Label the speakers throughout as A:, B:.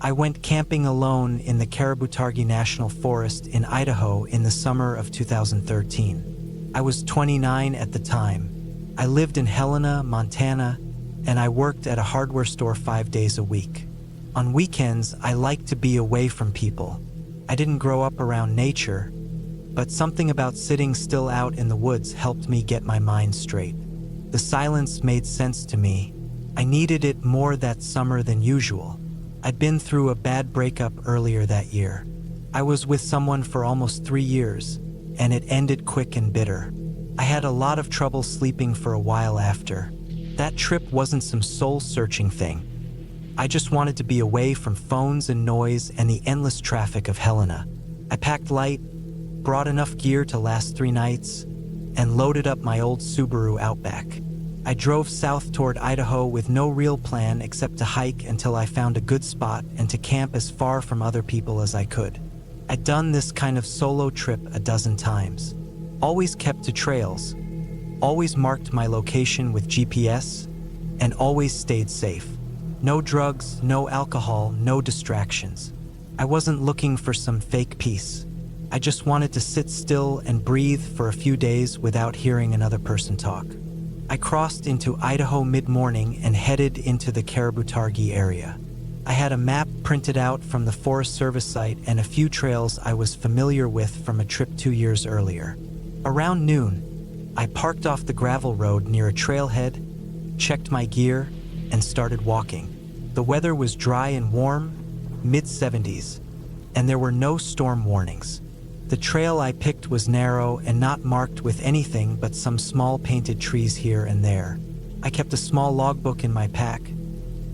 A: I went camping alone in the Caribou National Forest in Idaho in the summer of 2013. I was 29 at the time. I lived in Helena, Montana, and I worked at a hardware store 5 days a week. On weekends, I liked to be away from people. I didn't grow up around nature, but something about sitting still out in the woods helped me get my mind straight. The silence made sense to me. I needed it more that summer than usual. I'd been through a bad breakup earlier that year. I was with someone for almost 3 years, and it ended quick and bitter. I had a lot of trouble sleeping for a while after. That trip wasn't some soul-searching thing. I just wanted to be away from phones and noise and the endless traffic of Helena. I packed light, brought enough gear to last 3 nights, and loaded up my old Subaru Outback. I drove south toward Idaho with no real plan except to hike until I found a good spot and to camp as far from other people as I could. I'd done this kind of solo trip a dozen times. Always kept to trails, always marked my location with GPS, and always stayed safe. No drugs, no alcohol, no distractions. I wasn't looking for some fake peace. I just wanted to sit still and breathe for a few days without hearing another person talk. I crossed into Idaho mid-morning and headed into the Caribou area. I had a map printed out from the Forest Service site and a few trails I was familiar with from a trip 2 years earlier. Around noon, I parked off the gravel road near a trailhead, checked my gear, and started walking. The weather was dry and warm, mid-70s, and there were no storm warnings. The trail I picked was narrow and not marked with anything but some small painted trees here and there. I kept a small logbook in my pack,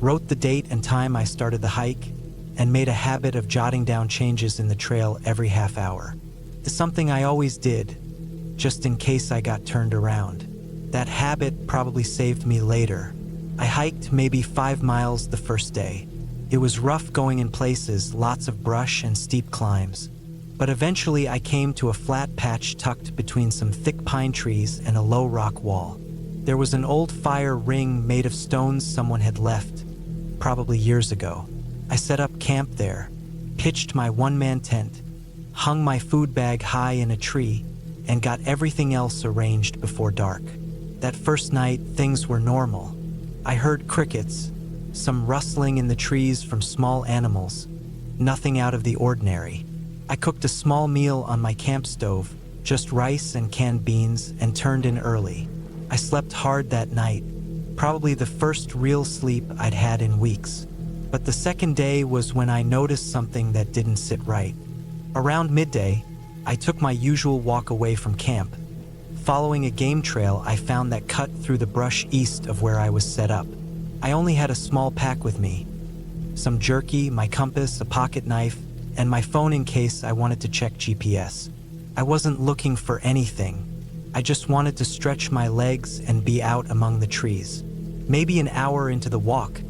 A: wrote the date and time I started the hike, and made a habit of jotting down changes in the trail every half hour. It's something I always did, just in case I got turned around. That habit probably saved me later. I hiked maybe 5 miles the first day. It was rough going in places, lots of brush and steep climbs. But eventually I came to a flat patch tucked between some thick pine trees and a low rock wall. There was an old fire ring made of stones someone had left, probably years ago. I set up camp there, pitched my one-man tent, hung my food bag high in a tree, and got everything else arranged before dark. That first night, things were normal. I heard crickets, some rustling in the trees from small animals, nothing out of the ordinary. I cooked a small meal on my camp stove, just rice and canned beans, and turned in early. I slept hard that night, probably the first real sleep I'd had in weeks. But the second day was when I noticed something that didn't sit right. Around midday, I took my usual walk away from camp. Following a game trail I found that cut through the brush east of where I was set up. I only had a small pack with me, some jerky, my compass, a pocket knife, and my phone in case I wanted to check GPS. I wasn't looking for anything. I just wanted to stretch my legs and be out among the trees. Maybe an hour into the walk,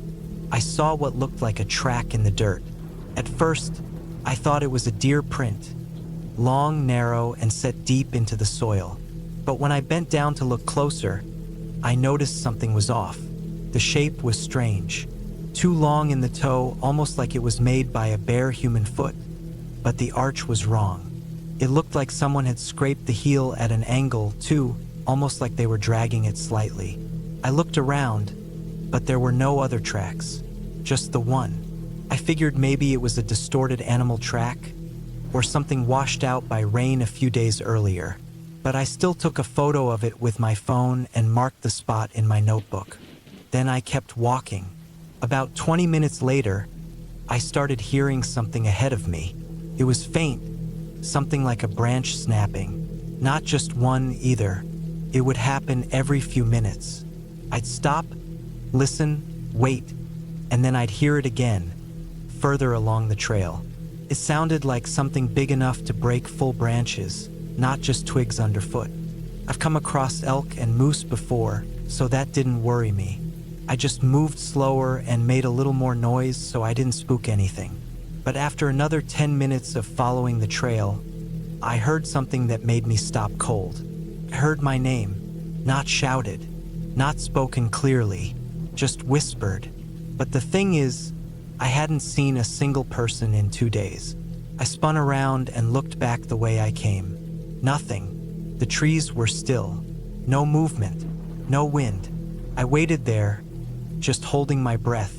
A: I saw what looked like a track in the dirt. At first, I thought it was a deer print, long, narrow, and set deep into the soil. But when I bent down to look closer, I noticed something was off. The shape was strange. Too long in the toe, almost like it was made by a bare human foot. But the arch was wrong. It looked like someone had scraped the heel at an angle, too, almost like they were dragging it slightly. I looked around, but there were no other tracks, just the one. I figured maybe it was a distorted animal track, or something washed out by rain a few days earlier. But I still took a photo of it with my phone and marked the spot in my notebook. Then I kept walking. About 20 minutes later, I started hearing something ahead of me. It was faint, something like a branch snapping. Not just one either. It would happen every few minutes. I'd stop, listen, wait, and then I'd hear it again, further along the trail. It sounded like something big enough to break full branches, not just twigs underfoot. I've come across elk and moose before, so that didn't worry me. I just moved slower and made a little more noise so I didn't spook anything. But after another 10 minutes of following the trail, I heard something that made me stop cold. I heard my name, not shouted, not spoken clearly, just whispered. But the thing is, I hadn't seen a single person in 2 days. I spun around and looked back the way I came. Nothing. The trees were still. No movement. No wind. I waited there, just holding my breath,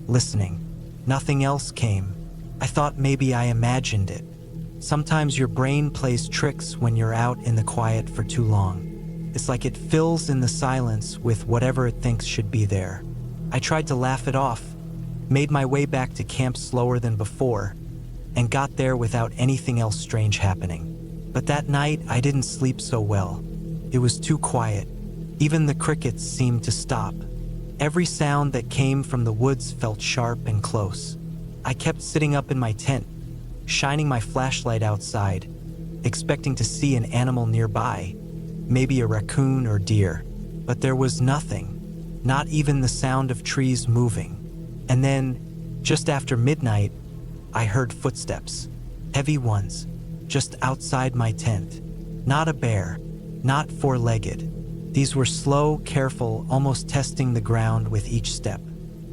A: listening. Nothing else came. I thought maybe I imagined it. Sometimes your brain plays tricks when you're out in the quiet for too long. It's like it fills in the silence with whatever it thinks should be there. I tried to laugh it off, made my way back to camp slower than before, and got there without anything else strange happening. But that night, I didn't sleep so well. It was too quiet. Even the crickets seemed to stop. Every sound that came from the woods felt sharp and close. I kept sitting up in my tent, shining my flashlight outside, expecting to see an animal nearby, maybe a raccoon or deer. But there was nothing, not even the sound of trees moving. And then, just after midnight, I heard footsteps, heavy ones, just outside my tent. Not a bear, not four-legged. These were slow, careful, almost testing the ground with each step.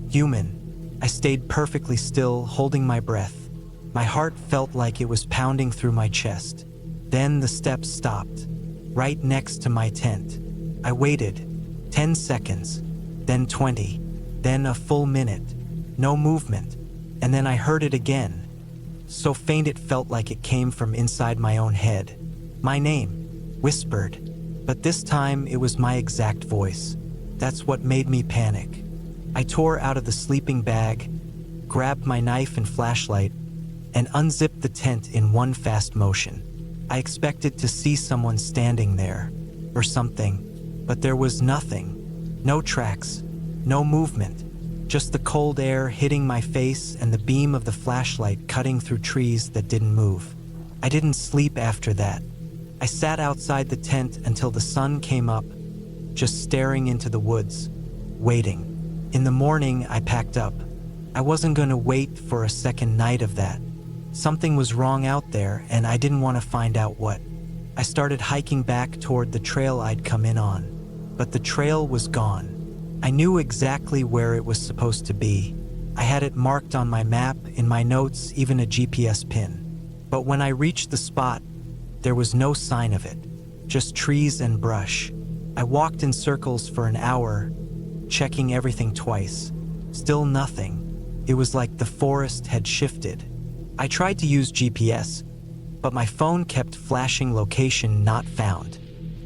A: Human. I stayed perfectly still, holding my breath. My heart felt like it was pounding through my chest. Then the steps stopped, right next to my tent. I waited, 10 seconds, then 20, then a full minute. No movement. And then I heard it again. So faint it felt like it came from inside my own head. My name, whispered. But this time it was my exact voice. That's what made me panic. I tore out of the sleeping bag, grabbed my knife and flashlight, and unzipped the tent in one fast motion. I expected to see someone standing there, or something, but there was nothing. No tracks, no movement. Just the cold air hitting my face and the beam of the flashlight cutting through trees that didn't move. I didn't sleep after that. I sat outside the tent until the sun came up, just staring into the woods, waiting. In the morning, I packed up. I wasn't going to wait for a second night of that. Something was wrong out there, and I didn't want to find out what. I started hiking back toward the trail I'd come in on, but the trail was gone. I knew exactly where it was supposed to be. I had it marked on my map, in my notes, even a GPS pin. But when I reached the spot, there was no sign of it, just trees and brush. I walked in circles for an hour, checking everything twice. Still nothing. It was like the forest had shifted. I tried to use GPS, but my phone kept flashing location not found.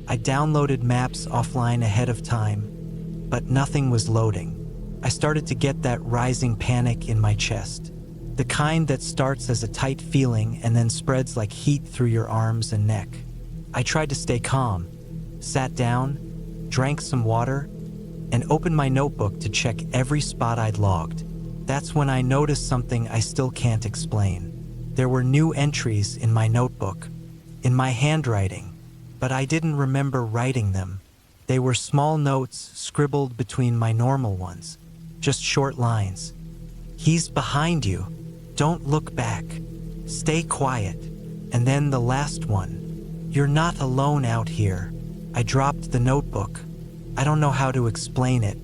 A: I downloaded maps offline ahead of time, but nothing was loading. I started to get that rising panic in my chest. The kind that starts as a tight feeling and then spreads like heat through your arms and neck. I tried to stay calm, sat down, drank some water, and opened my notebook to check every spot I'd logged. That's when I noticed something I still can't explain. There were new entries in my notebook, in my handwriting, but I didn't remember writing them. They were small notes scribbled between my normal ones, just short lines. He's behind you. Don't look back. Stay quiet. And then the last one. You're not alone out here. I dropped the notebook. I don't know how to explain it.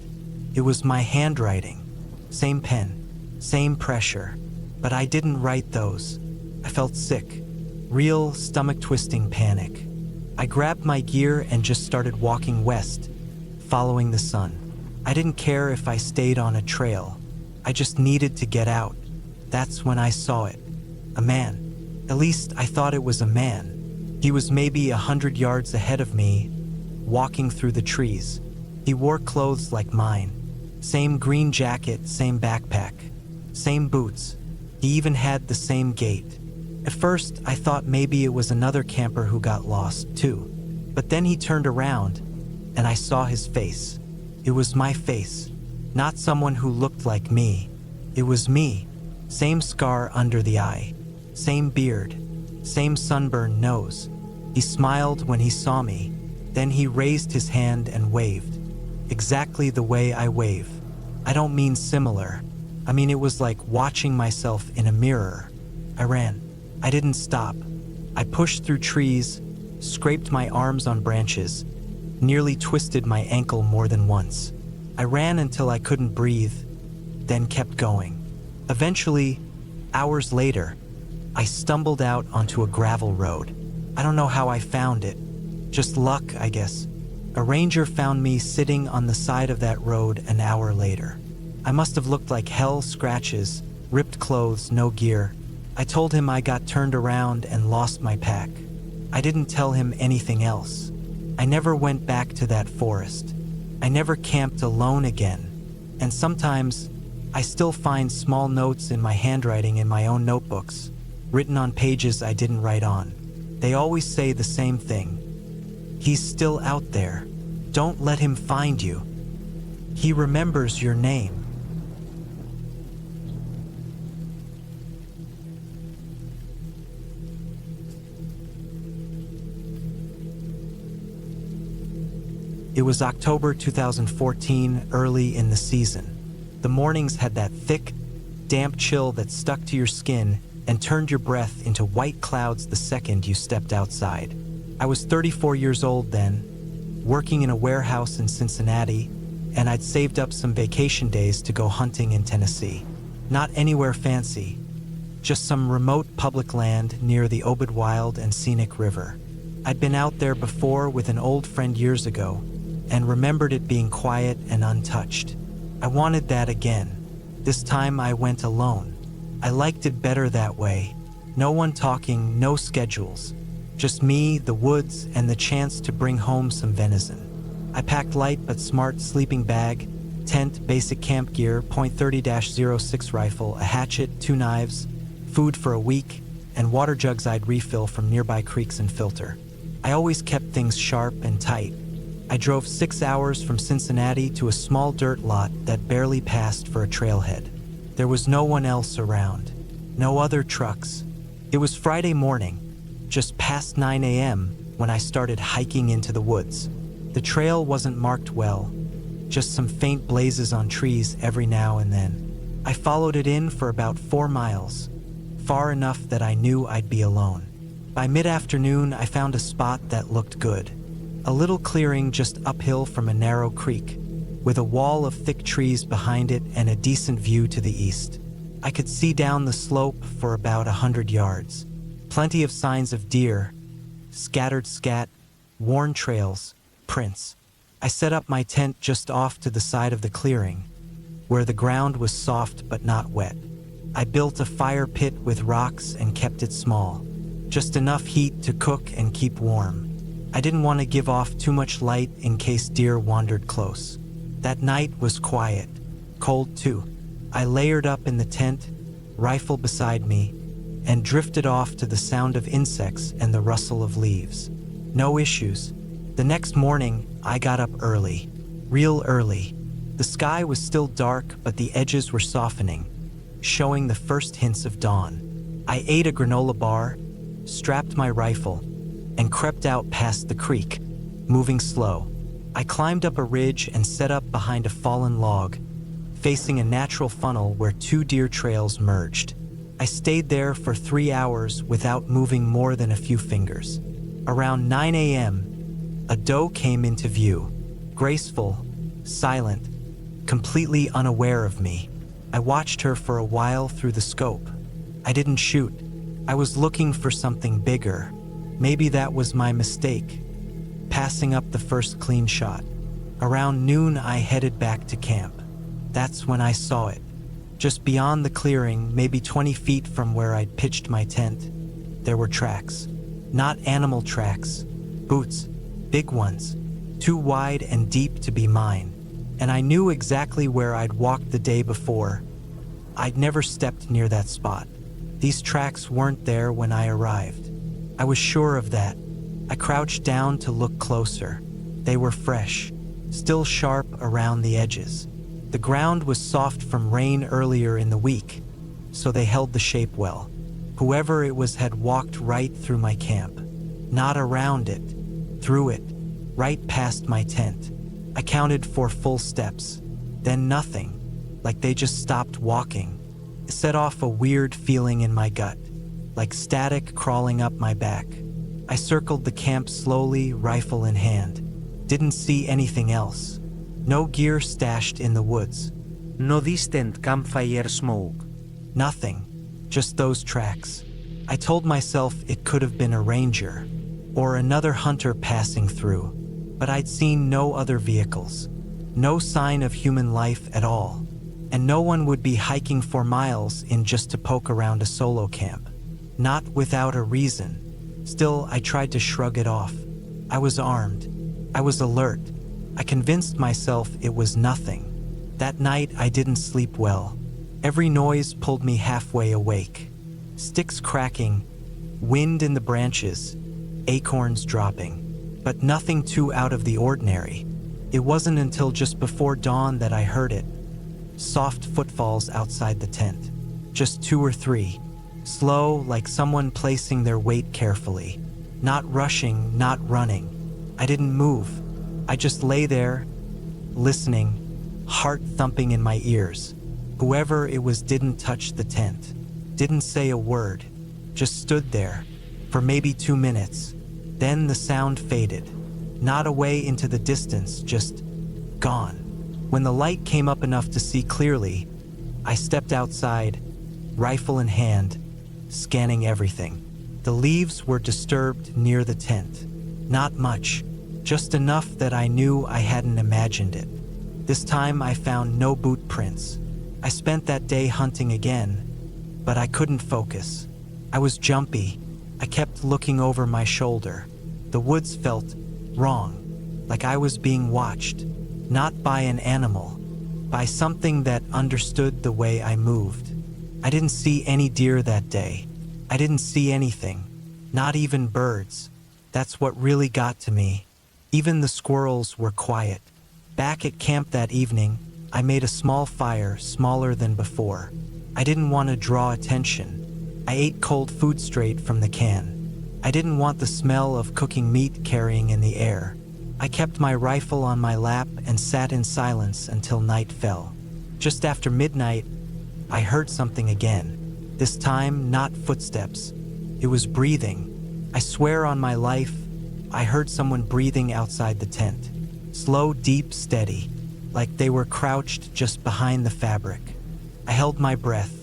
A: It was my handwriting. Same pen, same pressure. But I didn't write those. I felt sick. Real stomach-twisting panic. I grabbed my gear and just started walking west, following the sun. I didn't care if I stayed on a trail. I just needed to get out. That's when I saw it. A man. At least I thought it was a man. He was maybe 100 yards ahead of me, walking through the trees. He wore clothes like mine. Same green jacket, same backpack, same boots. He even had the same gait. At first, I thought maybe it was another camper who got lost, too. But then he turned around, and I saw his face. It was my face, not someone who looked like me. It was me. Same scar under the eye, same beard, same sunburned nose. He smiled when he saw me. Then he raised his hand and waved. Exactly the way I wave. I don't mean similar. I mean it was like watching myself in a mirror. I ran. I didn't stop. I pushed through trees, scraped my arms on branches, nearly twisted my ankle more than once. I ran until I couldn't breathe, then kept going. Eventually, hours later, I stumbled out onto a gravel road. I don't know how I found it. Just luck, I guess. A ranger found me sitting on the side of that road an hour later. I must have looked like hell, scratches, ripped clothes, no gear. I told him I got turned around and lost my pack. I didn't tell him anything else. I never went back to that forest. I never camped alone again. And sometimes, I still find small notes in my handwriting in my own notebooks, written on pages I didn't write on. They always say the same thing. He's still out there. Don't let him find you. He remembers your name. It was October 2014, early in the season. The mornings had that thick, damp chill that stuck to your skin and turned your breath into white clouds the second you stepped outside. I was 34 years old then, working in a warehouse in Cincinnati, and I'd saved up some vacation days to go hunting in Tennessee. Not anywhere fancy, just some remote public land near the Obed Wild and Scenic River. I'd been out there before with an old friend years ago, and remembered it being quiet and untouched. I wanted that again. This time I went alone. I liked it better that way. No one talking, no schedules. Just me, the woods, and the chance to bring home some venison. I packed light but smart sleeping bag, tent, basic camp gear, .30-06 rifle, a hatchet, 2 knives, food for a week, and water jugs I'd refill from nearby creeks and filter. I always kept things sharp and tight. I drove 6 hours from Cincinnati to a small dirt lot that barely passed for a trailhead. There was no one else around, no other trucks. It was Friday morning, just past 9 a.m. when I started hiking into the woods. The trail wasn't marked well, just some faint blazes on trees every now and then. I followed it in for about 4 miles, far enough that I knew I'd be alone. By mid-afternoon, I found a spot that looked good. A little clearing just uphill from a narrow creek, with a wall of thick trees behind it and a decent view to the east. I could see down the slope for about 100 yards. Plenty of signs of deer, scattered scat, worn trails, prints. I set up my tent just off to the side of the clearing, where the ground was soft but not wet. I built a fire pit with rocks and kept it small, just enough heat to cook and keep warm. I didn't want to give off too much light in case deer wandered close. That night was quiet, cold too. I layered up in the tent, rifle beside me, and drifted off to the sound of insects and the rustle of leaves. No issues. The next morning, I got up early, real early. The sky was still dark, but the edges were softening, showing the first hints of dawn. I ate a granola bar, strapped my rifle, and crept out past the creek, moving slow. I climbed up a ridge and set up behind a fallen log, facing a natural funnel where 2 deer trails merged. I stayed there for 3 hours without moving more than a few fingers. Around 9 a.m., a doe came into view, graceful, silent, completely unaware of me. I watched her for a while through the scope. I didn't shoot. I was looking for something bigger. Maybe that was my mistake, passing up the first clean shot. Around noon, I headed back to camp. That's when I saw it. Just beyond the clearing, maybe 20 feet from where I'd pitched my tent, there were tracks. Not animal tracks, boots, big ones, too wide and deep to be mine. And I knew exactly where I'd walked the day before. I'd never stepped near that spot. These tracks weren't there when I arrived. I was sure of that. I crouched down to look closer. They were fresh, still sharp around the edges. The ground was soft from rain earlier in the week, so they held the shape well. Whoever it was had walked right through my camp. Not around it, through it, right past my tent. I counted 4 full steps, then nothing, like they just stopped walking. It set off a weird feeling in my gut, like static crawling up my back. I circled the camp slowly, rifle in hand. Didn't see anything else. No gear stashed in the woods.
B: No distant campfire smoke.
A: Nothing, just those tracks. I told myself it could have been a ranger or another hunter passing through, but I'd seen no other vehicles, no sign of human life at all, and no one would be hiking for miles in just to poke around a solo camp. Not without a reason. Still, I tried to shrug it off. I was armed. I was alert. I convinced myself it was nothing. That night, I didn't sleep well. Every noise pulled me halfway awake. Sticks cracking, wind in the branches, acorns dropping, but nothing too out of the ordinary. It wasn't until just before dawn that I heard it. Soft footfalls outside the tent. Just 2 or 3. Slow, like someone placing their weight carefully. Not rushing, not running. I didn't move. I just lay there, listening, heart thumping in my ears. Whoever it was didn't touch the tent, didn't say a word, just stood there for maybe 2 minutes. Then the sound faded, not away into the distance, just gone. When the light came up enough to see clearly, I stepped outside, rifle in hand, scanning everything. The leaves were disturbed near the tent. Not much, just enough that I knew I hadn't imagined it. This time I found no boot prints. I spent that day hunting again, but I couldn't focus. I was jumpy. I kept looking over my shoulder. The woods felt wrong, like I was being watched, not by an animal, by something that understood the way I moved. I didn't see any deer that day. I didn't see anything, not even birds. That's what really got to me. Even the squirrels were quiet. Back at camp that evening, I made a small fire, smaller than before. I didn't want to draw attention. I ate cold food straight from the can. I didn't want the smell of cooking meat carrying in the air. I kept my rifle on my lap and sat in silence until night fell. Just after midnight, I heard something again. This time, not footsteps. It was breathing. I swear on my life, I heard someone breathing outside the tent. Slow, deep, steady, like they were crouched just behind the fabric. I held my breath.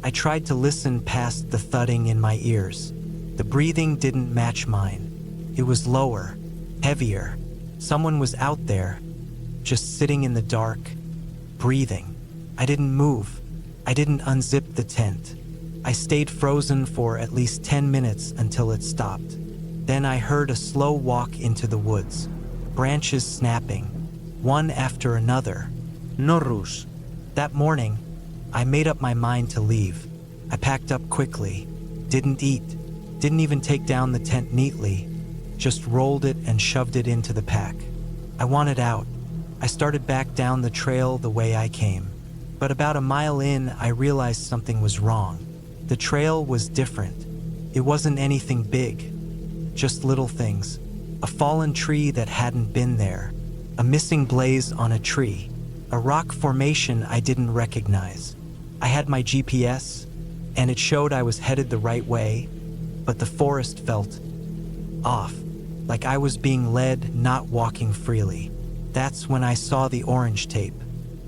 A: I tried to listen past the thudding in my ears. The breathing didn't match mine. It was lower, heavier. Someone was out there, just sitting in the dark, breathing. I didn't move. I didn't unzip the tent. I stayed frozen for at least 10 minutes until it stopped. Then I heard a slow walk into the woods, branches snapping, one after another. Norus. That morning, I made up my mind to leave. I packed up quickly, didn't eat, didn't even take down the tent neatly, just rolled it and shoved it into the pack. I wanted out. I started back down the trail the way I came. But about a mile in, I realized something was wrong. The trail was different. It wasn't anything big, just little things. A fallen tree that hadn't been there, a missing blaze on a tree, a rock formation I didn't recognize. I had my GPS, and it showed I was headed the right way, but the forest felt off, like I was being led, not walking freely. That's when I saw the orange tape.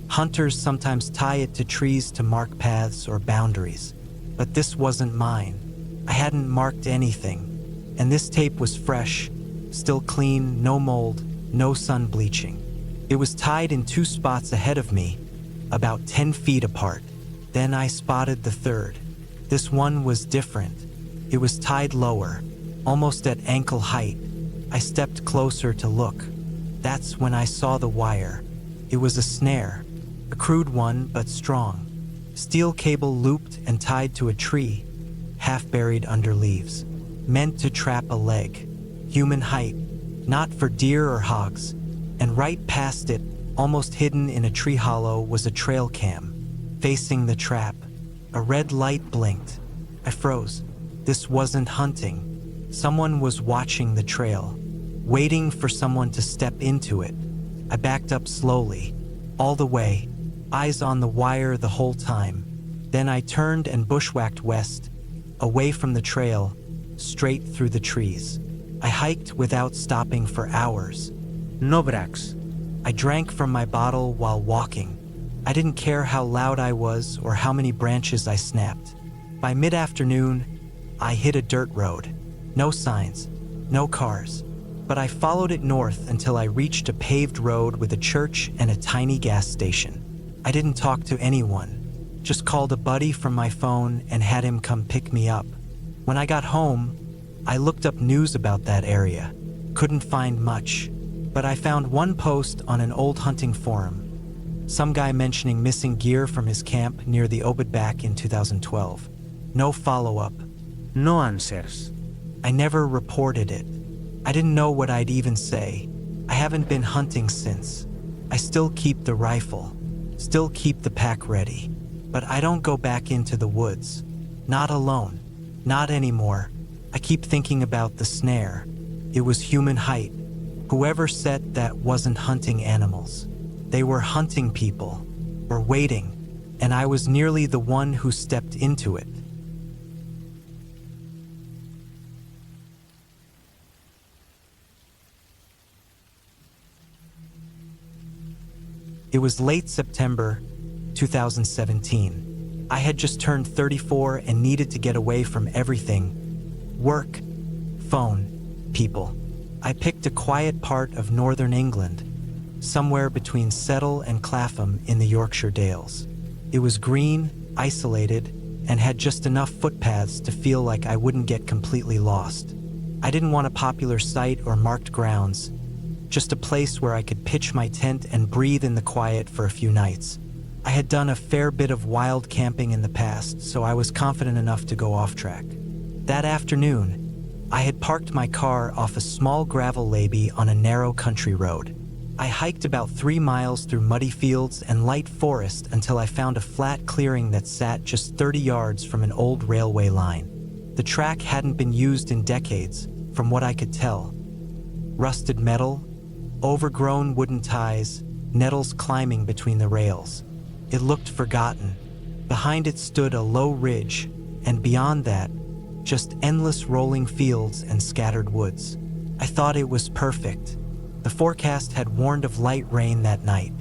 A: Hunters sometimes tie it to trees to mark paths or boundaries, but this wasn't mine. I hadn't marked anything, and this tape was fresh, still clean, no mold, no sun bleaching. It was tied in 2 spots ahead of me, about 10 feet apart. Then I spotted the third. This one was different. It was tied lower, almost at ankle height. I stepped closer to look. That's when I saw the wire. It was a snare, a crude one but strong. Steel cable looped and tied to a tree, half buried under leaves. Meant to trap a leg, human height, not for deer or hogs. And right past it, almost hidden in a tree hollow, was a trail cam, facing the trap. A red light blinked. I froze. This wasn't hunting. Someone was watching the trail, waiting for someone to step into it. I backed up slowly, all the way, eyes on the wire the whole time. Then I turned and bushwhacked west, away from the trail, straight through the trees. I hiked without stopping for hours. No breaks. I drank from my bottle while walking. I didn't care how loud I was or how many branches I snapped. By mid-afternoon, I hit a dirt road. No signs, no cars. But I followed it north until I reached a paved road with a church and a tiny gas station. I didn't talk to anyone, just called a buddy from my phone and had him come pick me up. When I got home, I looked up news about that area. Couldn't find much, but I found one post on an old hunting forum. Some guy mentioning missing gear from his camp near the Obed back in 2012. No follow-up.
B: No answers.
A: I never reported it. I didn't know what I'd even say. I haven't been hunting since. I still keep the rifle, still keep the pack ready, but I don't go back into the woods. Not alone. Not anymore. I keep thinking about the snare. It was human height. Whoever said that wasn't hunting animals. They were hunting people, or waiting, and I was nearly the one who stepped into it. It was late September 2017. I had just turned 34 and needed to get away from everything. Work, phone, people. I picked a quiet part of northern England, somewhere between Settle and Clapham in the Yorkshire Dales. It was green, isolated, and had just enough footpaths to feel like I wouldn't get completely lost. I didn't want a popular site or marked grounds, just a place where I could pitch my tent and breathe in the quiet for a few nights. I had done a fair bit of wild camping in the past, so I was confident enough to go off track. That afternoon, I had parked my car off a small gravel levee on a narrow country road. I hiked about 3 miles through muddy fields and light forest until I found a flat clearing that sat just 30 yards from an old railway line. The track hadn't been used in decades, from what I could tell. Rusted metal, overgrown wooden ties, nettles climbing between the rails. It looked forgotten. Behind it stood a low ridge, and beyond that, just endless rolling fields and scattered woods. I thought it was perfect. The forecast had warned of light rain that night.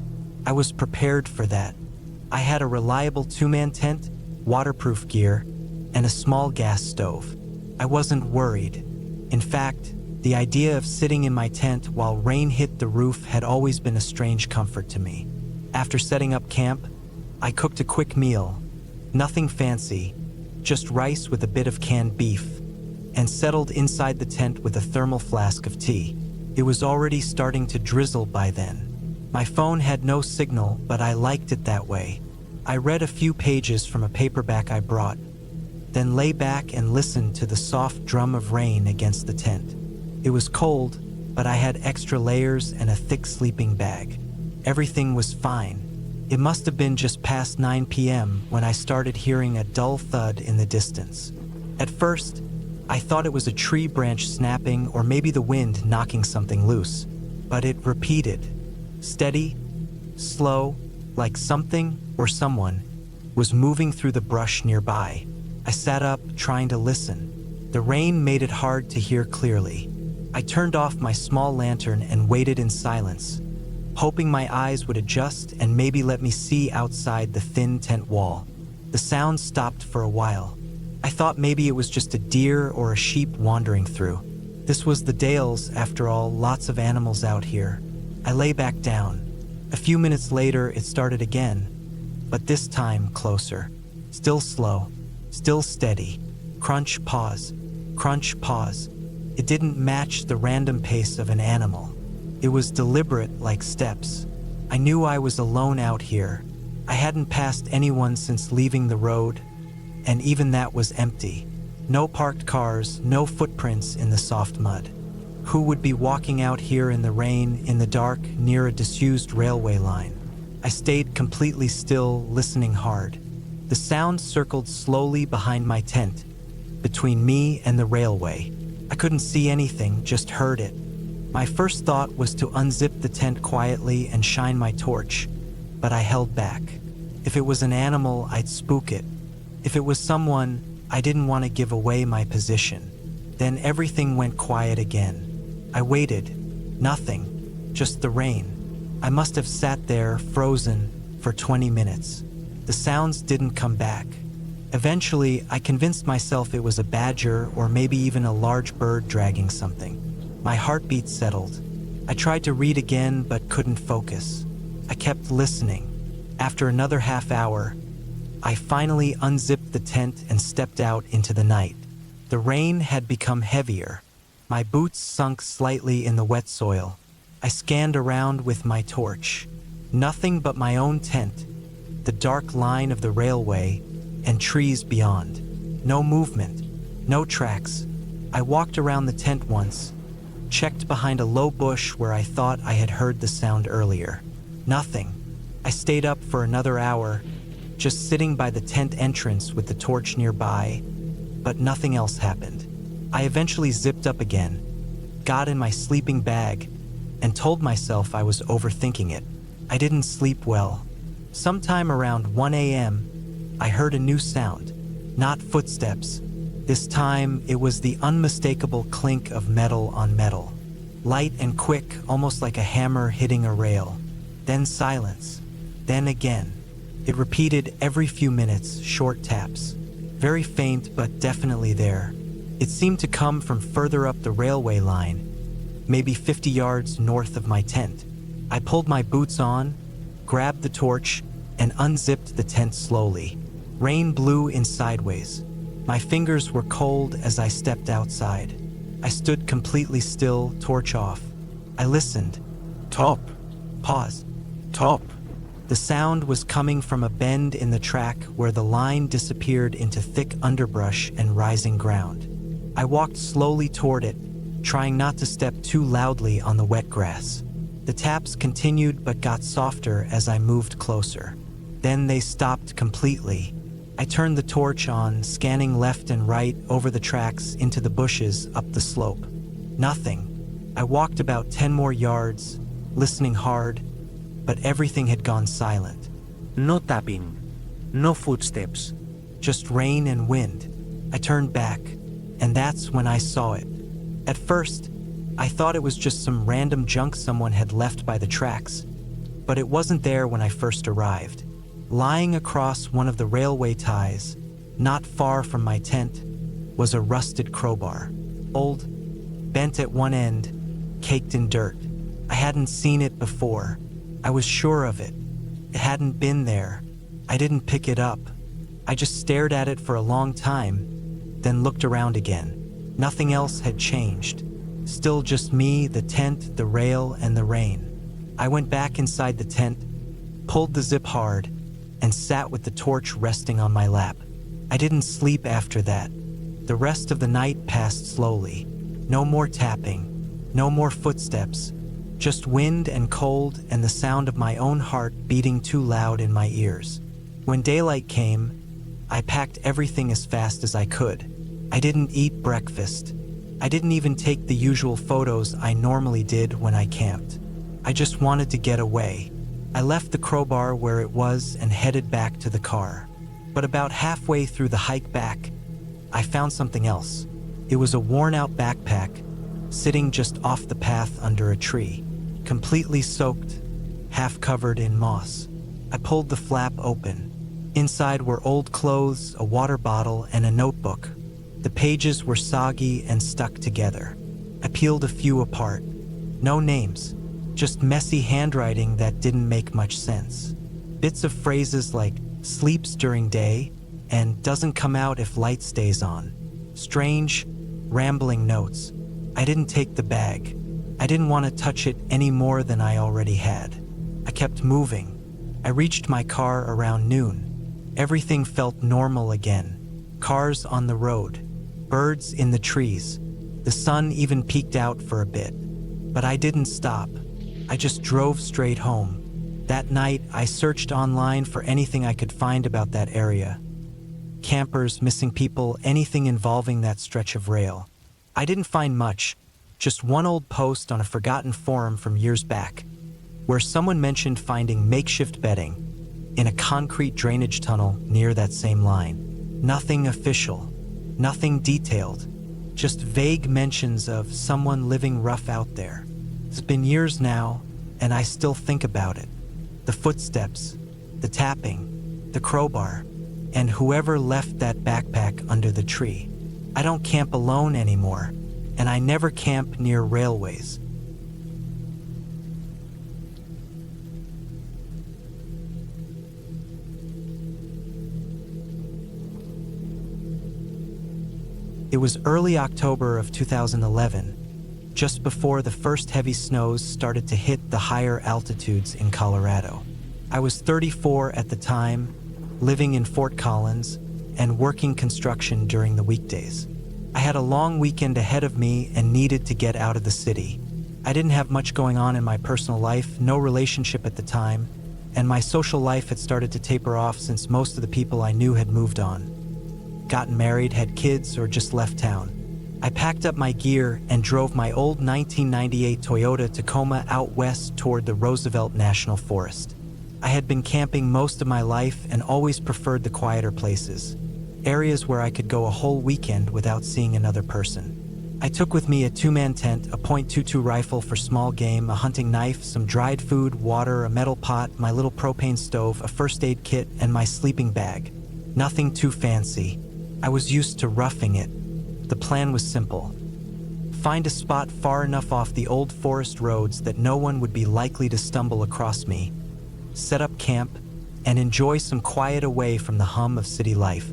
A: I was prepared for that. I had a reliable 2-man tent, waterproof gear, and a small gas stove. I wasn't worried. In fact, the idea of sitting in my tent while rain hit the roof had always been a strange comfort to me. After setting up camp, I cooked a quick meal. Nothing fancy, just rice with a bit of canned beef, and settled inside the tent with a thermal flask of tea. It was already starting to drizzle by then. My phone had no signal, but I liked it that way. I read a few pages from a paperback I brought, then lay back and listened to the soft drum of rain against the tent. It was cold, but I had extra layers and a thick sleeping bag. Everything was fine. It must have been just past 9 p.m. when I started hearing a dull thud in the distance. At first, I thought it was a tree branch snapping or maybe the wind knocking something loose. But it repeated, steady, slow, like something or someone was moving through the brush nearby. I sat up, trying to listen. The rain made it hard to hear clearly. I turned off my small lantern and waited in silence, hoping my eyes would adjust and maybe let me see outside the thin tent wall. The sound stopped for a while. I thought maybe it was just a deer or a sheep wandering through. This was the Dales, after all, lots of animals out here. I lay back down. A few minutes later, it started again, but this time closer. Still slow, still steady. Crunch, pause, crunch, pause. It didn't match the random pace of an animal. It was deliberate, like steps. I knew I was alone out here. I hadn't passed anyone since leaving the road, and even that was empty. No parked cars, no footprints in the soft mud. Who would be walking out here in the rain, in the dark, near a disused railway line? I stayed completely still, listening hard. The sound circled slowly behind my tent, between me and the railway. I couldn't see anything, just heard it. My first thought was to unzip the tent quietly and shine my torch, but I held back. If it was an animal, I'd spook it. If it was someone, I didn't want to give away my position. Then everything went quiet again. I waited. Nothing. Just the rain. I must have sat there, frozen, for 20 minutes. The sounds didn't come back. Eventually, I convinced myself it was a badger or maybe even a large bird dragging something. My heartbeat settled. I tried to read again but couldn't focus. I kept listening. After another half hour, I finally unzipped the tent and stepped out into the night. The rain had become heavier. My boots sunk slightly in the wet soil. I scanned around with my torch. Nothing but my own tent, the dark line of the railway, and trees beyond. No movement, no tracks. I walked around the tent once, checked behind a low bush where I thought I had heard the sound earlier. Nothing. I stayed up for another hour, just sitting by the tent entrance with the torch nearby, but nothing else happened. I eventually zipped up again, got in my sleeping bag, and told myself I was overthinking it. I didn't sleep well. Sometime around 1 a.m., I heard a new sound, not footsteps. This time, it was the unmistakable clink of metal on metal. Light and quick, almost like a hammer hitting a rail. Then silence. Then again. It repeated every few minutes, short taps. Very faint, but definitely there. It seemed to come from further up the railway line, maybe 50 yards north of my tent. I pulled my boots on, grabbed the torch, and unzipped the tent slowly. Rain blew in sideways. My fingers were cold as I stepped outside. I stood completely still, torch off. I listened.
B: Top.
A: Pause.
B: Top.
A: The sound was coming from a bend in the track where the line disappeared into thick underbrush and rising ground. I walked slowly toward it, trying not to step too loudly on the wet grass. The taps continued but got softer as I moved closer. Then they stopped completely. I turned the torch on, scanning left and right over the tracks into the bushes up the slope. Nothing. I walked about 10 more yards, listening hard, but everything had gone silent.
B: No tapping. No footsteps.
A: Just rain and wind. I turned back, and that's when I saw it. At first, I thought it was just some random junk someone had left by the tracks, but it wasn't there when I first arrived. Lying across one of the railway ties, not far from my tent, was a rusted crowbar. Old, bent at one end, caked in dirt. I hadn't seen it before. I was sure of it. It hadn't been there. I didn't pick it up. I just stared at it for a long time, then looked around again. Nothing else had changed. Still just me, the tent, the rail, and the rain. I went back inside the tent, pulled the zip hard, and sat with the torch resting on my lap. I didn't sleep after that. The rest of the night passed slowly. No more tapping, no more footsteps, just wind and cold and the sound of my own heart beating too loud in my ears. When daylight came, I packed everything as fast as I could. I didn't eat breakfast. I didn't even take the usual photos I normally did when I camped. I just wanted to get away. I left the crowbar where it was and headed back to the car. But about halfway through the hike back, I found something else. It was a worn-out backpack, sitting just off the path under a tree, completely soaked, half covered in moss. I pulled the flap open. Inside were old clothes, a water bottle, and a notebook. The pages were soggy and stuck together. I peeled a few apart. No names. Just messy handwriting that didn't make much sense. Bits of phrases like sleeps during day and doesn't come out if light stays on. Strange, rambling notes. I didn't take the bag. I didn't want to touch it any more than I already had. I kept moving. I reached my car around noon. Everything felt normal again. Cars on the road. Birds in the trees. The sun even peeked out for a bit. But I didn't stop. I just drove straight home. That night, I searched online for anything I could find about that area. Campers, missing people, anything involving that stretch of rail. I didn't find much, just one old post on a forgotten forum from years back, where someone mentioned finding makeshift bedding in a concrete drainage tunnel near that same line. Nothing official, nothing detailed, just vague mentions of someone living rough out there. It's been years now, and I still think about it. The footsteps, the tapping, the crowbar, and whoever left that backpack under the tree. I don't camp alone anymore, and I never camp near railways. It was early October of 2011, just before the first heavy snows started to hit the higher altitudes in Colorado. I was 34 at the time, living in Fort Collins, and working construction during the weekdays. I had a long weekend ahead of me and needed to get out of the city. I didn't have much going on in my personal life, no relationship at the time, and my social life had started to taper off since most of the people I knew had moved on, gotten married, had kids, or just left town. I packed up my gear and drove my old 1998 Toyota Tacoma out west toward the Roosevelt National Forest. I had been camping most of my life and always preferred the quieter places, areas where I could go a whole weekend without seeing another person. I took with me a two-man tent, a .22 rifle for small game, a hunting knife, some dried food, water, a metal pot, my little propane stove, a first aid kit, and my sleeping bag. Nothing too fancy. I was used to roughing it. The plan was simple. Find a spot far enough off the old forest roads that no one would be likely to stumble across me, set up camp, and enjoy some quiet away from the hum of city life.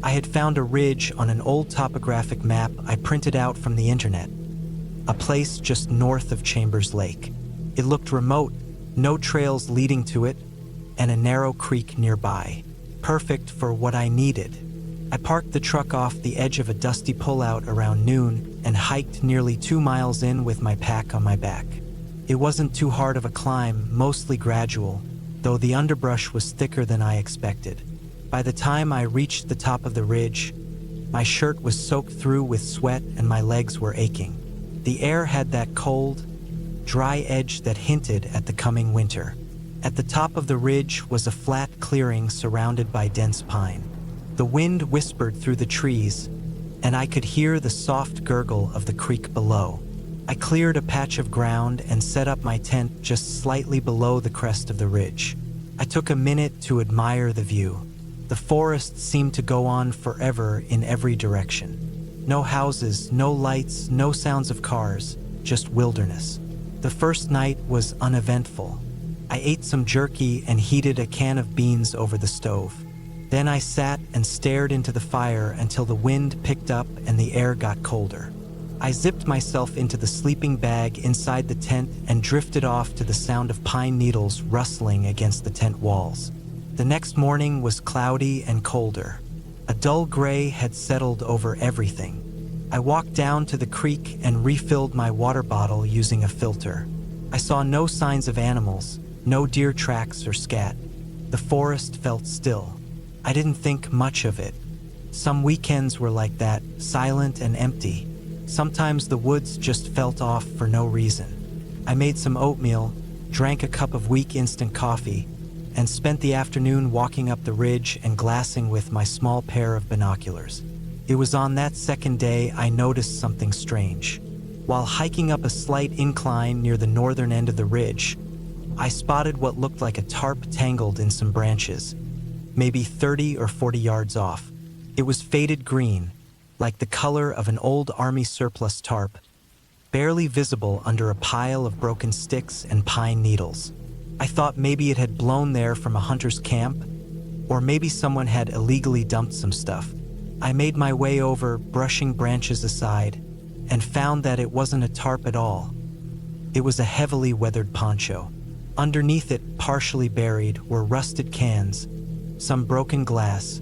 A: I had found a ridge on an old topographic map I printed out from the internet, a place just north of Chambers Lake. It looked remote, no trails leading to it, and a narrow creek nearby. Perfect for what I needed. I parked the truck off the edge of a dusty pullout around noon and hiked nearly 2 miles in with my pack on my back. It wasn't too hard of a climb, mostly gradual, though the underbrush was thicker than I expected. By the time I reached the top of the ridge, my shirt was soaked through with sweat and my legs were aching. The air had that cold, dry edge that hinted at the coming winter. At the top of the ridge was a flat clearing surrounded by dense pine. The wind whispered through the trees, and I could hear the soft gurgle of the creek below. I cleared a patch of ground and set up my tent just slightly below the crest of the ridge. I took a minute to admire the view. The forest seemed to go on forever in every direction. No houses, no lights, no sounds of cars, just wilderness. The first night was uneventful. I ate some jerky and heated a can of beans over the stove. Then I sat and stared into the fire until the wind picked up and the air got colder. I zipped myself into the sleeping bag inside the tent and drifted off to the sound of pine needles rustling against the tent walls. The next morning was cloudy and colder. A dull gray had settled over everything. I walked down to the creek and refilled my water bottle using a filter. I saw no signs of animals, no deer tracks or scat. The forest felt still. I didn't think much of it. Some weekends were like that, silent and empty. Sometimes the woods just felt off for no reason. I made some oatmeal, drank a cup of weak instant coffee, and spent the afternoon walking up the ridge and glassing with my small pair of binoculars. It was on that second day I noticed something strange. While hiking up a slight incline near the northern end of the ridge, I spotted what looked like a tarp tangled in some branches, maybe 30 or 40 yards off. It was faded green, like the color of an old army surplus tarp, barely visible under a pile of broken sticks and pine needles. I thought maybe it had blown there from a hunter's camp, or maybe someone had illegally dumped some stuff. I made my way over, brushing branches aside, and found that it wasn't a tarp at all. It was a heavily weathered poncho. Underneath it, partially buried, were rusted cans, some broken glass,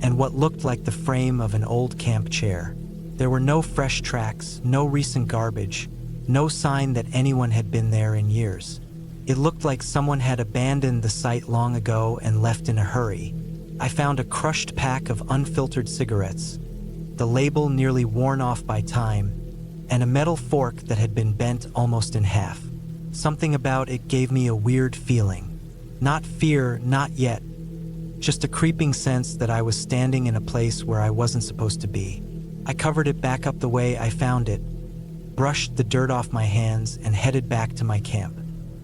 A: and what looked like the frame of an old camp chair. There were no fresh tracks, no recent garbage, no sign that anyone had been there in years. It looked like someone had abandoned the site long ago and left in a hurry. I found a crushed pack of unfiltered cigarettes, the label nearly worn off by time, and a metal fork that had been bent almost in half. Something about it gave me a weird feeling. Not fear, not yet. Just a creeping sense that I was standing in a place where I wasn't supposed to be. I covered it back up the way I found it, brushed the dirt off my hands, and headed back to my camp.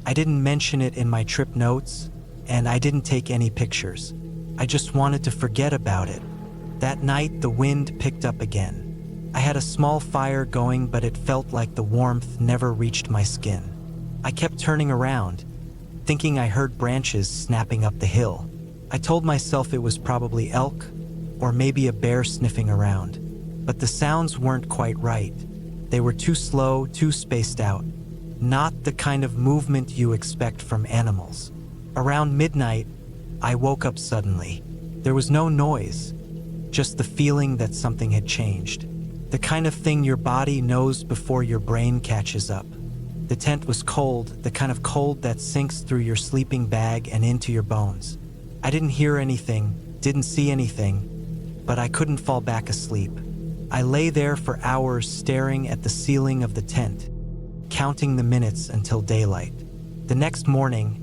A: I didn't mention it in my trip notes, and I didn't take any pictures. I just wanted to forget about it. That night, the wind picked up again. I had a small fire going, but it felt like the warmth never reached my skin. I kept turning around, thinking I heard branches snapping up the hill. I told myself it was probably elk, or maybe a bear sniffing around. But the sounds weren't quite right. They were too slow, too spaced out. Not the kind of movement you expect from animals. Around midnight, I woke up suddenly. There was no noise, just the feeling that something had changed. The kind of thing your body knows before your brain catches up. The tent was cold, the kind of cold that sinks through your sleeping bag and into your bones. I didn't hear anything, didn't see anything, but I couldn't fall back asleep. I lay there for hours staring at the ceiling of the tent, counting the minutes until daylight. The next morning,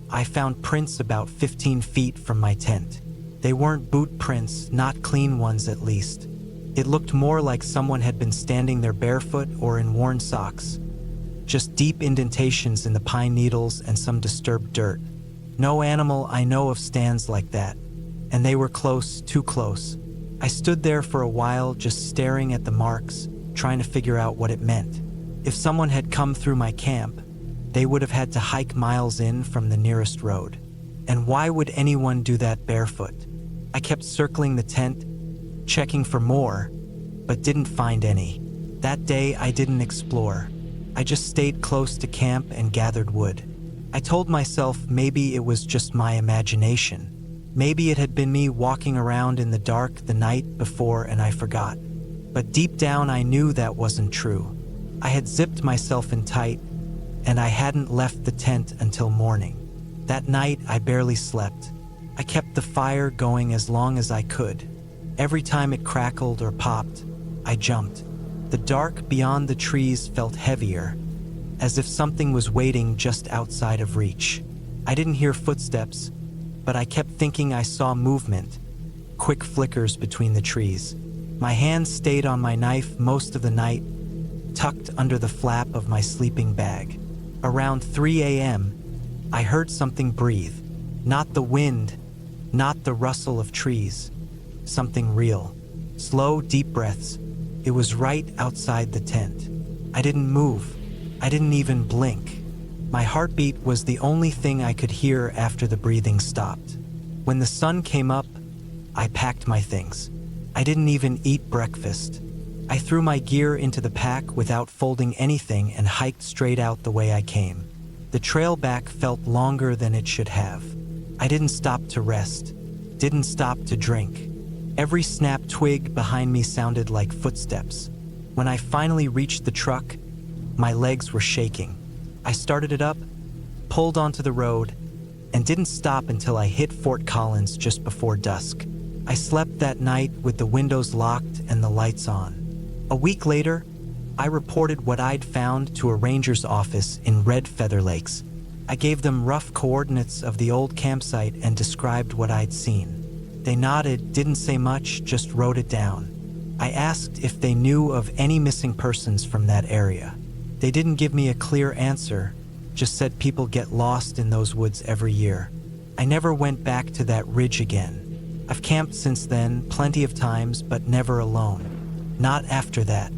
A: I found prints about 15 feet from my tent. They weren't boot prints, not clean ones at least. It looked more like someone had been standing there barefoot or in worn socks. Just deep indentations in the pine needles and some disturbed dirt. No animal I know of stands like that, and they were close, too close. I stood there for a while just staring at the marks, trying to figure out what it meant. If someone had come through my camp, they would have had to hike miles in from the nearest road. And why would anyone do that barefoot? I kept circling the tent, checking for more, but didn't find any. That day I didn't explore. I just stayed close to camp and gathered wood. I told myself maybe it was just my imagination. Maybe it had been me walking around in the dark the night before and I forgot. But deep down I knew that wasn't true. I had zipped myself in tight, and I hadn't left the tent until morning. That night I barely slept. I kept the fire going as long as I could. Every time it crackled or popped, I jumped. The dark beyond the trees felt heavier, as if something was waiting just outside of reach. I didn't hear footsteps, but I kept thinking I saw movement, quick flickers between the trees. My hand stayed on my knife most of the night, tucked under the flap of my sleeping bag. Around 3 a.m., I heard something breathe. Not the wind, not the rustle of trees. Something real. Slow, deep breaths. It was right outside the tent. I didn't move. I didn't even blink. My heartbeat was the only thing I could hear after the breathing stopped. When the sun came up, I packed my things. I didn't even eat breakfast. I threw my gear into the pack without folding anything and hiked straight out the way I came. The trail back felt longer than it should have. I didn't stop to rest, didn't stop to drink. Every snapped twig behind me sounded like footsteps. When I finally reached the truck, my legs were shaking. I started it up, pulled onto the road, and didn't stop until I hit Fort Collins just before dusk. I slept that night with the windows locked and the lights on. A week later, I reported what I'd found to a ranger's office in Red Feather Lakes. I gave them rough coordinates of the old campsite and described what I'd seen. They nodded, didn't say much, just wrote it down. I asked if they knew of any missing persons from that area. They didn't give me a clear answer, just said people get lost in those woods every year. I never went back to that ridge again. I've camped since then, plenty of times, but never alone. Not after that.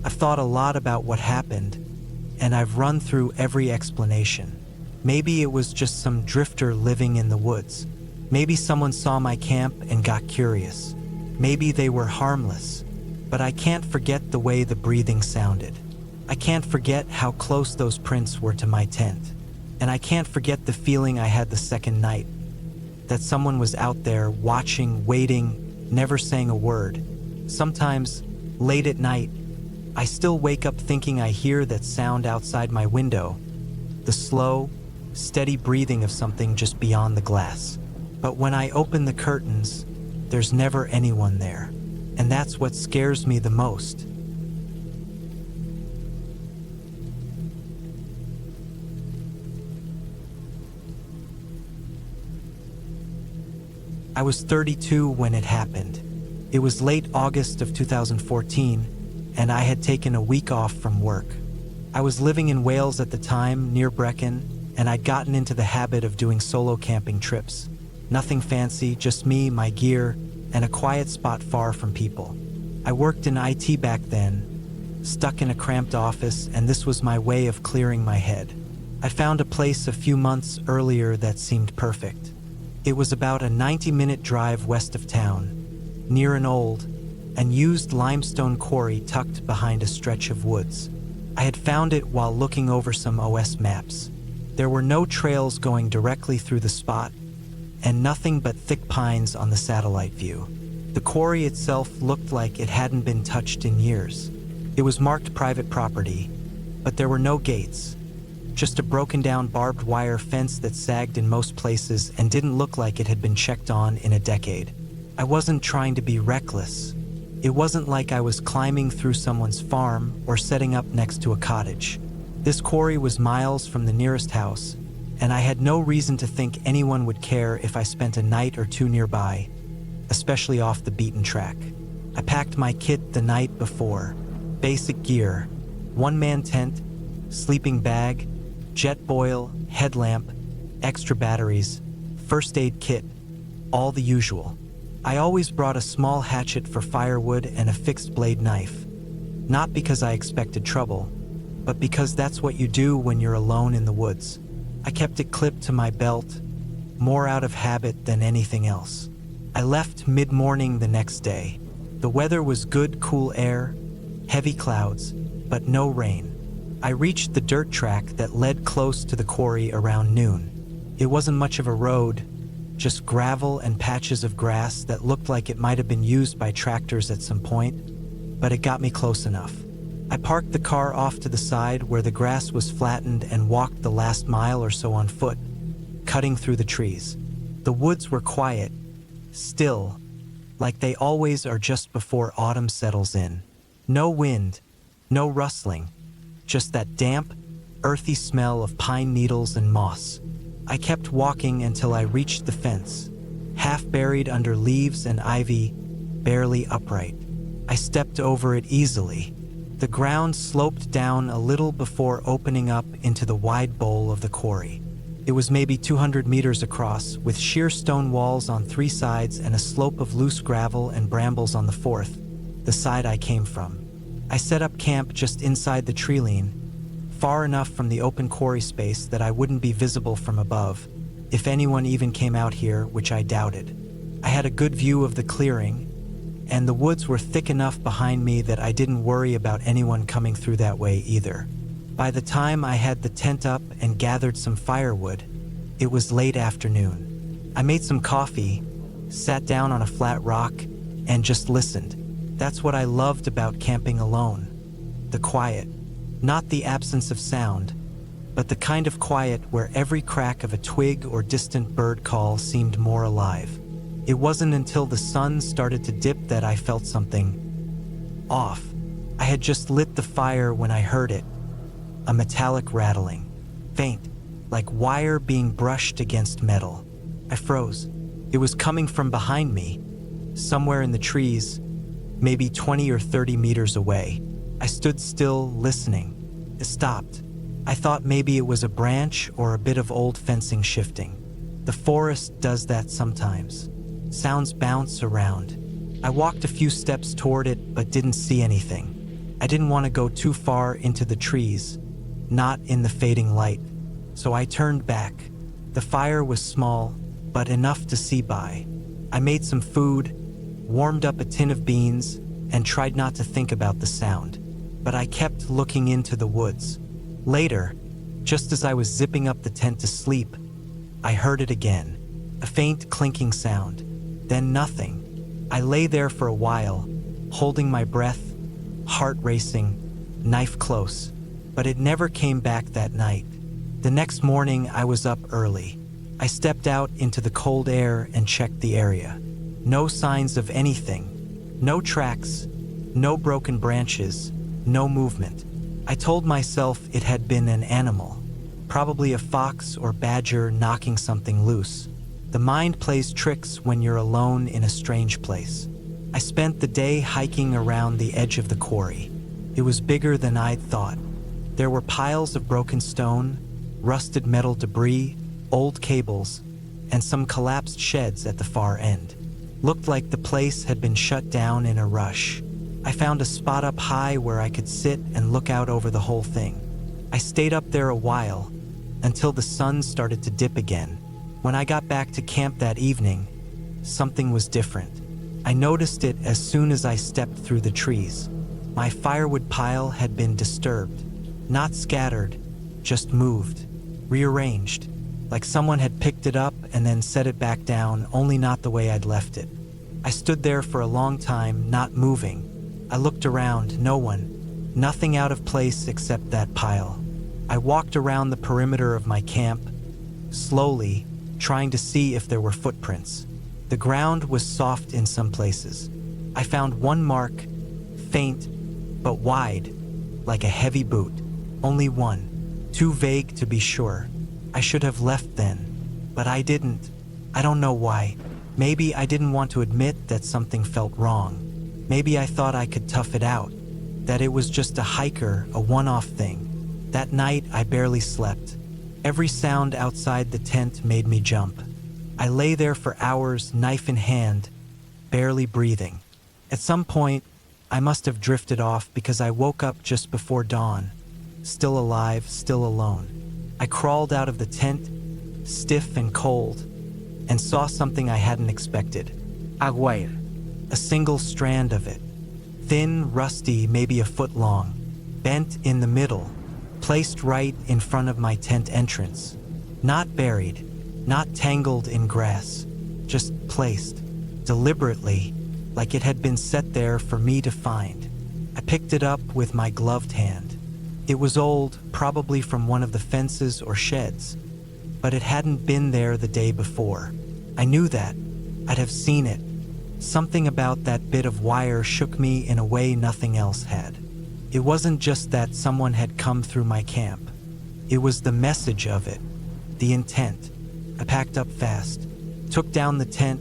A: I've thought a lot about what happened, and I've run through every explanation. Maybe it was just some drifter living in the woods. Maybe someone saw my camp and got curious. Maybe they were harmless. But I can't forget the way the breathing sounded. I can't forget how close those prints were to my tent. And I can't forget the feeling I had the second night. That someone was out there, watching, waiting, never saying a word. Sometimes, late at night, I still wake up thinking I hear that sound outside my window. The slow, steady breathing of something just beyond the glass. But when I open the curtains, there's never anyone there. And that's what scares me the most. I was 32 when it happened. It was late August of 2014, and I had taken a week off from work. I was living in Wales at the time, near Brecon, and I'd gotten into the habit of doing solo camping trips. Nothing fancy, just me, my gear, and a quiet spot far from people. I worked in IT back then, stuck in a cramped office, and this was my way of clearing my head. I found a place a few months earlier that seemed perfect. It was about a 90-minute drive west of town, near an old and used limestone quarry tucked behind a stretch of woods. I had found it while looking over some OS maps. There were no trails going directly through the spot, and nothing but thick pines on the satellite view. The quarry itself looked like it hadn't been touched in years. It was marked private property, but there were no gates. Just a broken-down barbed wire fence that sagged in most places and didn't look like it had been checked on in a decade. I wasn't trying to be reckless. It wasn't like I was climbing through someone's farm or setting up next to a cottage. This quarry was miles from the nearest house, and I had no reason to think anyone would care if I spent a night or two nearby, especially off the beaten track. I packed my kit the night before. Basic gear, one-man tent, sleeping bag, jet boil, headlamp, extra batteries, first aid kit, all the usual. I always brought a small hatchet for firewood and a fixed blade knife. Not because I expected trouble, but because that's what you do when you're alone in the woods. I kept it clipped to my belt, more out of habit than anything else. I left mid-morning the next day. The weather was good, cool air, heavy clouds, but no rain. I reached the dirt track that led close to the quarry around noon. It wasn't much of a road, just gravel and patches of grass that looked like it might have been used by tractors at some point, but it got me close enough. I parked the car off to the side where the grass was flattened and walked the last mile or so on foot, cutting through the trees. The woods were quiet, still, like they always are just before autumn settles in. No wind, no rustling, just that damp, earthy smell of pine needles and moss. I kept walking until I reached the fence, half buried under leaves and ivy, barely upright. I stepped over it easily. The ground sloped down a little before opening up into the wide bowl of the quarry. It was maybe 200 meters across, with sheer stone walls on 3 sides and a slope of loose gravel and brambles on the 4th, the side I came from. I set up camp just inside the treeline, far enough from the open quarry space that I wouldn't be visible from above, if anyone even came out here, which I doubted. I had a good view of the clearing, and the woods were thick enough behind me that I didn't worry about anyone coming through that way either. By the time I had the tent up and gathered some firewood, it was late afternoon. I made some coffee, sat down on a flat rock, and just listened. That's what I loved about camping alone. The quiet. Not the absence of sound, but the kind of quiet where every crack of a twig or distant bird call seemed more alive. It wasn't until the sun started to dip that I felt something off. I had just lit the fire when I heard it, a metallic rattling, faint, like wire being brushed against metal. I froze. It was coming from behind me, somewhere in the trees, maybe 20 or 30 meters away. I stood still, listening. It stopped. I thought maybe it was a branch or a bit of old fencing shifting. The forest does that sometimes. Sounds bounce around. I walked a few steps toward it, but didn't see anything. I didn't want to go too far into the trees, not in the fading light, so I turned back. The fire was small, but enough to see by. I made some food, warmed up a tin of beans, and tried not to think about the sound. But I kept looking into the woods. Later, just as I was zipping up the tent to sleep, I heard it again, a faint clinking sound, then nothing. I lay there for a while, holding my breath, heart racing, knife close, but it never came back that night. The next morning, I was up early. I stepped out into the cold air and checked the area. No signs of anything, no tracks, no broken branches, no movement. I told myself it had been an animal, probably a fox or badger knocking something loose. The mind plays tricks when you're alone in a strange place. I spent the day hiking around the edge of the quarry. It was bigger than I'd thought. There were piles of broken stone, rusted metal debris, old cables, and some collapsed sheds at the far end. Looked like the place had been shut down in a rush. I found a spot up high where I could sit and look out over the whole thing. I stayed up there a while, until the sun started to dip again. When I got back to camp that evening, something was different. I noticed it as soon as I stepped through the trees. My firewood pile had been disturbed, not scattered, just moved, rearranged, like someone had picked it up and then set it back down, only not the way I'd left it. I stood there for a long time, not moving. I looked around, no one, nothing out of place except that pile. I walked around the perimeter of my camp, slowly, trying to see if there were footprints. The ground was soft in some places. I found one mark, faint, but wide, like a heavy boot. Only one, too vague to be sure. I should have left then, but I didn't. I don't know why. Maybe I didn't want to admit that something felt wrong. Maybe I thought I could tough it out, that it was just a hiker, a one-off thing. That night, I barely slept. Every sound outside the tent made me jump. I lay there for hours, knife in hand, barely breathing. At some point, I must have drifted off because I woke up just before dawn, still alive, still alone. I crawled out of the tent, stiff and cold, and saw something I hadn't expected.
B: A wire.
A: A single strand of it. Thin, rusty, maybe a foot long, bent in the middle, placed right in front of my tent entrance. Not buried, not tangled in grass, just placed, deliberately, like it had been set there for me to find. I picked it up with my gloved hand. It was old, probably from one of the fences or sheds, but it hadn't been there the day before. I knew that. I'd have seen it. Something about that bit of wire shook me in a way nothing else had. It wasn't just that someone had come through my camp. It was the message of it, the intent. I packed up fast, took down the tent,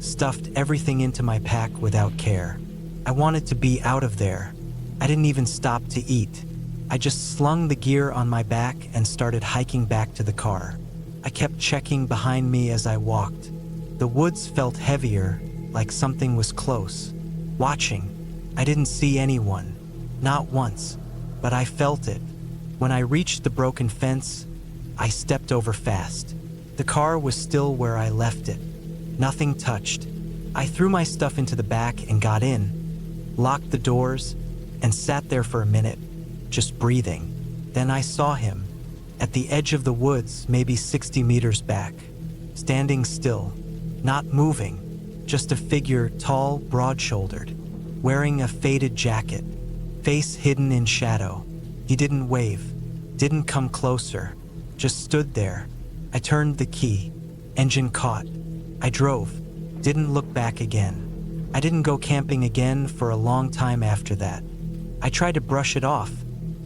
A: stuffed everything into my pack without care. I wanted to be out of there. I didn't even stop to eat. I just slung the gear on my back and started hiking back to the car. I kept checking behind me as I walked. The woods felt heavier, like something was close, watching. I didn't see anyone, not once, but I felt it. When I reached the broken fence, I stepped over fast. The car was still where I left it. Nothing touched. I threw my stuff into the back and got in, locked the doors, and sat there for a minute, just breathing. Then I saw him, at the edge of the woods, maybe 60 meters back, standing still, not moving, just a figure tall, broad-shouldered, wearing a faded jacket, face hidden in shadow. He didn't wave, didn't come closer, just stood there. I turned the key, engine caught. I drove, didn't look back again. I didn't go camping again for a long time after that. I tried to brush it off,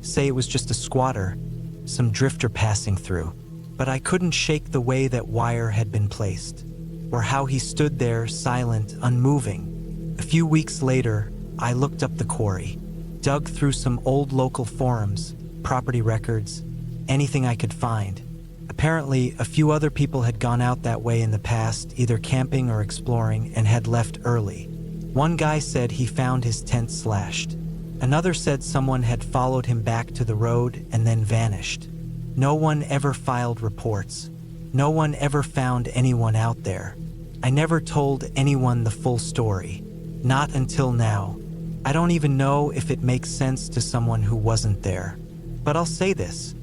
A: say it was just a squatter, some drifter passing through, but I couldn't shake the way that wire had been placed, or how he stood there silent, unmoving. A few weeks later, I looked up the quarry, dug through some old local forums, property records, anything I could find. Apparently, a few other people had gone out that way in the past, either camping or exploring, and had left early. One guy said he found his tent slashed. Another said someone had followed him back to the road and then vanished. No one ever filed reports. No one ever found anyone out there. I never told anyone the full story. Not until now. I don't even know if it makes sense to someone who wasn't there. But I'll say this.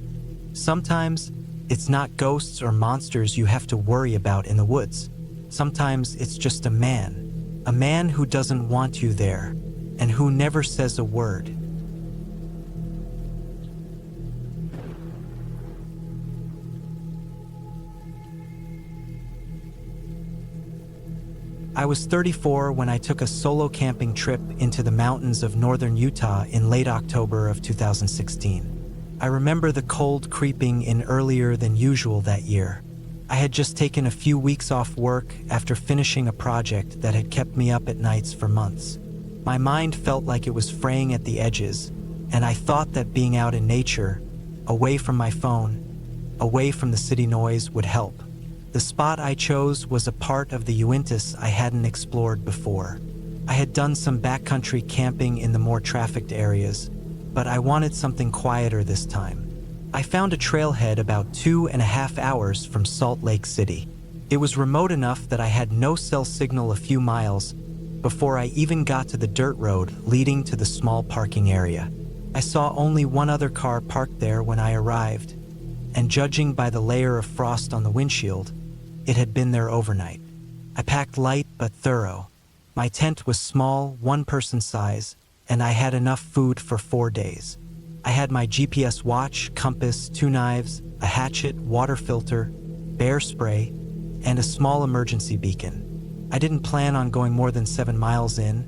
A: Sometimes, it's not ghosts or monsters you have to worry about in the woods. Sometimes it's just a man who doesn't want you there, and who never says a word. I was 34 when I took a solo camping trip into the mountains of northern Utah in late October of 2016. I remember the cold creeping in earlier than usual that year. I had just taken a few weeks off work after finishing a project that had kept me up at nights for months. My mind felt like it was fraying at the edges, and I thought that being out in nature, away from my phone, away from the city noise, would help. The spot I chose was a part of the Uintas I hadn't explored before. I had done some backcountry camping in the more trafficked areas, but I wanted something quieter this time. I found a trailhead about 2.5 hours from Salt Lake City. It was remote enough that I had no cell signal a few miles before I even got to the dirt road leading to the small parking area. I saw only one other car parked there when I arrived, and judging by the layer of frost on the windshield, it had been there overnight. I packed light but thorough. My tent was small, one-person size, and I had enough food for 4 days. I had my GPS watch, compass, 2 knives, a hatchet, water filter, bear spray, and a small emergency beacon. I didn't plan on going more than 7 miles in,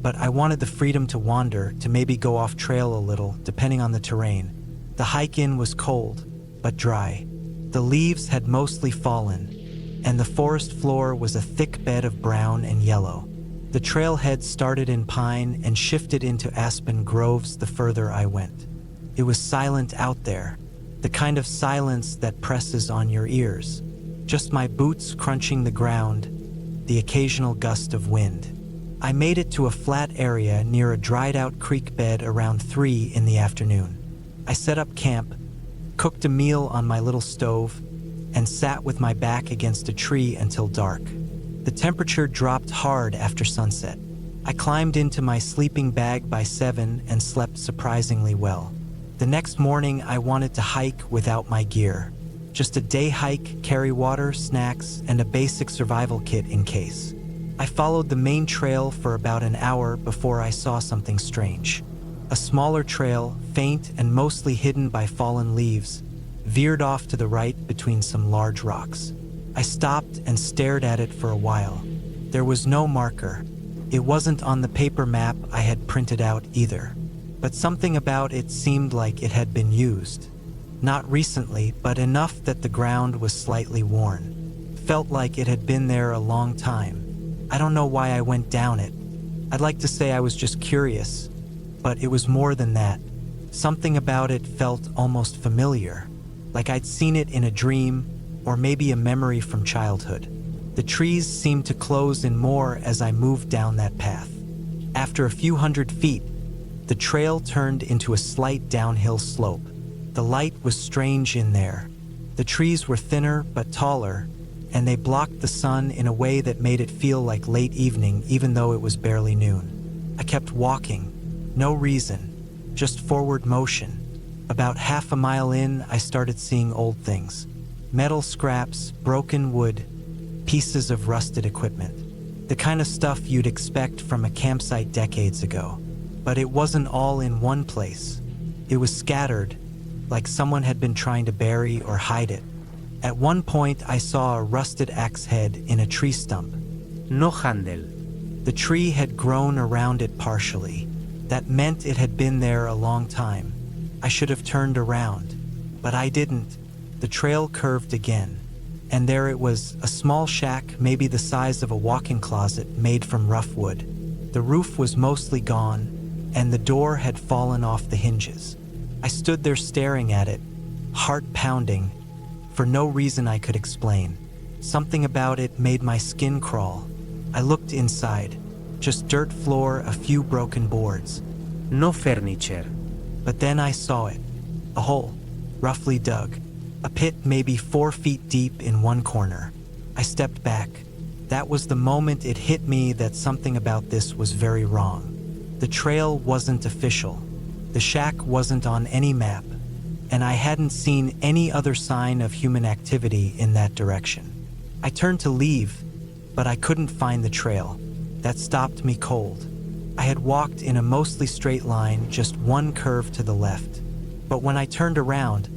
A: but I wanted the freedom to wander, to maybe go off trail a little, depending on the terrain. The hike in was cold, but dry. The leaves had mostly fallen, and the forest floor was a thick bed of brown and yellow. The trailhead started in pine and shifted into aspen groves the further I went. It was silent out there, the kind of silence that presses on your ears. Just my boots crunching the ground, the occasional gust of wind. I made it to a flat area near a dried-out creek bed around 3 in the afternoon. I set up camp, cooked a meal on my little stove, and sat with my back against a tree until dark. The temperature dropped hard after sunset. I climbed into my sleeping bag by 7 and slept surprisingly well. The next morning, I wanted to hike without my gear. Just a day hike, carry water, snacks, and a basic survival kit in case. I followed the main trail for about an hour before I saw something strange. A smaller trail, faint and mostly hidden by fallen leaves, veered off to the right between some large rocks. I stopped and stared at it for a while. There was no marker. It wasn't on the paper map I had printed out either. But something about it seemed like it had been used. Not recently, but enough that the ground was slightly worn. Felt like it had been there a long time. I don't know why I went down it. I'd like to say I was just curious, but it was more than that. Something about it felt almost familiar, like I'd seen it in a dream or maybe a memory from childhood. The trees seemed to close in more as I moved down that path. After a few hundred feet, the trail turned into a slight downhill slope. The light was strange in there. The trees were thinner but taller, and they blocked the sun in a way that made it feel like late evening even though it was barely noon. I kept walking. No reason, just forward motion. About half a mile in, I started seeing old things. Metal scraps, broken wood, pieces of rusted equipment. The kind of stuff you'd expect from a campsite decades ago. But it wasn't all in one place. It was scattered, like someone had been trying to bury or hide it. At one point, I saw a rusted axe head in a tree stump.
B: No handle.
A: The tree had grown around it partially. That meant it had been there a long time. I should have turned around, but I didn't. The trail curved again, and there it was, a small shack maybe the size of a walk-in closet made from rough wood. The roof was mostly gone, and the door had fallen off the hinges. I stood there staring at it, heart pounding, for no reason I could explain. Something about it made my skin crawl. I looked inside, just dirt floor, a few broken boards.
B: No furniture.
A: But then I saw it, a hole, roughly dug, a pit maybe 4 feet deep in one corner. I stepped back. That was the moment it hit me that something about this was very wrong. The trail wasn't official. The shack wasn't on any map, and I hadn't seen any other sign of human activity in that direction. I turned to leave, but I couldn't find the trail. That stopped me cold. I had walked in a mostly straight line, just one curve to the left. But when I turned around,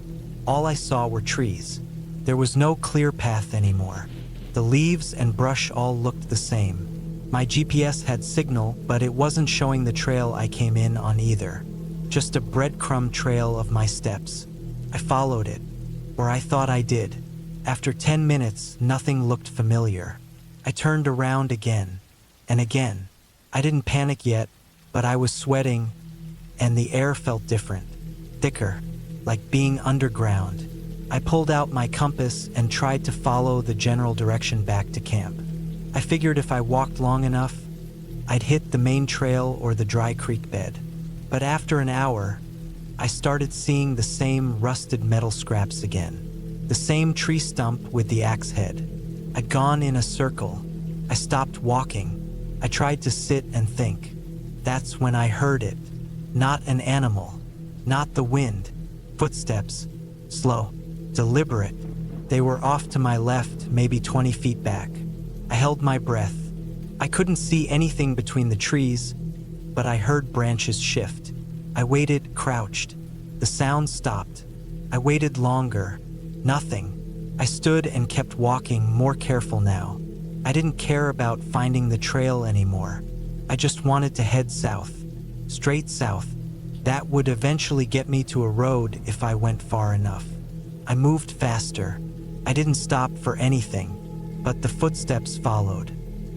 A: all I saw were trees. There was no clear path anymore. The leaves and brush all looked the same. My GPS had signal, but it wasn't showing the trail I came in on either. Just a breadcrumb trail of my steps. I followed it, or I thought I did. After 10 minutes, nothing looked familiar. I turned around again, and again. I didn't panic yet, but I was sweating, and the air felt different, thicker, like being underground. I pulled out my compass and tried to follow the general direction back to camp. I figured if I walked long enough, I'd hit the main trail or the dry creek bed. But after an hour, I started seeing the same rusted metal scraps again. The same tree stump with the axe head. I'd gone in a circle. I stopped walking. I tried to sit and think. That's when I heard it. Not an animal. Not the wind. Footsteps. Slow. Deliberate. They were off to my left, maybe 20 feet back. I held my breath. I couldn't see anything between the trees, but I heard branches shift. I waited, crouched. The sound stopped. I waited longer. Nothing. I stood and kept walking, more careful now. I didn't care about finding the trail anymore. I just wanted to head south. Straight south. That would eventually get me to a road if I went far enough. I moved faster. I didn't stop for anything, but the footsteps followed.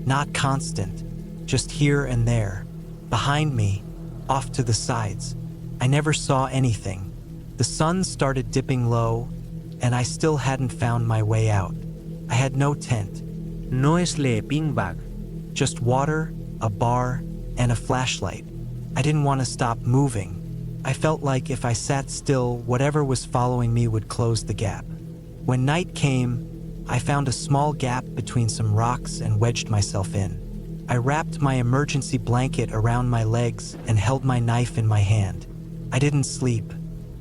A: Not constant, just here and there. Behind me, off to the sides. I never saw anything. The sun started dipping low, and I still hadn't found my way out. I had no tent.
B: No sleeping bag.
A: Just water, a bar, and a flashlight. I didn't want to stop moving. I felt like if I sat still, whatever was following me would close the gap. When night came, I found a small gap between some rocks and wedged myself in. I wrapped my emergency blanket around my legs and held my knife in my hand. I didn't sleep.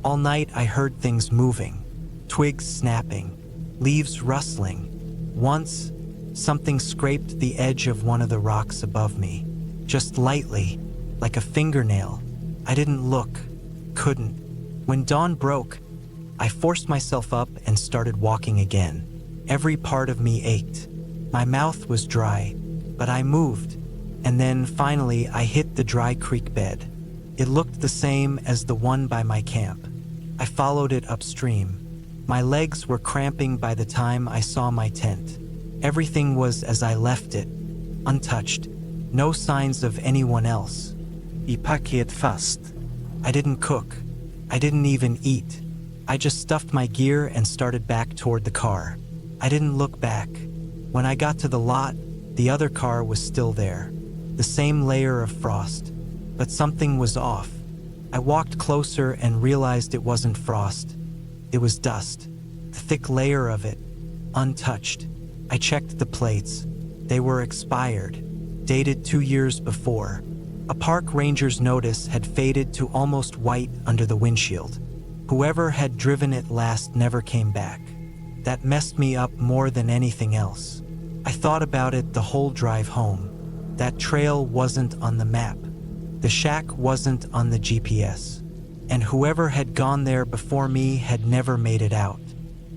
A: All night I heard things moving, twigs snapping, leaves rustling. Once, something scraped the edge of one of the rocks above me, just lightly, like a fingernail. I didn't look, couldn't. When dawn broke, I forced myself up and started walking again. Every part of me ached. My mouth was dry, but I moved, and then finally I hit the dry creek bed. It looked the same as the one by my camp. I followed it upstream. My legs were cramping by the time I saw my tent. Everything was as I left it, untouched. No signs of anyone else.
B: I Payette Forest.
A: I didn't cook. I didn't even eat. I just stuffed my gear and started back toward the car. I didn't look back. When I got to the lot, the other car was still there. The same layer of frost. But something was off. I walked closer and realized it wasn't frost. It was dust. The thick layer of it, untouched. I checked the plates. They were expired, dated 2 years before. A park ranger's notice had faded to almost white under the windshield. Whoever had driven it last never came back. That messed me up more than anything else. I thought about it the whole drive home. That trail wasn't on the map. The shack wasn't on the GPS. And whoever had gone there before me had never made it out.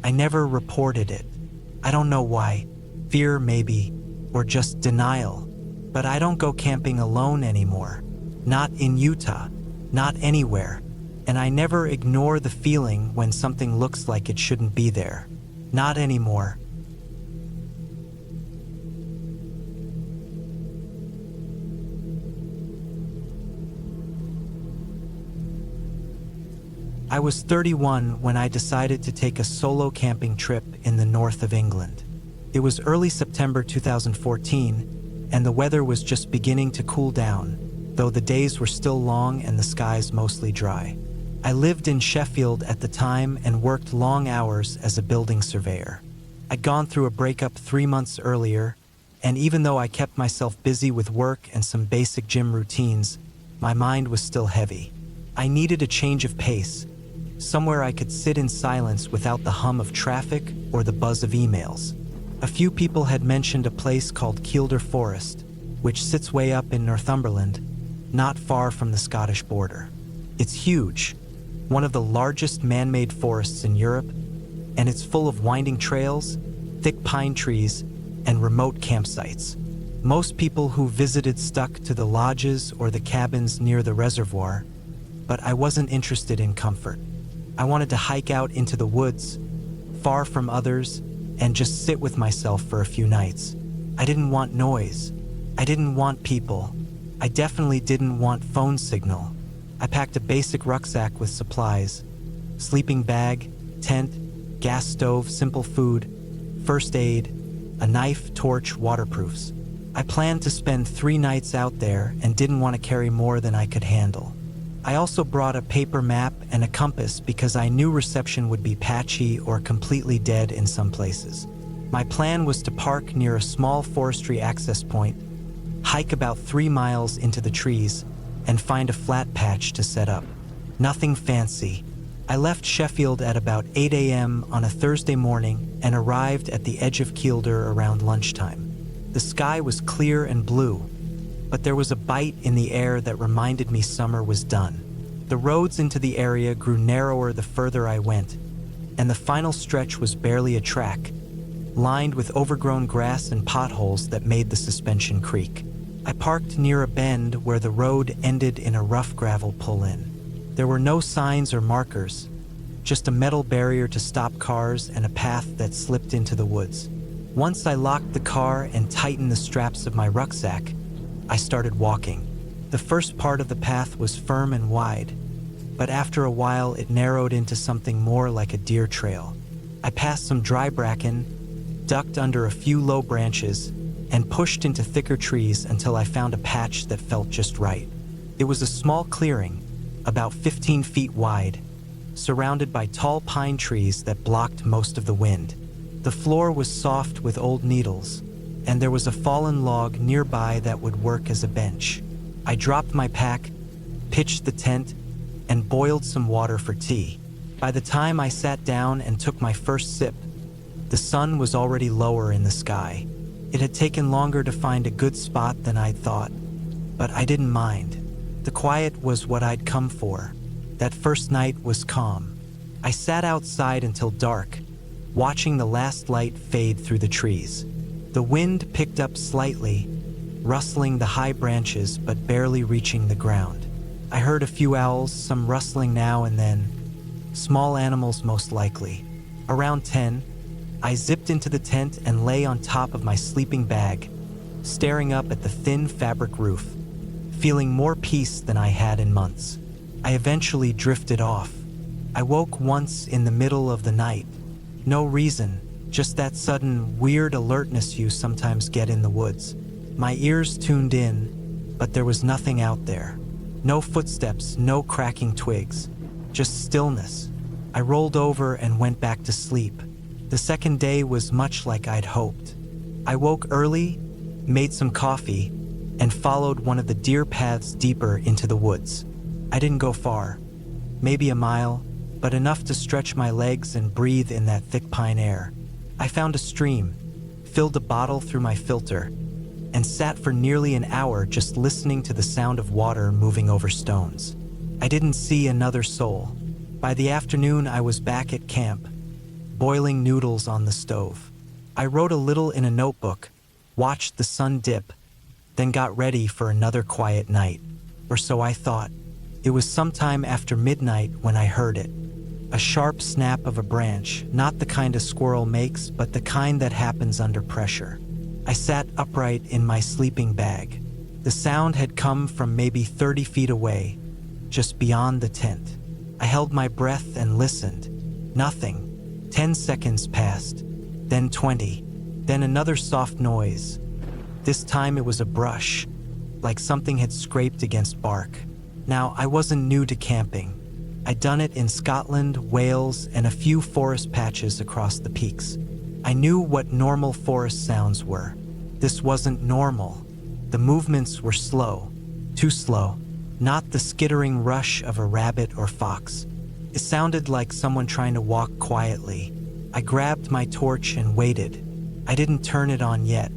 A: I never reported it. I don't know why. Fear maybe, or just denial. But I don't go camping alone anymore. Not in Utah, not anywhere. And I never ignore the feeling when something looks like it shouldn't be there. Not anymore. I was 31 when I decided to take a solo camping trip in the north of England. It was early September 2014, and the weather was just beginning to cool down, though the days were still long and the skies mostly dry. I lived in Sheffield at the time and worked long hours as a building surveyor. I'd gone through a breakup 3 months earlier, and even though I kept myself busy with work and some basic gym routines, my mind was still heavy. I needed a change of pace, somewhere I could sit in silence without the hum of traffic or the buzz of emails. A few people had mentioned a place called Kielder Forest, which sits way up in Northumberland, not far from the Scottish border. It's huge, one of the largest man-made forests in Europe, and it's full of winding trails, thick pine trees, and remote campsites. Most people who visited stuck to the lodges or the cabins near the reservoir, but I wasn't interested in comfort. I wanted to hike out into the woods, far from others, and just sit with myself for a few nights. I didn't want noise. I didn't want people. I definitely didn't want phone signal. I packed a basic rucksack with supplies, sleeping bag, tent, gas stove, simple food, first aid, a knife, torch, waterproofs. I planned to spend 3 nights out there and didn't want to carry more than I could handle. I also brought a paper map and a compass because I knew reception would be patchy or completely dead in some places. My plan was to park near a small forestry access point, hike about 3 miles into the trees, and find a flat patch to set up. Nothing fancy. I left Sheffield at about 8 a.m. on a Thursday morning and arrived at the edge of Kielder around lunchtime. The sky was clear and blue, but there was a bite in the air that reminded me summer was done. The roads into the area grew narrower the further I went, and the final stretch was barely a track, lined with overgrown grass and potholes that made the suspension creak. I parked near a bend where the road ended in a rough gravel pull-in. There were no signs or markers, just a metal barrier to stop cars and a path that slipped into the woods. Once I locked the car and tightened the straps of my rucksack, I started walking. The first part of the path was firm and wide, but after a while it narrowed into something more like a deer trail. I passed some dry bracken, ducked under a few low branches, and pushed into thicker trees until I found a patch that felt just right. It was a small clearing, about 15 feet wide, surrounded by tall pine trees that blocked most of the wind. The floor was soft with old needles, and there was a fallen log nearby that would work as a bench. I dropped my pack, pitched the tent, and boiled some water for tea. By the time I sat down and took my first sip, the sun was already lower in the sky. It had taken longer to find a good spot than I'd thought, but I didn't mind. The quiet was what I'd come for. That first night was calm. I sat outside until dark, watching the last light fade through the trees. The wind picked up slightly, rustling the high branches but barely reaching the ground. I heard a few owls, some rustling now and then, small animals most likely. Around 10, I zipped into the tent and lay on top of my sleeping bag, staring up at the thin fabric roof, feeling more peace than I had in months. I eventually drifted off. I woke once in the middle of the night. No reason, just that sudden, weird alertness you sometimes get in the woods. My ears tuned in, but there was nothing out there. No footsteps, no cracking twigs, just stillness. I rolled over and went back to sleep. The second day was much like I'd hoped. I woke early, made some coffee, and followed one of the deer paths deeper into the woods. I didn't go far, maybe a mile, but enough to stretch my legs and breathe in that thick pine air. I found a stream, filled a bottle through my filter, and sat for nearly an hour just listening to the sound of water moving over stones. I didn't see another soul. By the afternoon, I was back at camp, boiling noodles on the stove. I wrote a little in a notebook, watched the sun dip, then got ready for another quiet night, or so I thought. It was sometime after midnight when I heard it. A sharp snap of a branch, not the kind a squirrel makes, but the kind that happens under pressure. I sat upright in my sleeping bag. The sound had come from maybe 30 feet away, just beyond the tent. I held my breath and listened. Nothing. 10 seconds passed, then 20, then another soft noise. This time it was a brush, like something had scraped against bark. Now, I wasn't new to camping. I'd done it in Scotland, Wales, and a few forest patches across the peaks. I knew what normal forest sounds were. This wasn't normal. The movements were slow, too slow, not the skittering rush of a rabbit or fox. It sounded like someone trying to walk quietly. I grabbed my torch and waited. I didn't turn it on yet.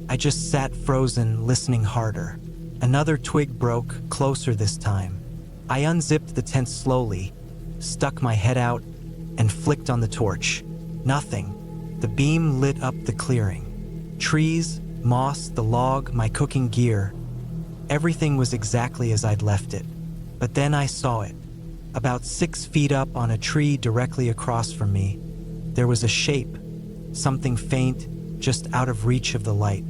A: I just sat frozen, listening harder. Another twig broke, closer this time. I unzipped the tent slowly, stuck my head out, and flicked on the torch. Nothing. The beam lit up the clearing. Trees, moss, the log, my cooking gear. Everything was exactly as I'd left it. But then I saw it. About 6 feet up on a tree directly across from me, there was a shape, something faint, just out of reach of the light.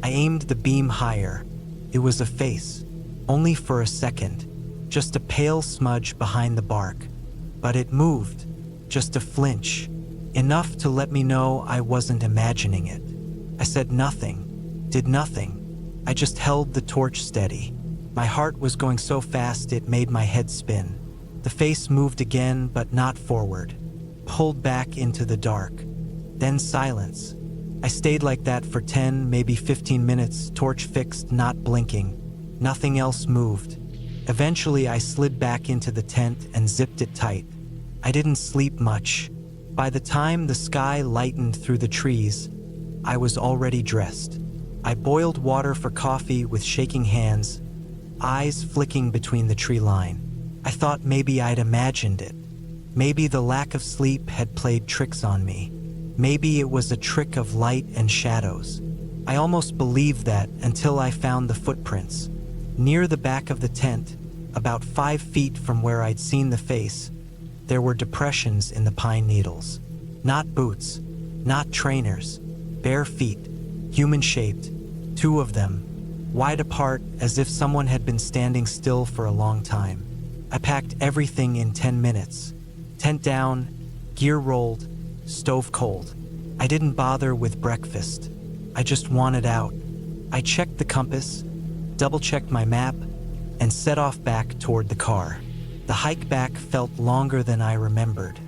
A: I aimed the beam higher. It was a face, only for a second. Just a pale smudge behind the bark. But it moved, just a flinch. enough to let me know I wasn't imagining it. I said nothing, did nothing. I just held the torch steady. My heart was going so fast it made my head spin. The face moved again, but not forward. Pulled back into the dark. Then silence. I stayed like that for 10, maybe 15 minutes, torch fixed, not blinking. Nothing else moved. Eventually, I slid back into the tent and zipped it tight. I didn't sleep much. By the time the sky lightened through the trees, I was already dressed. I boiled water for coffee with shaking hands, eyes flicking between the tree line. I thought maybe I'd imagined it. Maybe the lack of sleep had played tricks on me. Maybe it was a trick of light and shadows. I almost believed that until I found the footprints. Near the back of the tent, about 5 feet from where I'd seen the face, there were depressions in the pine needles. Not boots, not trainers, bare feet, human-shaped, 2 of them, wide apart as if someone had been standing still for a long time. I packed everything in 10 minutes. Tent down, gear rolled, stove cold. I didn't bother with breakfast. I just wanted out. I checked the compass, double-checked my map, and set off back toward the car. The hike back felt longer than I remembered.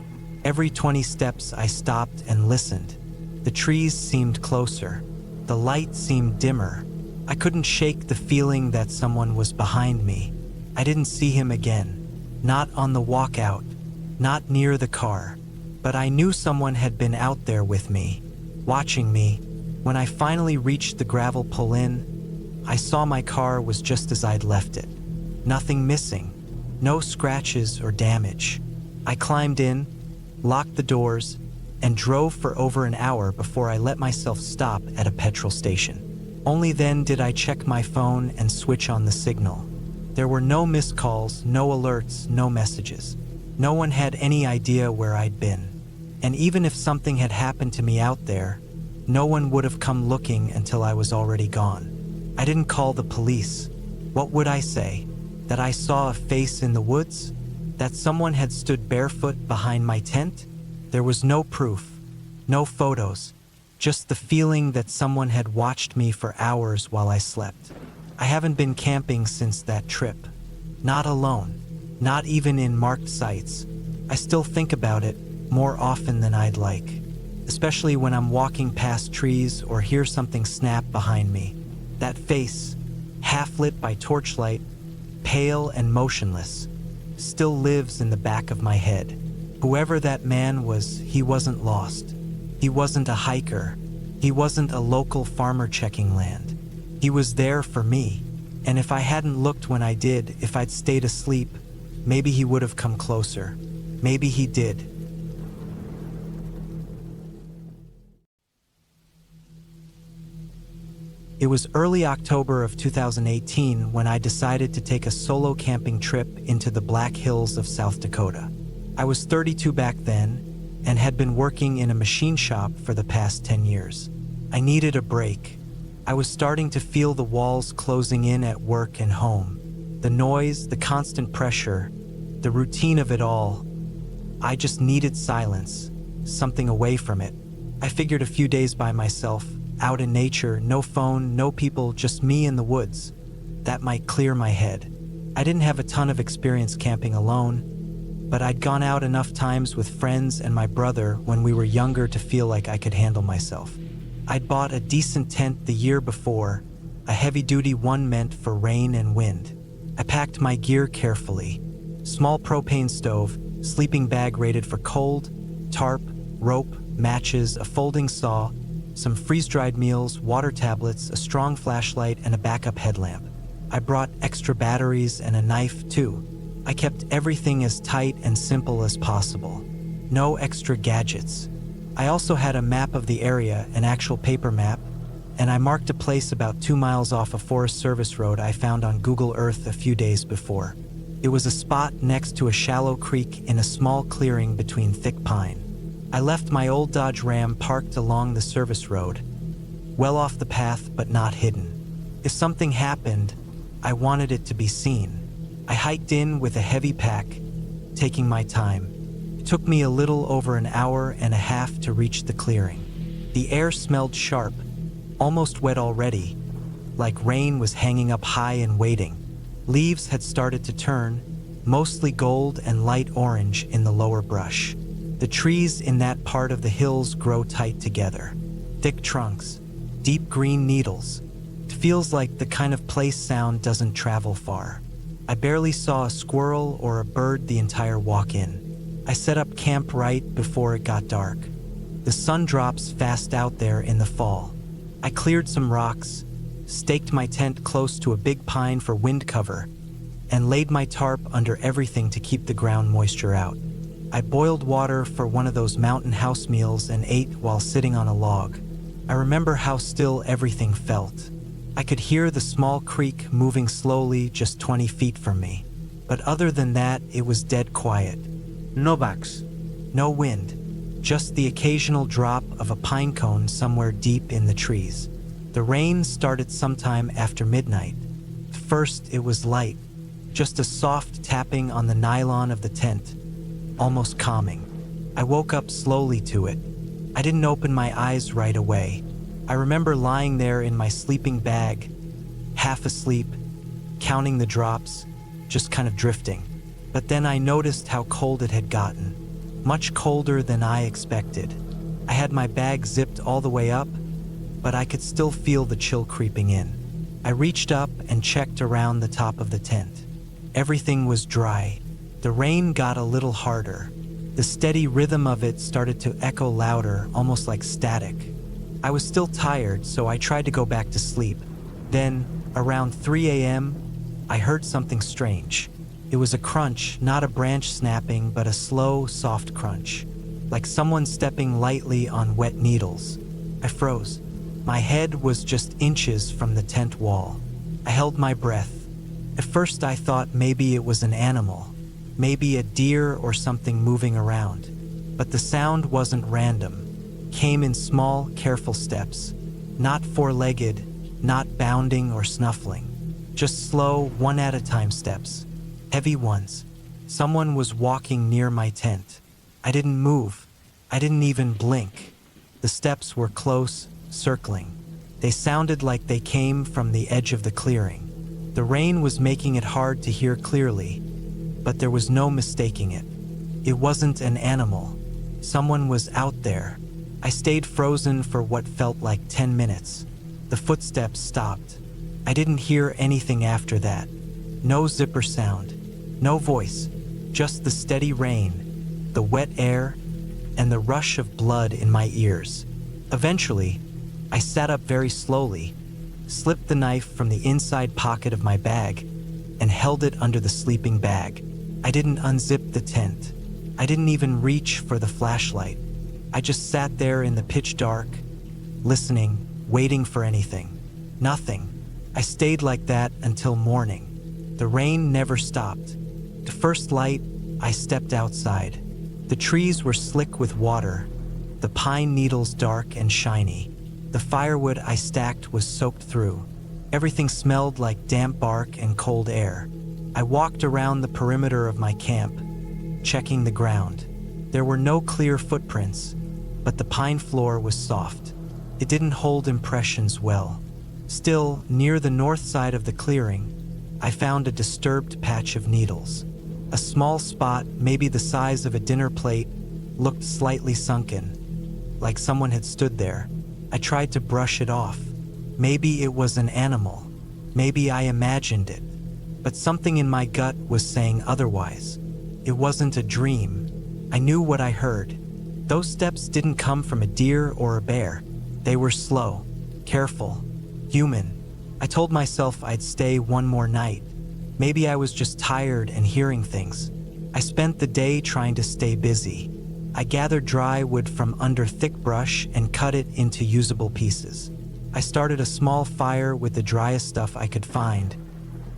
A: Every 20 steps I stopped and listened. The trees seemed closer. The light seemed dimmer. I couldn't shake the feeling that someone was behind me. I didn't see him again. Not on the walkout, not near the car. But I knew someone had been out there with me, watching me. When I finally reached the gravel pull-in, I saw my car was just as I'd left it. Nothing missing, no scratches or damage. I climbed in, locked the doors, and drove for over an hour before I let myself stop at a petrol station. Only then did I check my phone and switch on the signal. There were no missed calls, no alerts, no messages. No one had any idea where I'd been. And even if something had happened to me out there, no one would have come looking until I was already gone. I didn't call the police. What would I say? That I saw a face in the woods? That someone had stood barefoot behind my tent? There was no proof, no photos, just the feeling that someone had watched me for hours while I slept. I haven't been camping since that trip. Not alone, not even in marked sites. I still think about it more often than I'd like, especially when I'm walking past trees or hear something snap behind me. That face, half lit by torchlight, pale and motionless, still lives in the back of my head. Whoever that man was, he wasn't lost. He wasn't a hiker. He wasn't a local farmer checking land. He was there for me, and if I hadn't looked when I did, if I'd stayed asleep, maybe he would have come closer. Maybe he did. It was early October of 2018 when I decided to take a solo camping trip into the Black Hills of South Dakota. I was 32 back then and had been working in a machine shop for the past 10 years. I needed a break. I was starting to feel the walls closing in at work and home. The noise, the constant pressure, the routine of it all. I just needed silence, something away from it. I figured a few days by myself, out in nature, no phone, no people, just me in the woods. That might clear my head. I didn't have a ton of experience camping alone, but I'd gone out enough times with friends and my brother when we were younger to feel like I could handle myself. I'd bought a decent tent the year before, a heavy-duty one meant for rain and wind. I packed my gear carefully. Small propane stove, sleeping bag rated for cold, tarp, rope, matches, a folding saw, some freeze-dried meals, water tablets, a strong flashlight, and a backup headlamp. I brought extra batteries and a knife, too. I kept everything as tight and simple as possible. No extra gadgets. I also had a map of the area, an actual paper map, and I marked a place about 2 miles off a Forest Service road I found on Google Earth a few days before. It was a spot next to a shallow creek in a small clearing between thick pine. I left my old Dodge Ram parked along the service road, well off the path but not hidden. If something happened, I wanted it to be seen. I hiked in with a heavy pack, taking my time. It took me a little over an hour and a half to reach the clearing. The air smelled sharp, almost wet already, like rain was hanging up high and waiting. Leaves had started to turn, mostly gold and light orange in the lower brush. The trees in that part of the hills grow tight together. Thick trunks, deep green needles. It feels like the kind of place sound doesn't travel far. I barely saw a squirrel or a bird the entire walk in. I set up camp right before it got dark. The sun drops fast out there in the fall. I cleared some rocks, staked my tent close to a big pine for wind cover, and laid my tarp under everything to keep the ground moisture out. I boiled water for one of those mountain house meals and ate while sitting on a log. I remember how still everything felt. I could hear the small creek moving slowly just 20 feet from me. But other than that, it was dead quiet.
B: No bugs.
A: No wind, just the occasional drop of a pine cone somewhere deep in the trees. The rain started sometime after midnight. First, it was light, just a soft tapping on the nylon of the tent, almost calming. I woke up slowly to it. I didn't open my eyes right away. I remember lying there in my sleeping bag, half asleep, counting the drops, just kind of drifting. But then I noticed how cold it had gotten, much colder than I expected. I had my bag zipped all the way up, but I could still feel the chill creeping in. I reached up and checked around the top of the tent. Everything was dry. The rain got a little harder. The steady rhythm of it started to echo louder, almost like static. I was still tired, so I tried to go back to sleep. Then, around 3 a.m., I heard something strange. It was a crunch, not a branch snapping, but a slow, soft crunch, like someone stepping lightly on wet needles. I froze. My head was just inches from the tent wall. I held my breath. At first I thought maybe it was an animal, maybe a deer or something moving around. But the sound wasn't random. Came in small, careful steps. Not four-legged, not bounding or snuffling. Just slow, one-at-a-time steps. Heavy ones. Someone was walking near my tent. I didn't move. I didn't even blink. The steps were close, circling. They sounded like they came from the edge of the clearing. The rain was making it hard to hear clearly, but there was no mistaking it. It wasn't an animal. Someone was out there. I stayed frozen for what felt like 10 minutes. The footsteps stopped. I didn't hear anything after that. No zipper sound, no voice, just the steady rain, the wet air, and the rush of blood in my ears. Eventually, I sat up very slowly, slipped the knife from the inside pocket of my bag, and held it under the sleeping bag. I didn't unzip the tent. I didn't even reach for the flashlight. I just sat there in the pitch dark, listening, waiting for anything. Nothing. I stayed like that until morning. The rain never stopped. The first light, I stepped outside. The trees were slick with water, the pine needles dark and shiny. The firewood I stacked was soaked through. Everything smelled like damp bark and cold air. I walked around the perimeter of my camp, checking the ground. There were no clear footprints, but the pine floor was soft. It didn't hold impressions well. Still, near the north side of the clearing, I found a disturbed patch of needles. A small spot, maybe the size of a dinner plate, looked slightly sunken, like someone had stood there. I tried to brush it off. Maybe it was an animal. Maybe I imagined it. But something in my gut was saying otherwise. It wasn't a dream. I knew what I heard. Those steps didn't come from a deer or a bear. They were slow, careful, human. I told myself I'd stay one more night. Maybe I was just tired and hearing things. I spent the day trying to stay busy. I gathered dry wood from under thick brush and cut it into usable pieces. I started a small fire with the driest stuff I could find,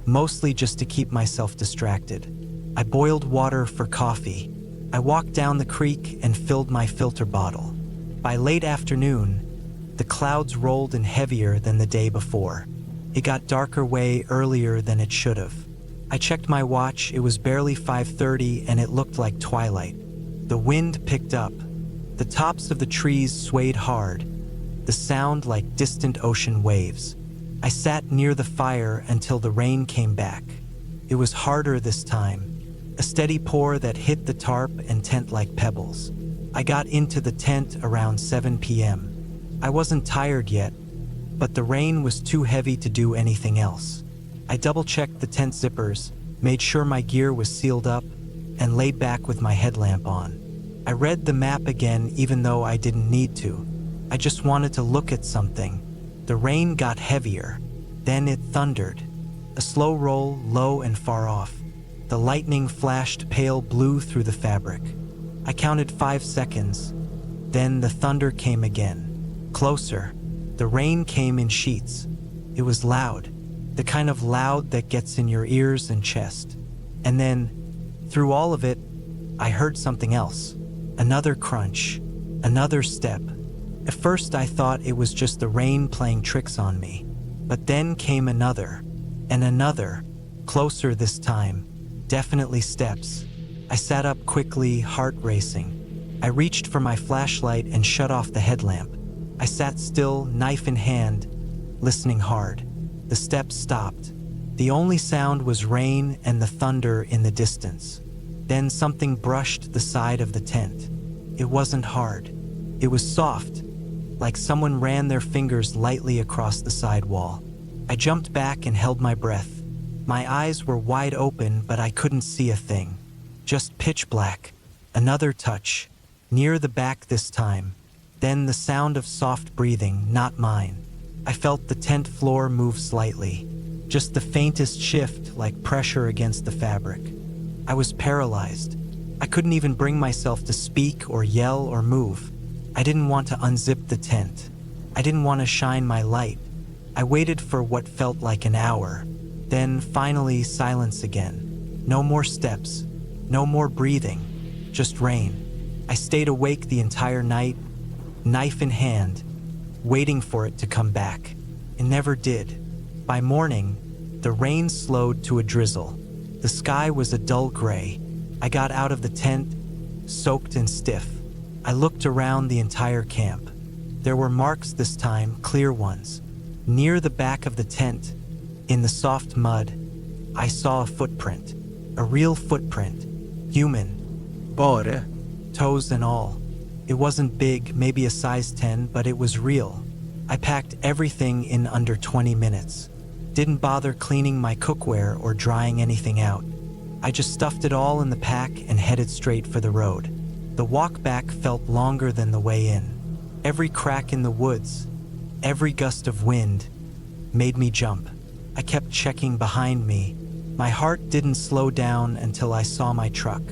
A: mostly just to keep myself distracted. I boiled water for coffee. I walked down the creek and filled my filter bottle. By late afternoon, the clouds rolled in heavier than the day before. It got darker way earlier than it should have. I checked my watch. It was barely 5:30 and it looked like twilight. The wind picked up. The tops of the trees swayed hard, the sound like distant ocean waves. I sat near the fire until the rain came back. It was harder this time, a steady pour that hit the tarp and tent like pebbles. I got into the tent around 7 p.m. I wasn't tired yet, but the rain was too heavy to do anything else. I double-checked the tent zippers, made sure my gear was sealed up, and lay back with my headlamp on. I read the map again even though I didn't need to. I just wanted to look at something. The rain got heavier. Then it thundered. A slow roll, low and far off. The lightning flashed pale blue through the fabric. I counted 5 seconds. Then the thunder came again. Closer. The rain came in sheets. It was loud. The kind of loud that gets in your ears and chest. And then, through all of it, I heard something else. Another crunch. Another step. At first I thought it was just the rain playing tricks on me. But then came another. And another. Closer this time. Definitely steps. I sat up quickly, heart racing. I reached for my flashlight and shut off the headlamp. I sat still, knife in hand, listening hard. The steps stopped. The only sound was rain and the thunder in the distance. Then something brushed the side of the tent. It wasn't hard. It was soft, like someone ran their fingers lightly across the side wall. I jumped back and held my breath. My eyes were wide open, but I couldn't see a thing. Just pitch black. Another touch, near the back this time. Then the sound of soft breathing, not mine. I felt the tent floor move slightly. Just the faintest shift, like pressure against the fabric. I was paralyzed. I couldn't even bring myself to speak or yell or move. I didn't want to unzip the tent. I didn't want to shine my light. I waited for what felt like an hour. Then finally silence again. No more steps. No more breathing. Just rain. I stayed awake the entire night, knife in hand, waiting for it to come back. It never did. By morning, the rain slowed to a drizzle. The sky was a dull gray. I got out of the tent, soaked and stiff. I looked around the entire camp. There were marks this time, clear ones. Near the back of the tent, in the soft mud, I saw a footprint. A real footprint. Human.
B: Bare.
A: Toes and all. It wasn't big, maybe a size 10, but it was real. I packed everything in under 20 minutes. Didn't bother cleaning my cookware or drying anything out. I just stuffed it all in the pack and headed straight for the road. The walk back felt longer than the way in. Every crack in the woods, every gust of wind, made me jump. I kept checking behind me. My heart didn't slow down until I saw my truck.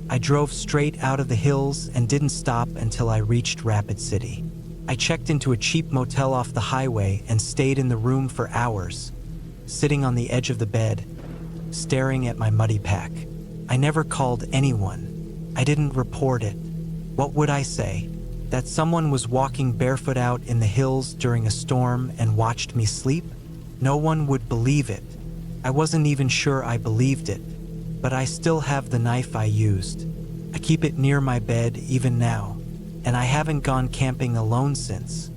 A: I drove straight out of the hills and didn't stop until I reached Rapid City. I checked into a cheap motel off the highway and stayed in the room for hours, sitting on the edge of the bed, staring at my muddy pack. I never called anyone. I didn't report it. What would I say? That someone was walking barefoot out in the hills during a storm and watched me sleep? No one would believe it. I wasn't even sure I believed it, but I still have the knife I used. I keep it near my bed even now, and I haven't gone camping alone since.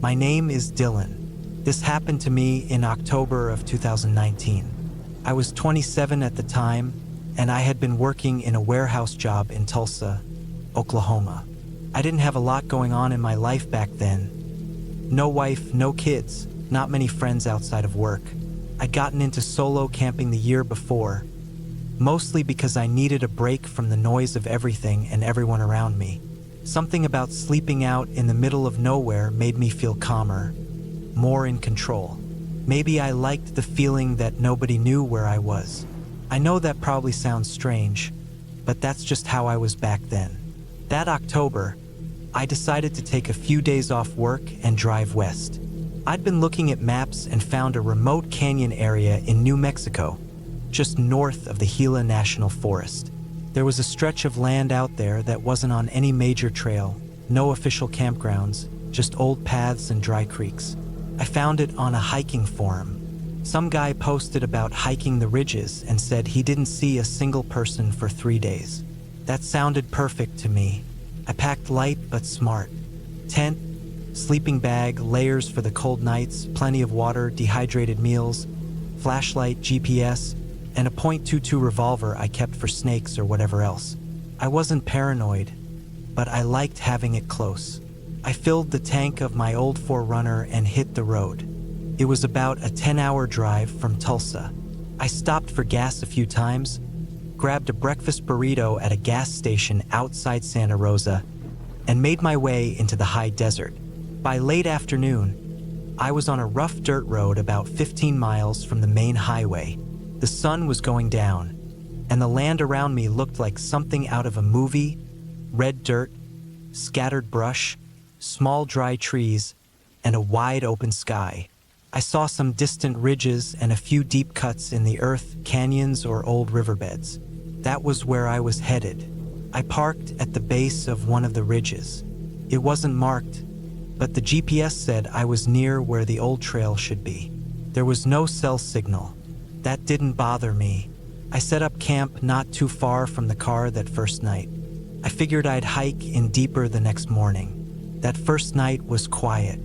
A: My name is Dylan. This happened to me in October of 2019. I was 27 at the time, and I had been working in a warehouse job in Tulsa, Oklahoma. I didn't have a lot going on in my life back then. No wife, no kids, not many friends outside of work. I'd gotten into solo camping the year before, mostly because I needed a break from the noise of everything and everyone around me. Something about sleeping out in the middle of nowhere made me feel calmer, more in control. Maybe I liked the feeling that nobody knew where I was. I know that probably sounds strange, but that's just how I was back then. That October, I decided to take a few days off work and drive west. I'd been looking at maps and found a remote canyon area in New Mexico, just north of the Gila National Forest. There was a stretch of land out there that wasn't on any major trail, no official campgrounds, just old paths and dry creeks. I found it on a hiking forum. Some guy posted about hiking the ridges and said he didn't see a single person for 3 days. That sounded perfect to me. I packed light but smart. Tent, sleeping bag, layers for the cold nights, plenty of water, dehydrated meals, flashlight, GPS, and a .22 revolver I kept for snakes or whatever else. I wasn't paranoid, but I liked having it close. I filled the tank of my old 4Runner and hit the road. It was about a 10-hour drive from Tulsa. I stopped for gas a few times, grabbed a breakfast burrito at a gas station outside Santa Rosa, and made my way into the high desert. By late afternoon, I was on a rough dirt road about 15 miles from the main highway. The sun was going down, and the land around me looked like something out of a movie: red dirt, scattered brush, small dry trees, and a wide open sky. I saw some distant ridges and a few deep cuts in the earth, canyons or old riverbeds. That was where I was headed. I parked at the base of one of the ridges. It wasn't marked, but the GPS said I was near where the old trail should be. There was no cell signal. That didn't bother me. I set up camp not too far from the car that first night. I figured I'd hike in deeper the next morning. That first night was quiet,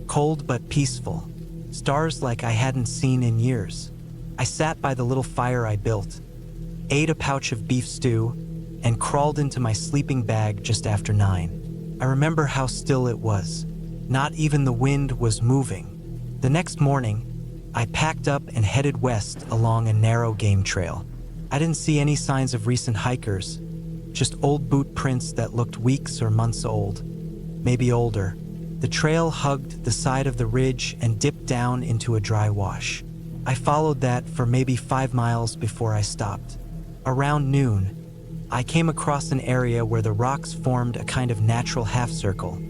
A: cold but peaceful. Stars like I hadn't seen in years. I sat by the little fire I built, ate a pouch of beef stew, and crawled into my sleeping bag just after 9. I remember how still it was. Not even the wind was moving. The next morning, I packed up and headed west along a narrow game trail. I didn't see any signs of recent hikers, just old boot prints that looked weeks or months old, maybe older. The trail hugged the side of the ridge and dipped down into a dry wash. I followed that for maybe 5 miles before I stopped. Around noon, I came across an area where the rocks formed a kind of natural half-circle,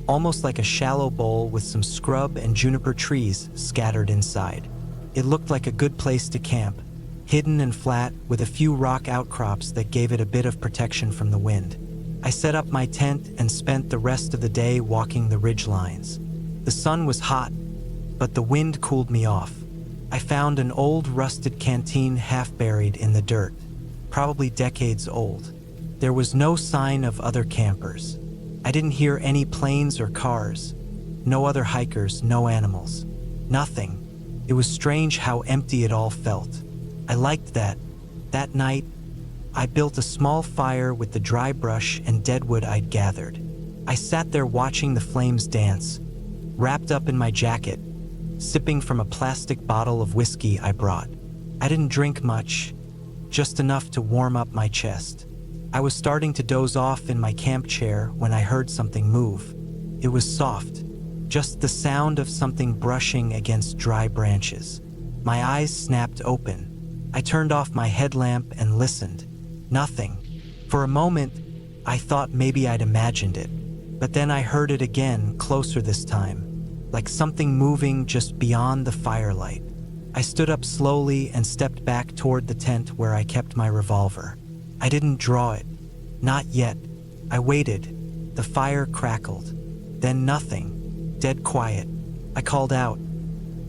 A: almost like a shallow bowl with some scrub and juniper trees scattered inside. It looked like a good place to camp, hidden and flat with a few rock outcrops that gave it a bit of protection from the wind. I set up my tent and spent the rest of the day walking the ridge lines. The sun was hot, but the wind cooled me off. I found an old rusted canteen half buried in the dirt, probably decades old. There was no sign of other campers. I didn't hear any planes or cars. No other hikers, no animals. Nothing. It was strange how empty it all felt. I liked that. That night, I built a small fire with the dry brush and deadwood I'd gathered. I sat there watching the flames dance, wrapped up in my jacket, sipping from a plastic bottle of whiskey I brought. I didn't drink much, just enough to warm up my chest. I was starting to doze off in my camp chair when I heard something move. It was soft, just the sound of something brushing against dry branches. My eyes snapped open. I turned off my headlamp and listened. Nothing. For a moment, I thought maybe I'd imagined it. But then I heard it again, closer this time, like something moving just beyond the firelight. I stood up slowly and stepped back toward the tent where I kept my revolver. I didn't draw it. Not yet. I waited. The fire crackled. Then nothing. Dead quiet. I called out.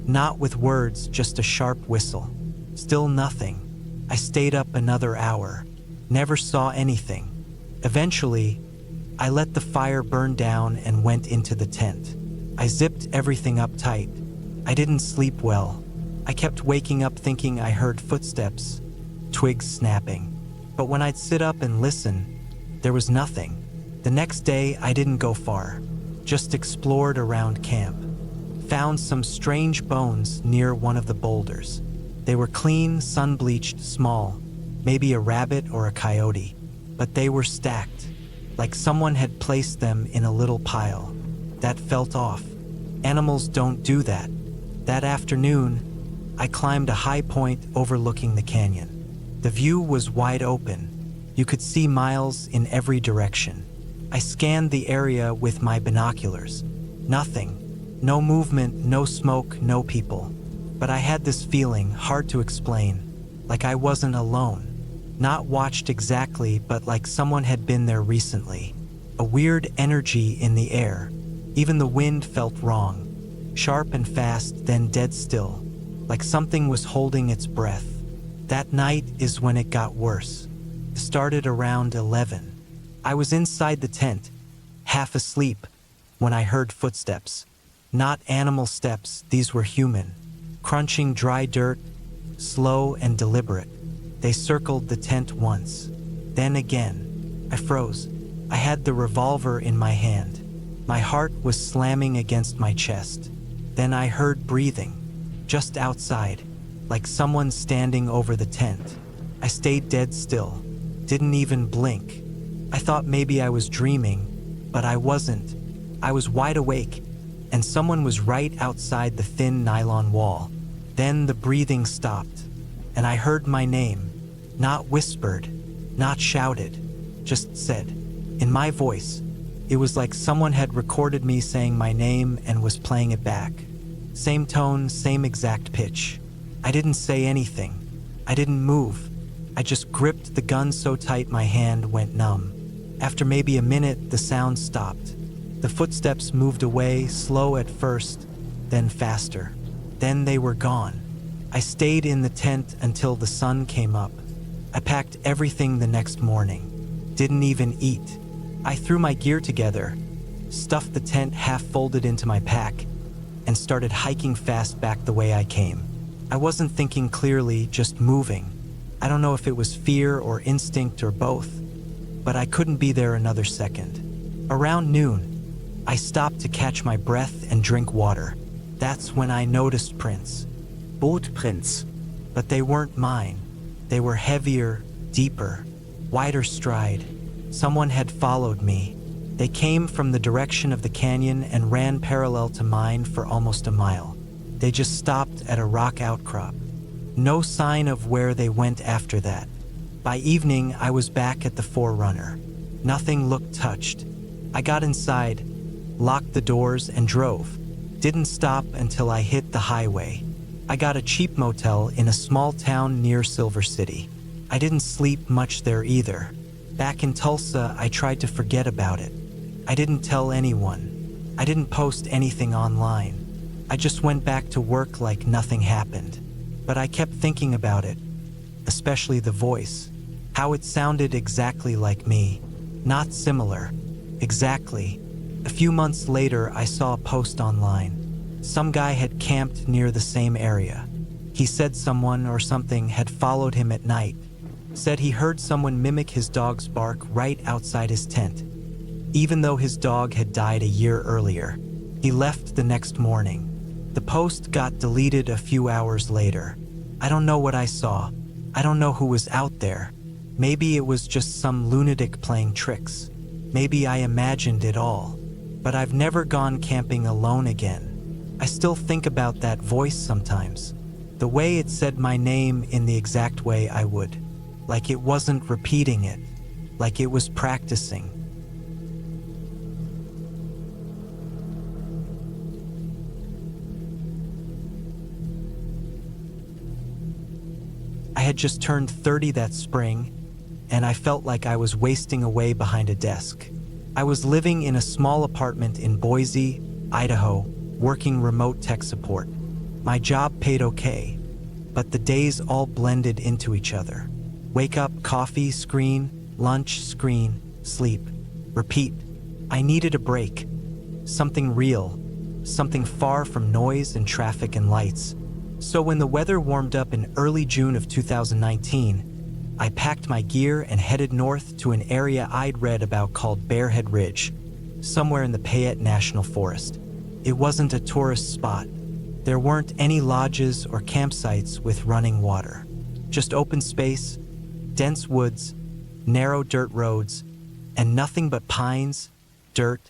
A: Not with words, just a sharp whistle. Still nothing. I stayed up another hour. Never saw anything. Eventually, I let the fire burn down and went into the tent. I zipped everything up tight. I didn't sleep well. I kept waking up thinking I heard footsteps, twigs snapping. But when I'd sit up and listen, there was nothing. The next day, I didn't go far, just explored around camp. Found some strange bones near one of the boulders. They were clean, sun-bleached, small, maybe a rabbit or a coyote, but they were stacked, like someone had placed them in a little pile. That felt off. Animals don't do that. That afternoon, I climbed a high point overlooking the canyon. The view was wide open. You could see miles in every direction. I scanned the area with my binoculars. Nothing. No movement, no smoke, no people. But I had this feeling, hard to explain, like I wasn't alone. Not watched exactly, but like someone had been there recently. A weird energy in the air. Even the wind felt wrong, sharp and fast, then dead still, like something was holding its breath. That night is when it got worse. It started around 11. I was inside the tent, half asleep, when I heard footsteps. Not animal steps, these were human. Crunching dry dirt, slow and deliberate. They circled the tent once. Then again. I froze. I had the revolver in my hand. My heart was slamming against my chest. Then I heard breathing, just outside, like someone standing over the tent. I stayed dead still, didn't even blink. I thought maybe I was dreaming, but I wasn't. I was wide awake, and someone was right outside the thin nylon wall. Then the breathing stopped, and I heard my name, not whispered, not shouted, just said, in my voice. It was like someone had recorded me saying my name and was playing it back. Same tone, same exact pitch. I didn't say anything. I didn't move. I just gripped the gun so tight my hand went numb. After maybe a minute, the sound stopped. The footsteps moved away, slow at first, then faster. Then they were gone. I stayed in the tent until the sun came up. I packed everything the next morning. Didn't even eat. I threw my gear together, stuffed the tent half folded into my pack, and started hiking fast back the way I came. I wasn't thinking clearly, just moving. I don't know if it was fear or instinct or both, but I couldn't be there another second. Around noon, I stopped to catch my breath and drink water. That's when I noticed prints.
B: Bootprints.
A: But they weren't mine. They were heavier, deeper, wider stride. Someone had followed me. They came from the direction of the canyon and ran parallel to mine for almost a mile. They just stopped at a rock outcrop. No sign of where they went after that. By evening, I was back at the Forerunner. Nothing looked touched. I got inside, locked the doors, and drove. Didn't stop until I hit the highway. I got a cheap motel in a small town near Silver City. I didn't sleep much there either. Back in Tulsa, I tried to forget about it. I didn't tell anyone. I didn't post anything online. I just went back to work like nothing happened. But I kept thinking about it, especially the voice, how it sounded exactly like me. Not similar, exactly. A few months later, I saw a post online. Some guy had camped near the same area. He said someone or something had followed him at night. Said he heard someone mimic his dog's bark right outside his tent. Even though his dog had died a year earlier, he left the next morning. The post got deleted a few hours later. I don't know what I saw. I don't know who was out there. Maybe it was just some lunatic playing tricks. Maybe I imagined it all. But I've never gone camping alone again. I still think about that voice sometimes. The way it said my name in the exact way I would. Like it wasn't repeating it. Like it was practicing. I had just turned 30 that spring, and I felt like I was wasting away behind a desk. I was living in a small apartment in Boise, Idaho, working remote tech support. My job paid okay, but the days all blended into each other. Wake up, coffee, screen, lunch, screen, sleep, repeat. I needed a break. Something real, something far from noise and traffic and lights. So when the weather warmed up in early June of 2019, I packed my gear and headed north to an area I'd read about called Bearhead Ridge, somewhere in the Payette National Forest. It wasn't a tourist spot. There weren't any lodges or campsites with running water. Just open space, dense woods, narrow dirt roads, and nothing but pines, dirt,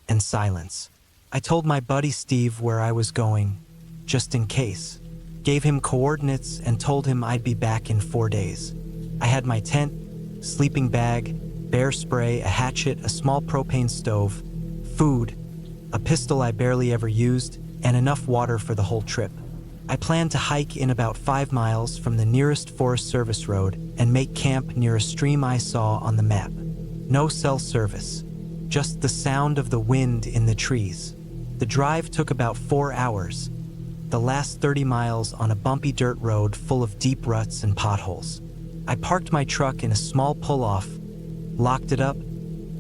A: and silence. I told my buddy Steve where I was going, just in case. Gave him coordinates and told him I'd be back in 4 days. I had my tent, sleeping bag, bear spray, a hatchet, a small propane stove, food, a pistol I barely ever used, and enough water for the whole trip. I planned to hike in about 5 miles from the nearest Forest Service road and make camp near a stream I saw on the map. No cell service, just the sound of the wind in the trees. The drive took about 4 hours, the last 30 miles on a bumpy dirt road full of deep ruts and potholes. I parked my truck in a small pull-off, locked it up,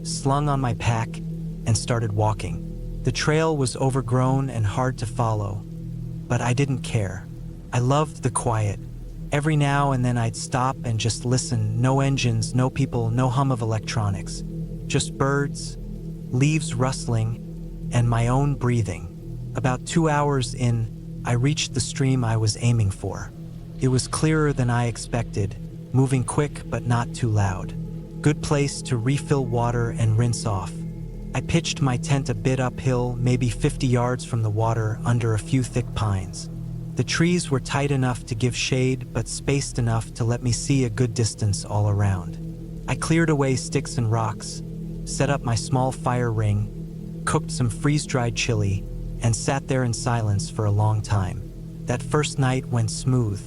A: slung on my pack, and started walking. The trail was overgrown and hard to follow, but I didn't care. I loved the quiet. Every now and then I'd stop and just listen. No engines, no people, no hum of electronics. Just birds, leaves rustling, and my own breathing. About 2 hours in, I reached the stream I was aiming for. It was clearer than I expected, moving quick but not too loud. Good place to refill water and rinse off. I pitched my tent a bit uphill, maybe 50 yards from the water, under a few thick pines. The trees were tight enough to give shade, but spaced enough to let me see a good distance all around. I cleared away sticks and rocks, set up my small fire ring, cooked some freeze-dried chili, and sat there in silence for a long time. That first night went smooth.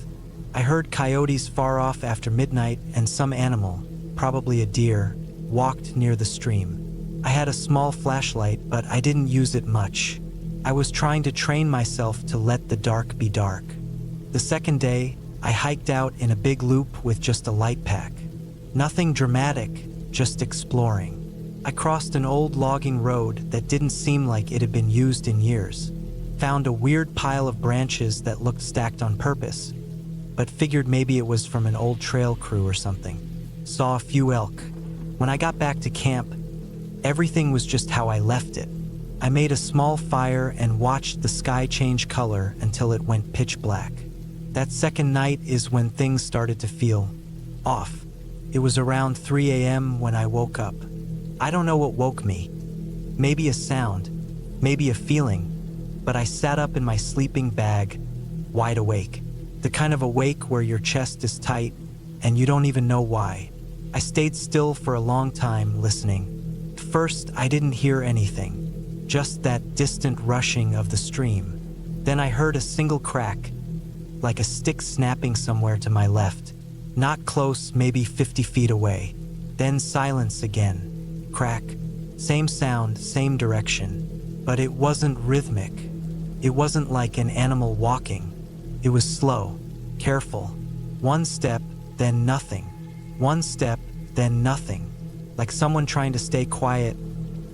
A: I heard coyotes far off after midnight, and some animal, probably a deer, walked near the stream. I had a small flashlight, but I didn't use it much. I was trying to train myself to let the dark be dark. The second day, I hiked out in a big loop with just a light pack. Nothing dramatic, just exploring. I crossed an old logging road that didn't seem like it had been used in years. Found a weird pile of branches that looked stacked on purpose, but figured maybe it was from an old trail crew or something. Saw a few elk. When I got back to camp, everything was just how I left it. I made a small fire and watched the sky change color until it went pitch black. That second night is when things started to feel off. It was around 3 a.m. when I woke up. I don't know what woke me. Maybe a sound, maybe a feeling, but I sat up in my sleeping bag, wide awake. The kind of awake where your chest is tight and you don't even know why. I stayed still for a long time, listening. First, I didn't hear anything, just that distant rushing of the stream. Then I heard a single crack, like a stick snapping somewhere to my left. Not close, maybe 50 feet away. Then silence again. Crack. Same sound, same direction. But it wasn't rhythmic. It wasn't like an animal walking. It was slow, careful. One step, then nothing. One step, then nothing. Like someone trying to stay quiet,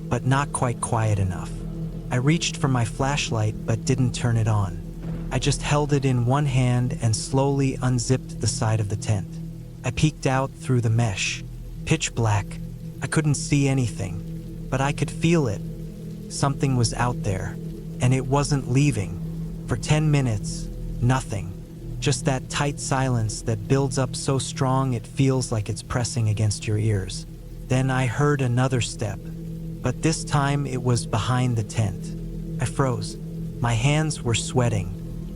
A: but not quite quiet enough. I reached for my flashlight but didn't turn it on. I just held it in one hand and slowly unzipped the side of the tent. I peeked out through the mesh. Pitch black. I couldn't see anything, but I could feel it. Something was out there, and it wasn't leaving. For 10 minutes, nothing. Just that tight silence that builds up so strong it feels like it's pressing against your ears. Then I heard another step, but this time it was behind the tent. I froze. My hands were sweating.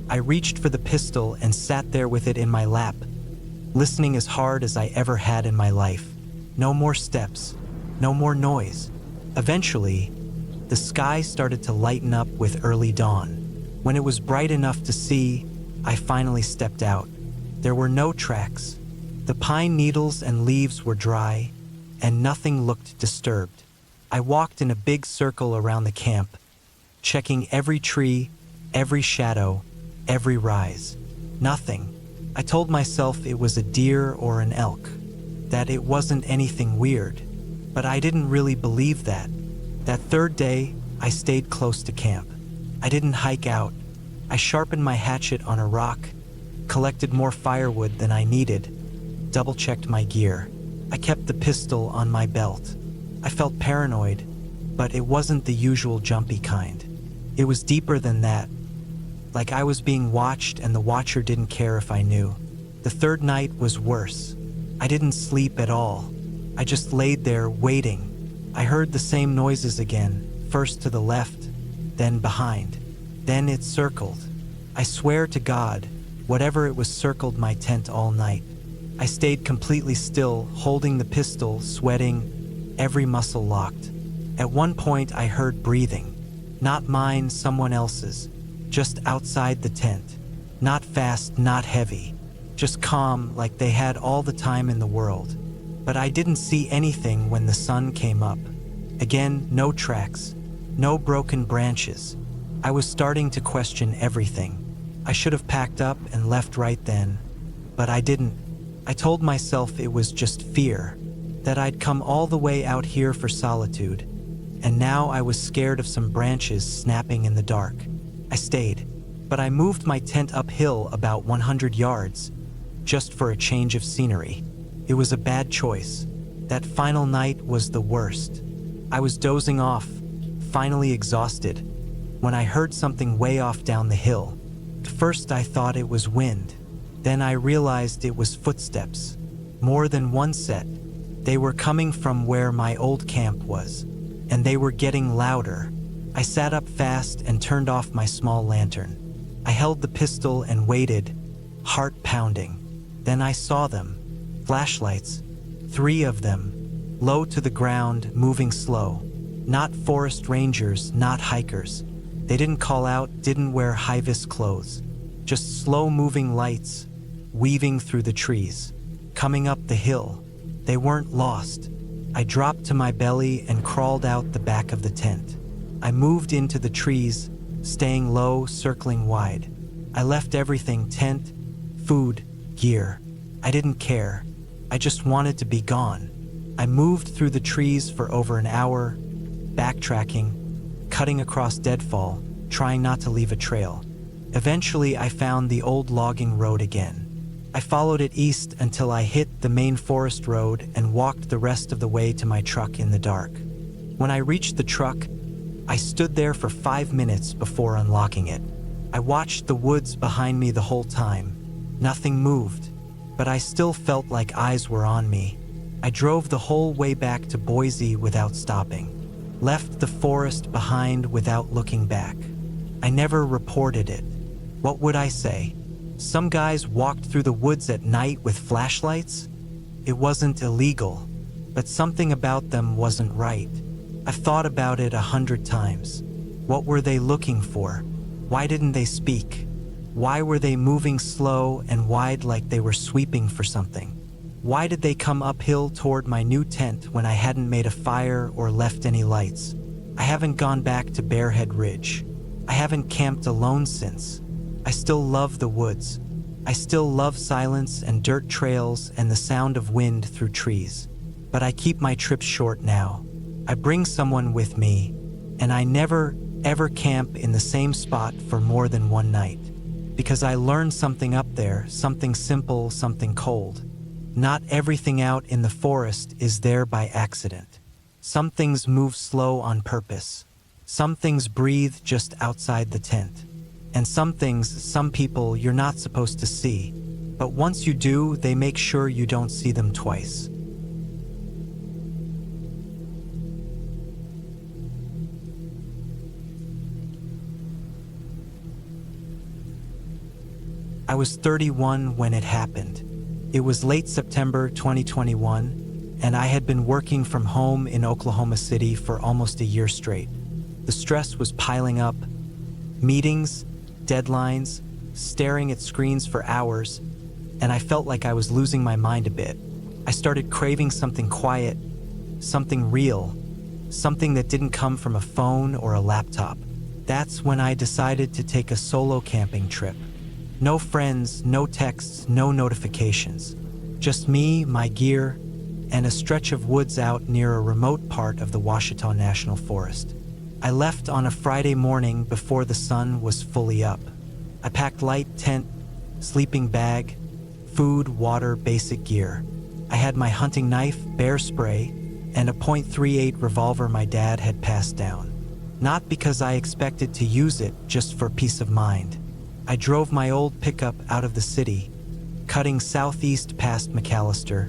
A: I reached for the pistol and sat there with it in my lap, listening as hard as I ever had in my life. No more steps, no more noise. Eventually, the sky started to lighten up with early dawn. When it was bright enough to see, I finally stepped out. There were no tracks. The pine needles and leaves were dry, and nothing looked disturbed. I walked in a big circle around the camp, checking every tree, every shadow, every rise. Nothing. I told myself it was a deer or an elk, that it wasn't anything weird, but I didn't really believe that. That third day, I stayed close to camp. I didn't hike out. I sharpened my hatchet on a rock, collected more firewood than I needed, double-checked my gear. I kept the pistol on my belt. I felt paranoid, but it wasn't the usual jumpy kind. It was deeper than that, like I was being watched and the watcher didn't care if I knew. The third night was worse. I didn't sleep at all. I just laid there waiting. I heard the same noises again, first to the left, then behind. Then it circled. I swear to God, whatever it was circled my tent all night. I stayed completely still, holding the pistol, sweating, every muscle locked. At one point I heard breathing. Not mine, someone else's. Just outside the tent. Not fast, not heavy. Just calm, like they had all the time in the world. But I didn't see anything when the sun came up. Again, no tracks, no broken branches, I was starting to question everything. I should have packed up and left right then, but I didn't. I told myself it was just fear, that I'd come all the way out here for solitude, and now I was scared of some branches snapping in the dark. I stayed, but I moved my tent uphill about 100 yards, just for a change of scenery. It was a bad choice. That final night was the worst. I was dozing off, finally exhausted, when I heard something way off down the hill. At first I thought it was wind. Then I realized it was footsteps. More than one set. They were coming from where my old camp was, and they were getting louder. I sat up fast and turned off my small lantern. I held the pistol and waited, heart pounding. Then I saw them. Flashlights. 3 of them. Low to the ground, moving slow. Not forest rangers, not hikers. They didn't call out, didn't wear high-vis clothes. Just slow-moving lights, weaving through the trees. Coming up the hill. They weren't lost. I dropped to my belly and crawled out the back of the tent. I moved into the trees, staying low, circling wide. I left everything: tent, food, gear. I didn't care. I just wanted to be gone. I moved through the trees for over an hour, backtracking, cutting across deadfall, trying not to leave a trail. Eventually, I found the old logging road again. I followed it east until I hit the main forest road and walked the rest of the way to my truck in the dark. When I reached the truck, I stood there for 5 minutes before unlocking it. I watched the woods behind me the whole time. Nothing moved, but I still felt like eyes were on me. I drove the whole way back to Boise without stopping. Left the forest behind without looking back. I never reported it. What would I say? Some guys walked through the woods at night with flashlights? It wasn't illegal, but something about them wasn't right. I've thought about it 100 times. What were they looking for? Why didn't they speak? Why were they moving slow and wide like they were sweeping for something? Why did they come uphill toward my new tent when I hadn't made a fire or left any lights? I haven't gone back to Bearhead Ridge. I haven't camped alone since. I still love the woods. I still love silence and dirt trails and the sound of wind through trees. But I keep my trips short now. I bring someone with me, and I never, ever camp in the same spot for more than one night. Because I learned something up there, something simple, something cold. Not everything out in the forest is there by accident. Some things move slow on purpose. Some things breathe just outside the tent. And some things, some people you're not supposed to see. But once you do, they make sure you don't see them twice. I was 31 when it happened. It was late September 2021, and I had been working from home in Oklahoma City for almost a year straight. The stress was piling up. Meetings, deadlines, staring at screens for hours, and I felt like I was losing my mind a bit. I started craving something quiet, something real, something that didn't come from a phone or a laptop. That's when I decided to take a solo camping trip. No friends, no texts, no notifications. Just me, my gear, and a stretch of woods out near a remote part of the Ouachita National Forest. I left on a Friday morning before the sun was fully up. I packed light tent, sleeping bag, food, water, basic gear. I had my hunting knife, bear spray, and a .38 revolver my dad had passed down. Not because I expected to use it, just for peace of mind. I drove my old pickup out of the city, cutting southeast past McAllister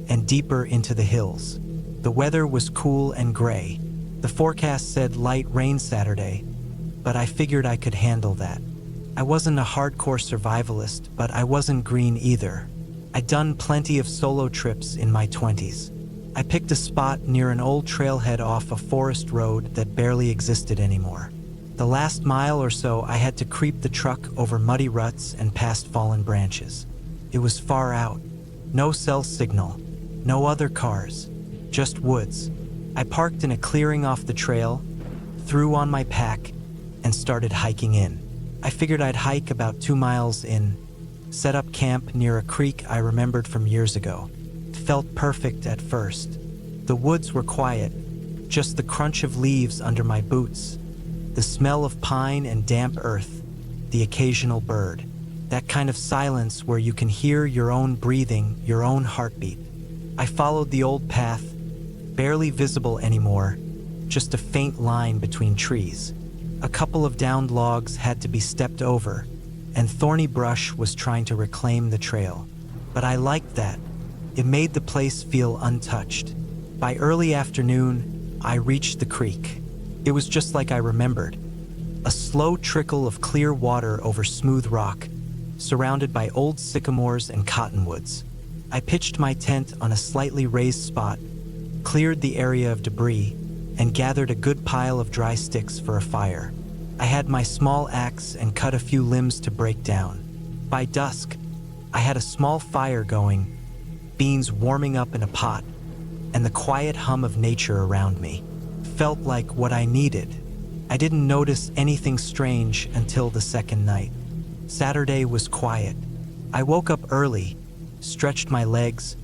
A: and deeper into the hills. The weather was cool and gray. The forecast said light rain Saturday, but I figured I could handle that. I wasn't a hardcore survivalist, but I wasn't green either. I'd done plenty of solo trips in my 20s. I picked a spot near an old trailhead off a forest road that barely existed anymore. The last mile or so, I had to creep the truck over muddy ruts and past fallen branches. It was far out. No cell signal. No other cars. Just woods. I parked in a clearing off the trail, threw on my pack, and started hiking in. I figured I'd hike about 2 miles in, set up camp near a creek I remembered from years ago. It felt perfect at first. The woods were quiet, just the crunch of leaves under my boots, the smell of pine and damp earth, the occasional bird. That kind of silence where you can hear your own breathing, your own heartbeat. I followed the old path, barely visible anymore, just a faint line between trees. A couple of downed logs had to be stepped over, and thorny brush was trying to reclaim the trail. But I liked that. It made the place feel untouched. By early afternoon, I reached the creek. It was just like I remembered. A slow trickle of clear water over smooth rock, surrounded by old sycamores and cottonwoods. I pitched my tent on a slightly raised spot, cleared the area of debris, and gathered a good pile of dry sticks for a fire. I had my small axe and cut a few limbs to break down. By dusk, I had a small fire going, beans warming up in a pot, and the quiet hum of nature around me felt like what I needed. I didn't notice anything strange until the second night. Saturday was quiet. I woke up early, stretched my legs,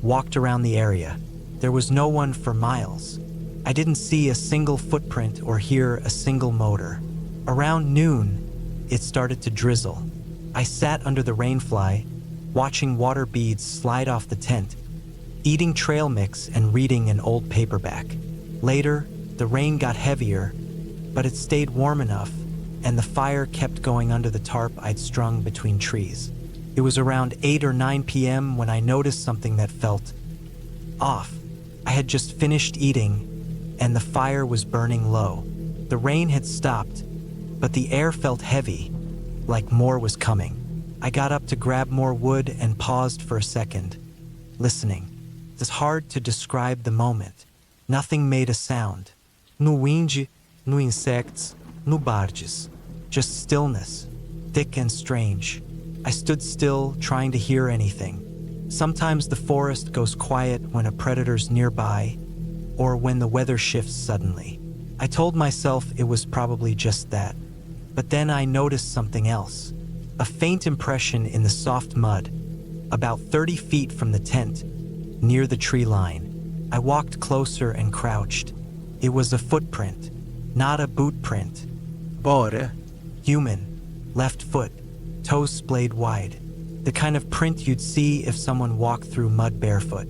A: walked around the area. There was no one for miles. I didn't see a single footprint or hear a single motor. Around noon, it started to drizzle. I sat under the rainfly, watching water beads slide off the tent, eating trail mix and reading an old paperback. Later, the rain got heavier, but it stayed warm enough, and the fire kept going under the tarp I'd strung between trees. It was around 8 or 9 p.m. when I noticed something that felt off. I had just finished eating, and the fire was burning low. The rain had stopped, but the air felt heavy, like more was coming. I got up to grab more wood and paused for a second, listening. It was hard to describe the moment. Nothing made a sound. No wind, no insects, no barges. Just stillness, thick and strange. I stood still, trying to hear anything. Sometimes the forest goes quiet when a predator's nearby, or when the weather shifts suddenly. I told myself it was probably just that. But then I noticed something else. A faint impression in the soft mud, about 30 feet from the tent, near the tree line. I walked closer and crouched. It was a footprint, not a boot print.
B: Bore.
A: Human, left foot, toes splayed wide. The kind of print you'd see if someone walked through mud barefoot.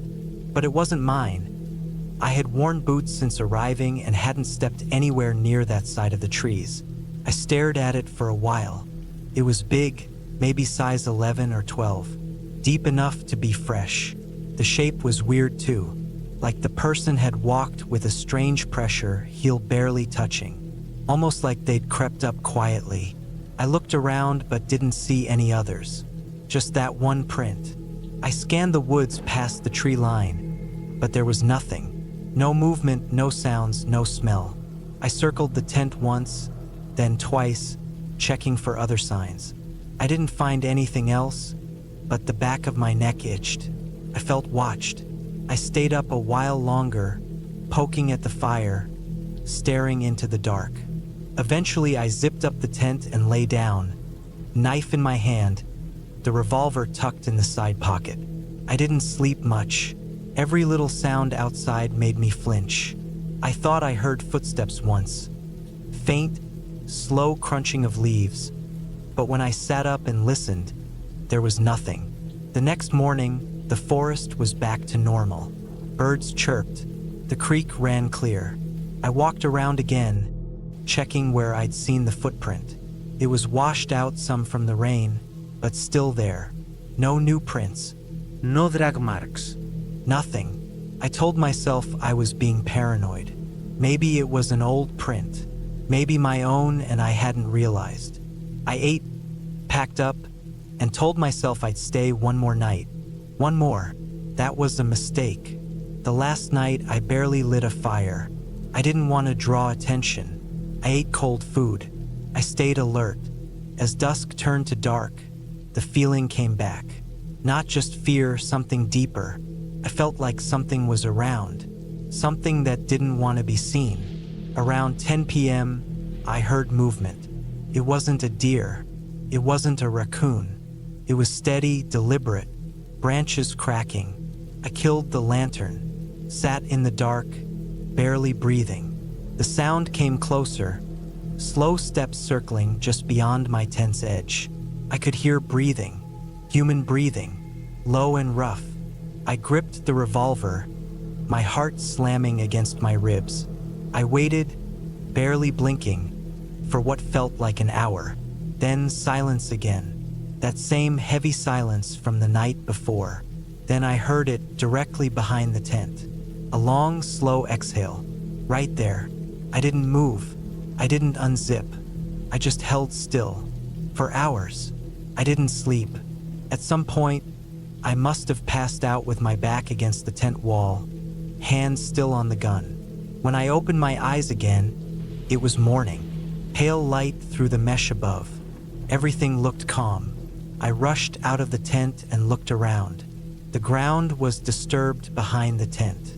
A: But it wasn't mine. I had worn boots since arriving and hadn't stepped anywhere near that side of the trees. I stared at it for a while. It was big, maybe size 11 or 12, deep enough to be fresh. The shape was weird too, like the person had walked with a strange pressure, heel barely touching, almost like they'd crept up quietly. I looked around but didn't see any others, just that one print. I scanned the woods past the tree line, but there was nothing. No movement, no sounds, no smell. I circled the tent once, then twice, checking for other signs. I didn't find anything else, but the back of my neck itched. I felt watched. I stayed up a while longer, poking at the fire, staring into the dark. Eventually, I zipped up the tent and lay down, knife in my hand, the revolver tucked in the side pocket. I didn't sleep much. Every little sound outside made me flinch. I thought I heard footsteps once, faint, slow crunching of leaves, but when I sat up and listened, there was nothing. The next morning, the forest was back to normal. Birds chirped. The creek ran clear. I walked around again, checking where I'd seen the footprint. It was washed out some from the rain, but still there. No new prints.
B: No drag marks.
A: Nothing. I told myself I was being paranoid. Maybe it was an old print. Maybe my own and I hadn't realized. I ate, packed up, and told myself I'd stay one more night. One more. That was a mistake. The last night I barely lit a fire. I didn't want to draw attention. I ate cold food. I stayed alert. As dusk turned to dark, the feeling came back. Not just fear, something deeper. I felt like something was around. Something that didn't want to be seen. Around 10 p.m., I heard movement. It wasn't a deer. It wasn't a raccoon. It was steady, deliberate, branches cracking. I killed the lantern, sat in the dark, barely breathing. The sound came closer, slow steps circling just beyond my tent's edge. I could hear breathing, human breathing, low and rough. I gripped the revolver, my heart slamming against my ribs. I waited, barely blinking, for what felt like an hour. Then silence again, that same heavy silence from the night before. Then I heard it directly behind the tent. A long, slow exhale, right there. I didn't move. I didn't unzip. I just held still. For hours. I didn't sleep. At some point, I must have passed out with my back against the tent wall, hands still on the gun. When I opened my eyes again, it was morning. Pale light through the mesh above. Everything looked calm. I rushed out of the tent and looked around. The ground was disturbed behind the tent.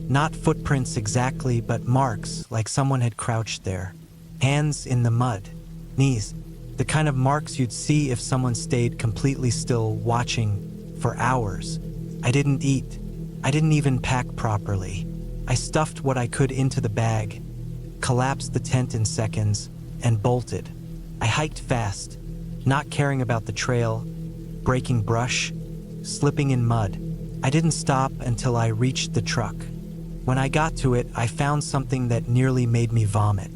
A: Not footprints exactly, but marks like someone had crouched there. Hands in the mud, knees, the kind of marks you'd see if someone stayed completely still watching for hours. I didn't eat. I didn't even pack properly. I stuffed what I could into the bag, collapsed the tent in seconds, and bolted. I hiked fast, not caring about the trail, breaking brush, slipping in mud. I didn't stop until I reached the truck. When I got to it, I found something that nearly made me vomit.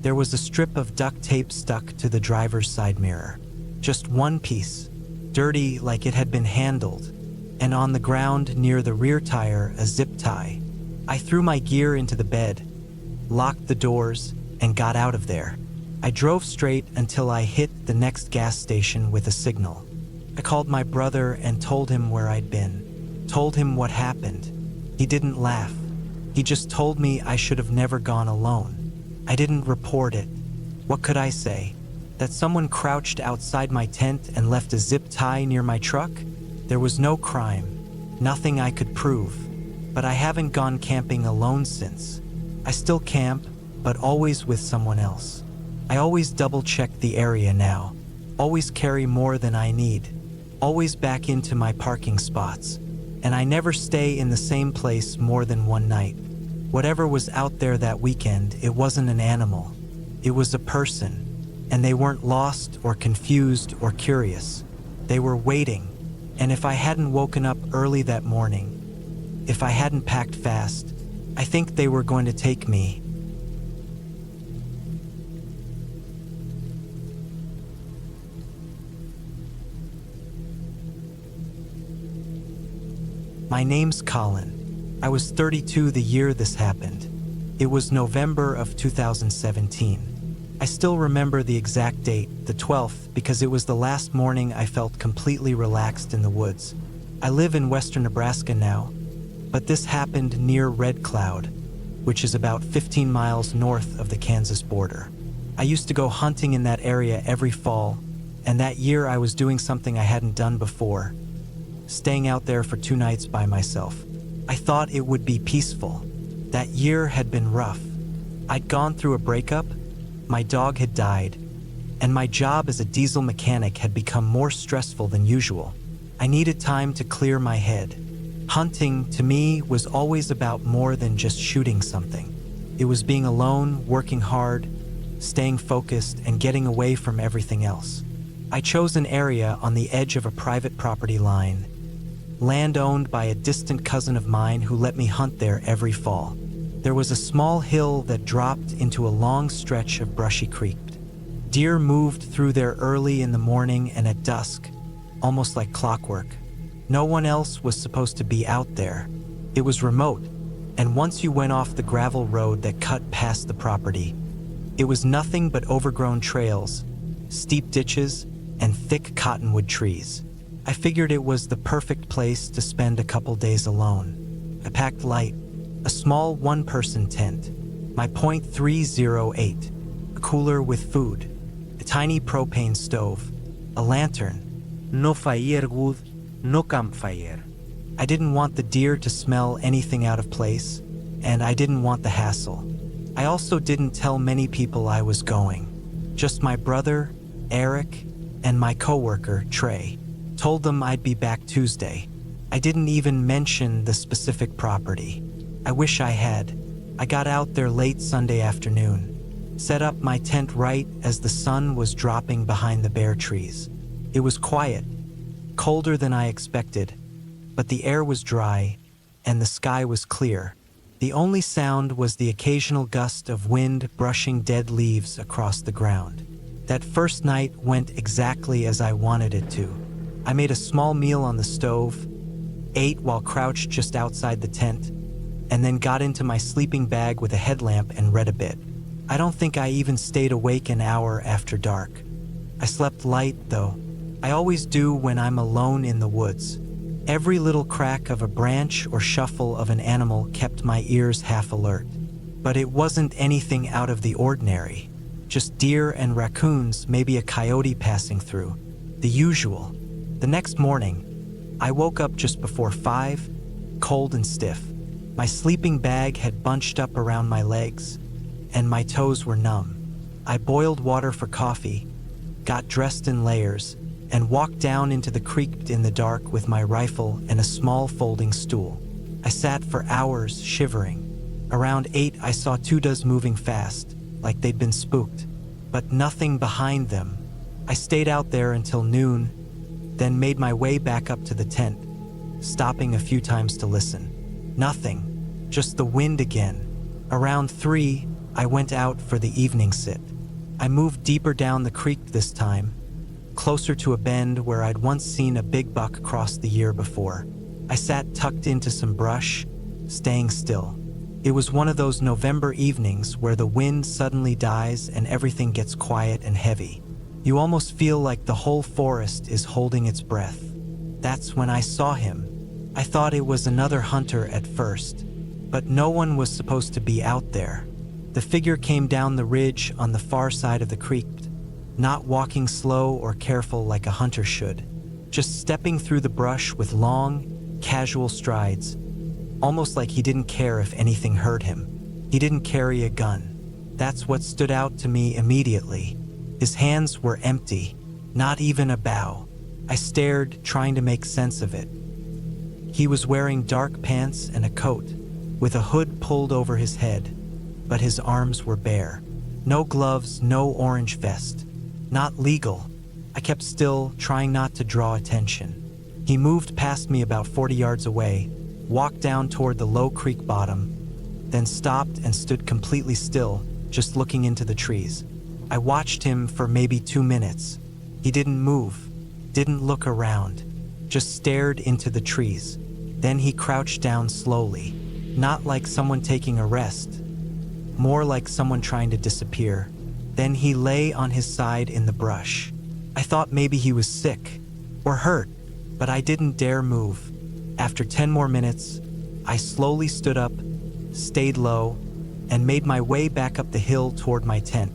A: There was a strip of duct tape stuck to the driver's side mirror. Just one piece, dirty like it had been handled, and on the ground near the rear tire, a zip tie. I threw my gear into the bed, locked the doors, and got out of there. I drove straight until I hit the next gas station with a signal. I called my brother and told him where I'd been, told him what happened. He didn't laugh. He just told me I should have never gone alone. I didn't report it. What could I say? That someone crouched outside my tent and left a zip tie near my truck? There was no crime, nothing I could prove. But I haven't gone camping alone since. I still camp, but always with someone else. I always double-check the area now, always carry more than I need, always back into my parking spots, and I never stay in the same place more than one night. Whatever was out there that weekend, it wasn't an animal. It was a person, and they weren't lost or confused or curious. They were waiting, and if I hadn't woken up early that morning, if I hadn't packed fast, I think they were going to take me. My name's Colin. I was 32 the year this happened. It was November of 2017. I still remember the exact date, the 12th, because it was the last morning I felt completely relaxed in the woods. I live in western Nebraska now, but this happened near Red Cloud, which is about 15 miles north of the Kansas border. I used to go hunting in that area every fall, and that year I was doing something I hadn't done before, staying out there for 2 nights by myself. I thought it would be peaceful. That year had been rough. I'd gone through a breakup, my dog had died, and my job as a diesel mechanic had become more stressful than usual. I needed time to clear my head. Hunting, to me, was always about more than just shooting something. It was being alone, working hard, staying focused, and getting away from everything else. I chose an area on the edge of a private property line, land owned by a distant cousin of mine who let me hunt there every fall. There was a small hill that dropped into a long stretch of brushy creek. Deer moved through there early in the morning and at dusk, almost like clockwork. No one else was supposed to be out there. It was remote, and once you went off the gravel road that cut past the property, it was nothing but overgrown trails, steep ditches, and thick cottonwood trees. I figured it was the perfect place to spend a couple days alone. I packed light, a small one-person tent, my .308, a cooler with food, a tiny propane stove, a lantern.
B: No firewood, no campfire.
A: I didn't want the deer to smell anything out of place, and I didn't want the hassle. I I also didn't tell many people I was going. Just my brother, Eric, and my coworker, Trey. Told them I'd be back Tuesday. I didn't even mention the specific property. I wish I had. I got out there late Sunday afternoon, set up my tent right as the sun was dropping behind the bare trees. It was quiet, colder than I expected, but the air was dry and the sky was clear. The only sound was the occasional gust of wind brushing dead leaves across the ground. That first night went exactly as I wanted it to. I made a small meal on the stove, ate while crouched just outside the tent, and then got into my sleeping bag with a headlamp and read a bit. I don't think I even stayed awake an hour after dark. I slept light, though. I always do when I'm alone in the woods. Every little crack of a branch or shuffle of an animal kept my ears half alert. But it wasn't anything out of the ordinary. Just deer and raccoons, maybe a coyote passing through. The usual. The next morning, I woke up just before 5, cold and stiff. My sleeping bag had bunched up around my legs, and my toes were numb. I boiled water for coffee, got dressed in layers, and walked down into the creek in the dark with my rifle and a small folding stool. I sat for hours, shivering. Around 8, I saw 2 does moving fast, like they'd been spooked, but nothing behind them. I stayed out there until noon, then made my way back up to the tent, stopping a few times to listen. Nothing, just the wind again. Around 3, I went out for the evening sit. I moved deeper down the creek this time, closer to a bend where I'd once seen a big buck cross the year before. I sat tucked into some brush, staying still. It was one of those November evenings where the wind suddenly dies and everything gets quiet and heavy. You almost feel like the whole forest is holding its breath. That's when I saw him. I thought it was another hunter at first, but no one was supposed to be out there. The figure came down the ridge on the far side of the creek, not walking slow or careful like a hunter should, just stepping through the brush with long, casual strides, almost like he didn't care if anything hurt him. He didn't carry a gun. That's what stood out to me immediately. His hands were empty, not even a bow. I stared, trying to make sense of it. He was wearing dark pants and a coat, with a hood pulled over his head, but his arms were bare. No gloves, no orange vest. Not legal. I kept still, trying not to draw attention. He moved past me about 40 yards away, walked down toward the low creek bottom, then stopped and stood completely still, just looking into the trees. I watched him for maybe 2 minutes. He didn't move, didn't look around, just stared into the trees. Then he crouched down slowly, not like someone taking a rest, more like someone trying to disappear. Then he lay on his side in the brush. I thought maybe he was sick or hurt, but I didn't dare move. After 10 more minutes, I slowly stood up, stayed low, and made my way back up the hill toward my tent,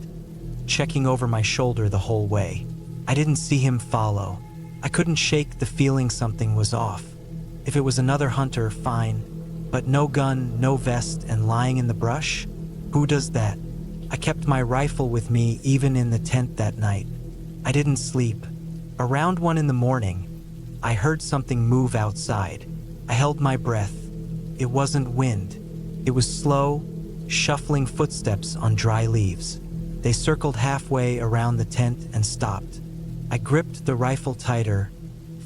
A: checking over my shoulder the whole way. I didn't see him follow. I couldn't shake the feeling something was off. If it was another hunter, fine, but no gun, no vest, and lying in the brush? Who does that? I kept my rifle with me even in the tent that night. I didn't sleep. Around 1 in the morning, I heard something move outside. I held my breath. It wasn't wind. It was slow, shuffling footsteps on dry leaves. They circled halfway around the tent and stopped. I gripped the rifle tighter,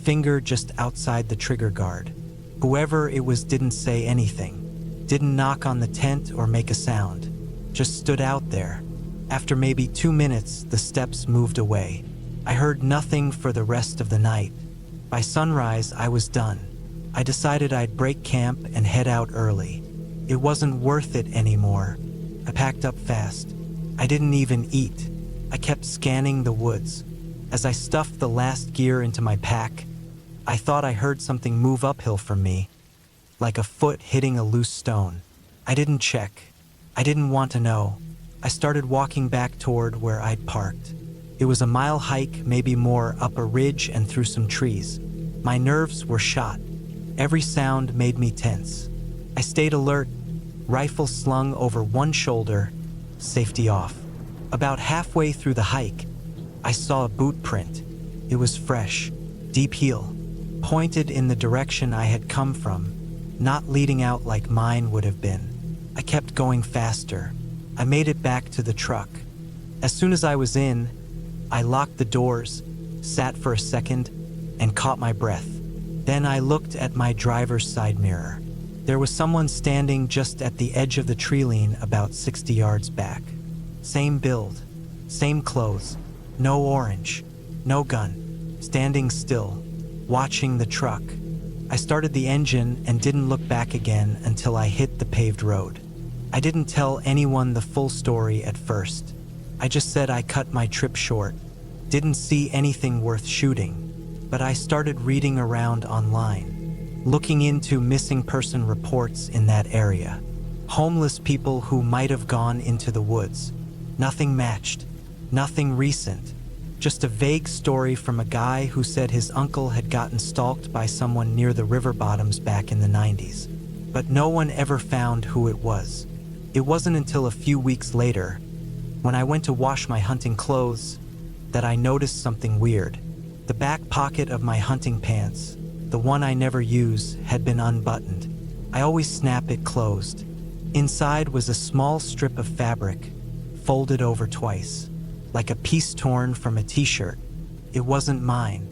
A: finger just outside the trigger guard. Whoever it was didn't say anything, didn't knock on the tent or make a sound. Just stood out there. After maybe 2 minutes, the steps moved away. I heard nothing for the rest of the night. By sunrise, I was done. I decided I'd break camp and head out early. It wasn't worth it anymore. I packed up fast. I didn't even eat. I kept scanning the woods. As I stuffed the last gear into my pack, I thought I heard something move uphill from me, like a foot hitting a loose stone. I didn't check. I didn't want to know. I started walking back toward where I'd parked. It was a mile hike, maybe more, up a ridge and through some trees. My nerves were shot. Every sound made me tense. I stayed alert, rifle slung over one shoulder, safety off. About halfway through the hike, I saw a boot print. It was fresh, deep heel, pointed in the direction I had come from, not leading out like mine would have been. I kept going faster. I made it back to the truck. As soon as I was in, I locked the doors, sat for a second, and caught my breath. Then I looked at my driver's side mirror. There was someone standing just at the edge of the tree line about 60 yards back. Same build, same clothes, no orange, no gun, standing still, watching the truck. I started the engine and didn't look back again until I hit the paved road. I didn't tell anyone the full story at first. I just said I cut my trip short, didn't see anything worth shooting, but I started reading around online, looking into missing person reports in that area. Homeless people who might have gone into the woods. Nothing matched, nothing recent, just a vague story from a guy who said his uncle had gotten stalked by someone near the river bottoms back in the 90s. But no one ever found who it was. It wasn't until a few weeks later, when I went to wash my hunting clothes, that I noticed something weird. The back pocket of my hunting pants, the one I never use, had been unbuttoned. I always snap it closed. Inside was a small strip of fabric, folded over twice, like a piece torn from a t-shirt. It wasn't mine.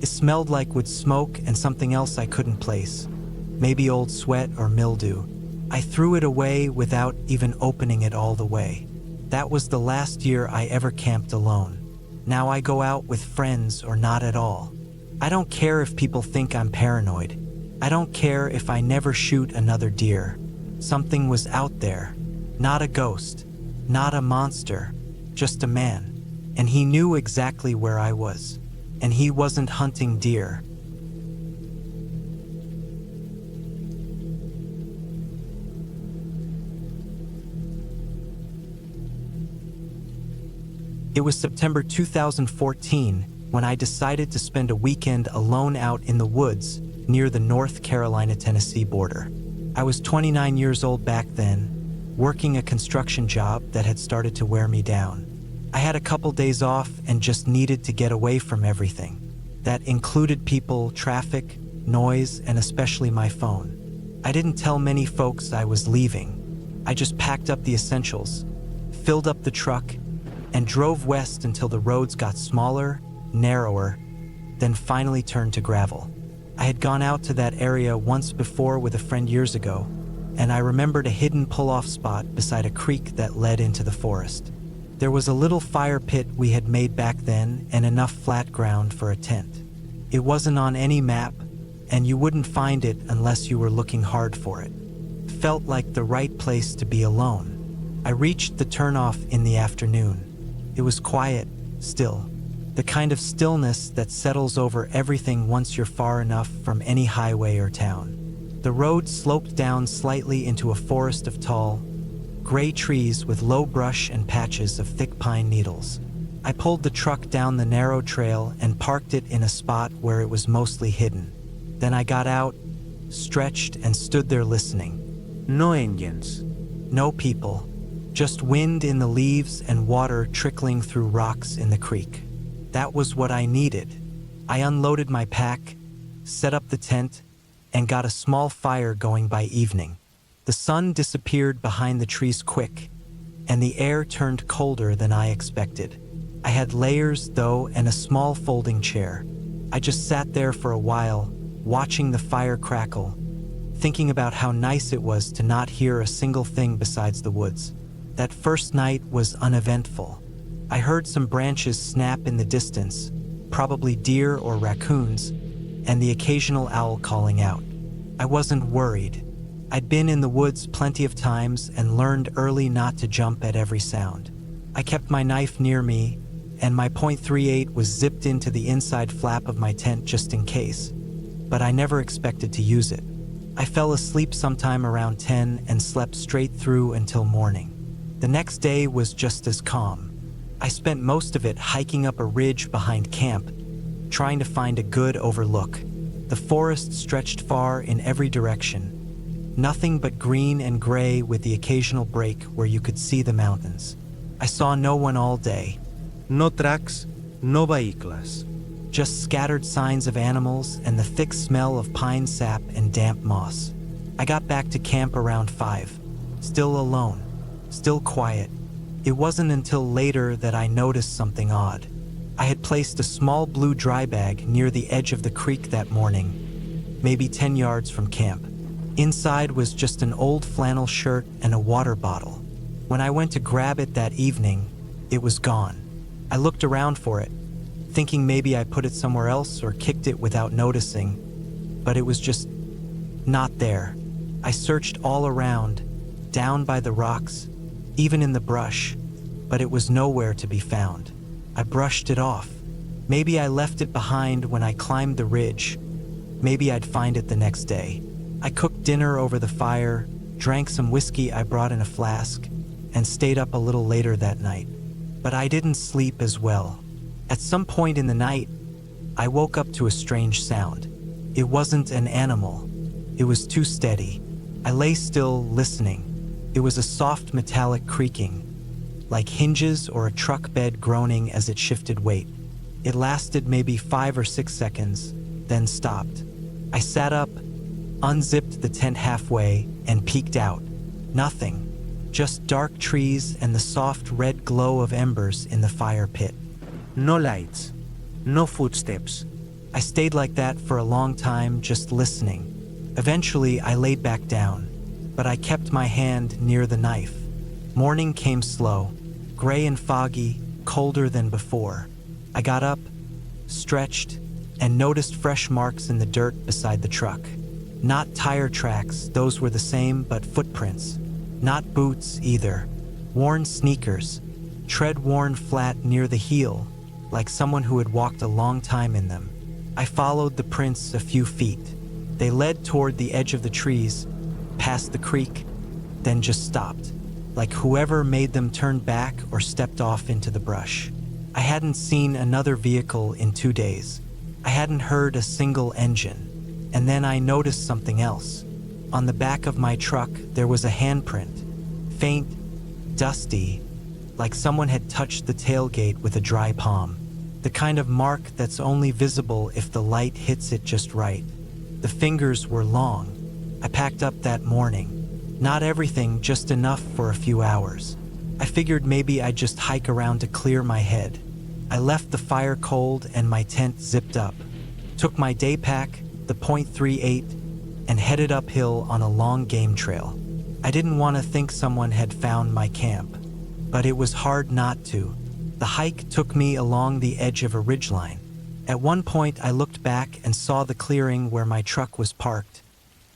A: It smelled like wood smoke and something else I couldn't place. Maybe old sweat or mildew. I threw it away without even opening it all the way. That was the last year I ever camped alone. Now I go out with friends or not at all. I don't care if people think I'm paranoid. I don't care if I never shoot another deer. Something was out there. Not a ghost, not a monster, just a man. And he knew exactly where I was. And he wasn't hunting deer. It was September 2014 when I decided to spend a weekend alone out in the woods near the North Carolina-Tennessee border. I was 29 years old back then, working a construction job that had started to wear me down. I had a couple days off and just needed to get away from everything. That included people, traffic, noise, and especially my phone. I didn't tell many folks I was leaving. I just packed up the essentials, filled up the truck, and drove west until the roads got smaller, narrower, then finally turned to gravel. I had gone out to that area once before with a friend years ago, and I remembered a hidden pull-off spot beside a creek that led into the forest. There was a little fire pit we had made back then and enough flat ground for a tent. It wasn't on any map, and you wouldn't find it unless you were looking hard for it. Felt like the right place to be alone. I reached the turnoff in the afternoon. It was quiet, still. The kind of stillness that settles over everything once you're far enough from any highway or town. The road sloped down slightly into a forest of tall, gray trees with low brush and patches of thick pine needles. I pulled the truck down the narrow trail and parked it in a spot where it was mostly hidden. Then I got out, stretched, and stood there listening.
B: No engines.
A: No people. Just wind in the leaves and water trickling through rocks in the creek. That was what I needed. I unloaded my pack, set up the tent, and got a small fire going by evening. The sun disappeared behind the trees quick, and the air turned colder than I expected. I had layers, though, and a small folding chair. I just sat there for a while, watching the fire crackle, thinking about how nice it was to not hear a single thing besides the woods. That first night was uneventful. I heard some branches snap in the distance, probably deer or raccoons, and the occasional owl calling out. I wasn't worried. I'd been in the woods plenty of times and learned early not to jump at every sound. I kept my knife near me, and my .38 was zipped into the inside flap of my tent just in case, but I never expected to use it. I fell asleep sometime around 10 and slept straight through until morning. The next day was just as calm. I spent most of it hiking up a ridge behind camp, trying to find a good overlook. The forest stretched far in every direction, Nothing but green and gray with the occasional break where you could see the mountains. I saw no one all day.
B: No tracks, no vehicles.
A: Just scattered signs of animals and the thick smell of pine sap and damp moss. I got back to camp around 5. Still alone. Still quiet. It wasn't until later that I noticed something odd. I had placed a small blue dry bag near the edge of the creek that morning, maybe 10 yards from camp. Inside was just an old flannel shirt and a water bottle. When I went to grab it that evening, it was gone. I looked around for it, thinking maybe I put it somewhere else or kicked it without noticing, but it was just not there. I searched all around, down by the rocks, even in the brush, but it was nowhere to be found. I brushed it off. Maybe I left it behind when I climbed the ridge. Maybe I'd find it the next day. I cooked dinner over the fire, drank some whiskey I brought in a flask, and stayed up a little later that night. But I didn't sleep as well. At some point in the night, I woke up to a strange sound. It wasn't an animal. It was too steady. I lay still, listening. It was a soft metallic creaking, like hinges or a truck bed groaning as it shifted weight. It lasted maybe 5 or 6 seconds, then stopped. I sat up, unzipped the tent halfway, and peeked out. Nothing. Just dark trees and the soft red glow of embers in the fire pit.
B: No lights, no footsteps.
A: I stayed like that for a long time, just listening. Eventually, I laid back down, but I kept my hand near the knife. Morning came slow, gray and foggy, colder than before. I got up, stretched, and noticed fresh marks in the dirt beside the truck. Not tire tracks, those were the same, but footprints. Not boots either. Worn sneakers, tread worn flat near the heel, like someone who had walked a long time in them. I followed the prints a few feet. They led toward the edge of the trees, past the creek, then just stopped, like whoever made them turn back or stepped off into the brush. I hadn't seen another vehicle in 2 days. I hadn't heard a single engine. And then I noticed something else. On the back of my truck, there was a handprint, faint, dusty, like someone had touched the tailgate with a dry palm. The kind of mark that's only visible if the light hits it just right. The fingers were long. I packed up that morning. Not everything, just enough for a few hours. I figured maybe I'd just hike around to clear my head. I left the fire cold and my tent zipped up. Took my day pack, the .38, and headed uphill on a long game trail. I didn't want to think someone had found my camp, but it was hard not to. The hike took me along the edge of a ridgeline. At one point, I looked back and saw the clearing where my truck was parked,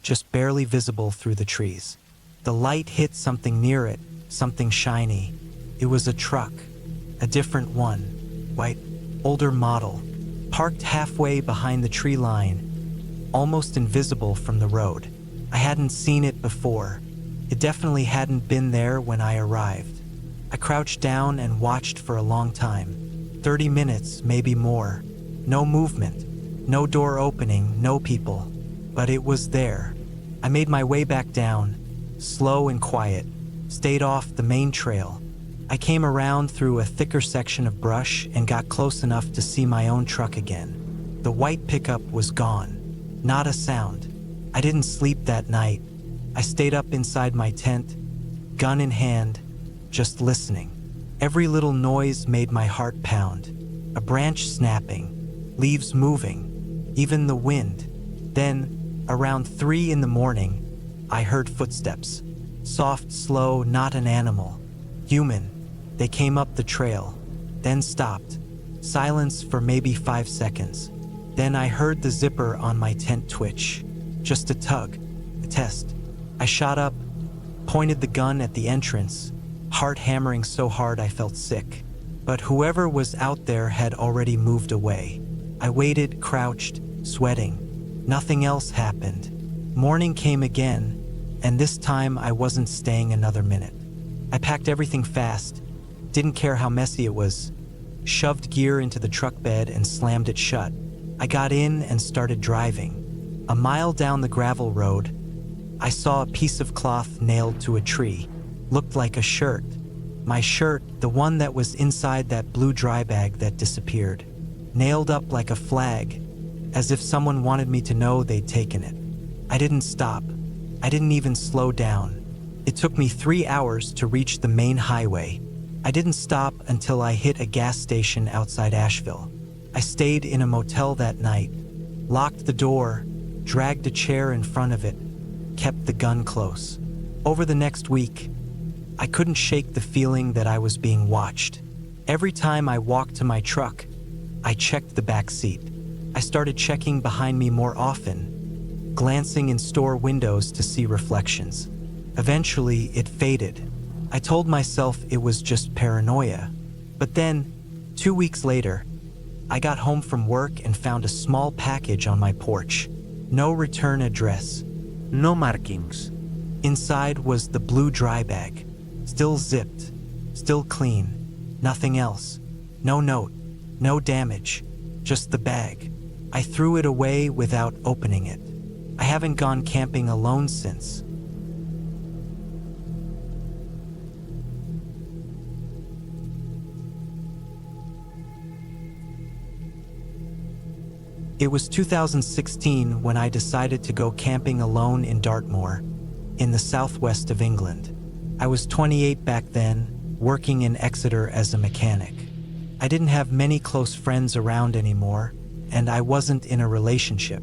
A: just barely visible through the trees. The light hit something near it, something shiny. It was a truck, a different one, white, older model, parked halfway behind the tree line, almost invisible from the road. I hadn't seen it before. It definitely hadn't been there when I arrived. I crouched down and watched for a long time, 30 minutes, maybe more. No movement, no door opening, no people, but it was there. I made my way back down, slow and quiet, stayed off the main trail. I came around through a thicker section of brush and got close enough to see my own truck again. The white pickup was gone, not a sound. I didn't sleep that night. I stayed up inside my tent, gun in hand, just listening. Every little noise made my heart pound. A branch snapping, leaves moving, even the wind. Then, around 3 in the morning, I heard footsteps. Soft, slow, not an animal. Human. They came up the trail, then stopped. Silence for maybe 5 seconds. Then I heard the zipper on my tent twitch. Just a tug, a test. I shot up, pointed the gun at the entrance, heart hammering so hard I felt sick. But whoever was out there had already moved away. I waited, crouched, sweating. Nothing else happened. Morning came again, and this time I wasn't staying another minute. I packed everything fast, didn't care how messy it was, shoved gear into the truck bed and slammed it shut. I got in and started driving. A mile down the gravel road, I saw a piece of cloth nailed to a tree. Looked like a shirt. My shirt, the one that was inside that blue dry bag that disappeared. Nailed up like a flag, as if someone wanted me to know they'd taken it. I didn't stop. I didn't even slow down. It took me 3 hours to reach the main highway. I didn't stop until I hit a gas station outside Asheville. I stayed in a motel that night, locked the door, dragged a chair in front of it, kept the gun close. Over the next week, I couldn't shake the feeling that I was being watched. Every time I walked to my truck, I checked the back seat. I started checking behind me more often, glancing in store windows to see reflections. Eventually, it faded. I told myself it was just paranoia. But then, 2 weeks later, I got home from work and found a small package on my porch. No return address.
B: No markings.
A: Inside was the blue dry bag. Still zipped. Still clean. Nothing else. No note. No damage. Just the bag. I threw it away without opening it. I haven't gone camping alone since. It was 2016 when I decided to go camping alone in Dartmoor, in the southwest of England. I was 28 back then, working in Exeter as a mechanic. I didn't have many close friends around anymore, and I wasn't in a relationship.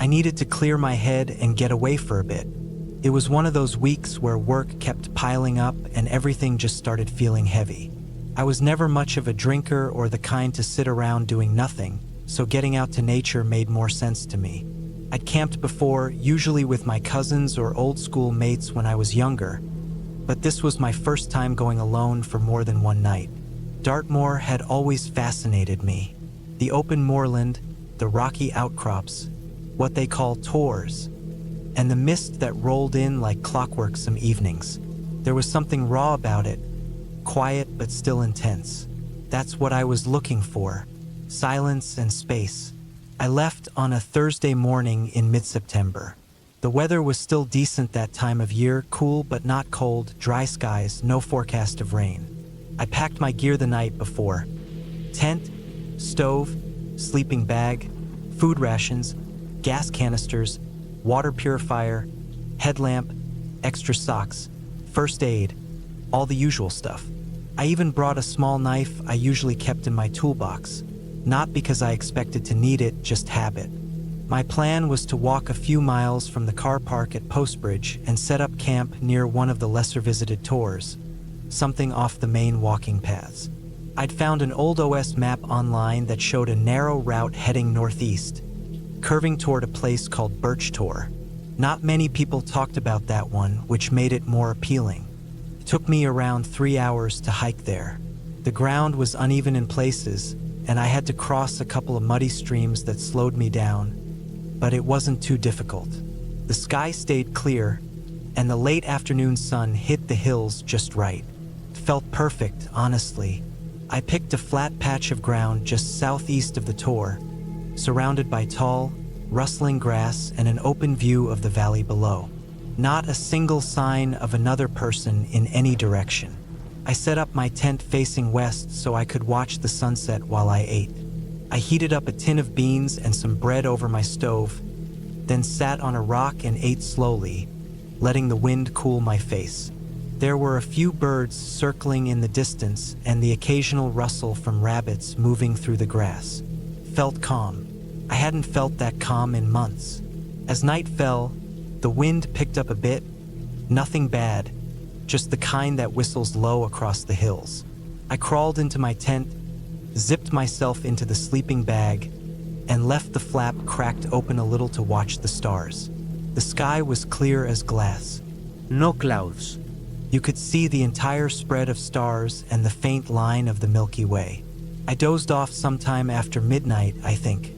A: I needed to clear my head and get away for a bit. It was one of those weeks where work kept piling up and everything just started feeling heavy. I was never much of a drinker or the kind to sit around doing nothing, so getting out to nature made more sense to me. I'd camped before, usually with my cousins or old school mates when I was younger, but this was my first time going alone for more than one night. Dartmoor had always fascinated me. The open moorland, the rocky outcrops, what they call tors, and the mist that rolled in like clockwork some evenings. There was something raw about it, quiet but still intense. That's what I was looking for. Silence and space. I left on a Thursday morning in mid-September. The weather was still decent that time of year, cool but not cold, dry skies, no forecast of rain. I packed my gear the night before. Tent, stove, sleeping bag, food rations, gas canisters, water purifier, headlamp, extra socks, first aid, all the usual stuff. I even brought a small knife I usually kept in my toolbox. Not because I expected to need it, just habit. My plan was to walk a few miles from the car park at Postbridge and set up camp near one of the lesser visited tors, something off the main walking paths. I'd found an old OS map online that showed a narrow route heading northeast, curving toward a place called Birch Tor. Not many people talked about that one, which made it more appealing. It took me around 3 hours to hike there. The ground was uneven in places, and I had to cross a couple of muddy streams that slowed me down, but it wasn't too difficult. The sky stayed clear, and the late afternoon sun hit the hills just right. It felt perfect, honestly. I picked a flat patch of ground just southeast of the tor, surrounded by tall, rustling grass and an open view of the valley below. Not a single sign of another person in any direction. I set up my tent facing west so I could watch the sunset while I ate. I heated up a tin of beans and some bread over my stove, then sat on a rock and ate slowly, letting the wind cool my face. There were a few birds circling in the distance and the occasional rustle from rabbits moving through the grass. Felt calm. I hadn't felt that calm in months. As night fell, the wind picked up a bit. Nothing bad, just the kind that whistles low across the hills. I crawled into my tent, zipped myself into the sleeping bag, and left the flap cracked open a little to watch the stars. The sky was clear as glass.
B: No clouds.
A: You could see the entire spread of stars and the faint line of the Milky Way. I dozed off sometime after midnight, I think.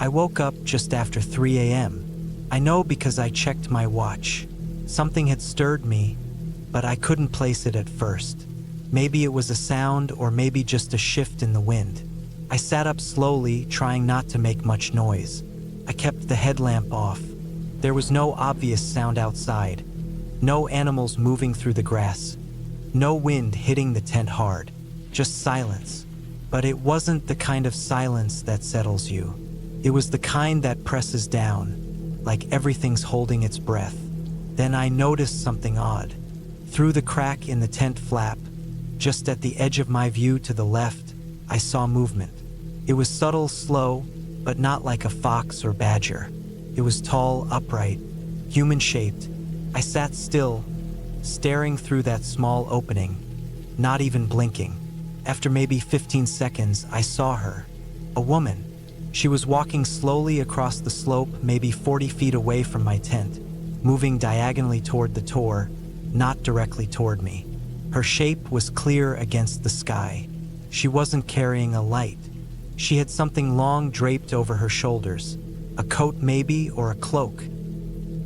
A: I woke up just after 3 a.m. I know because I checked my watch. Something had stirred me, but I couldn't place it at first. Maybe it was a sound or maybe just a shift in the wind. I sat up slowly, trying not to make much noise. I kept the headlamp off, There was no obvious sound outside, no animals moving through the grass, no wind hitting the tent hard, just silence. But it wasn't the kind of silence that settles you. It was the kind that presses down, like everything's holding its breath. Then I noticed something odd. Through the crack in the tent flap, just at the edge of my view to the left, I saw movement. It was subtle, slow, but not like a fox or badger. It was tall, upright, human-shaped. I sat still, staring through that small opening, not even blinking. After maybe 15 seconds, I saw her. A woman. She was walking slowly across the slope, maybe 40 feet away from my tent, moving diagonally toward the tor, not directly toward me. Her shape was clear against the sky. She wasn't carrying a light. She had something long draped over her shoulders, a coat maybe, or a cloak.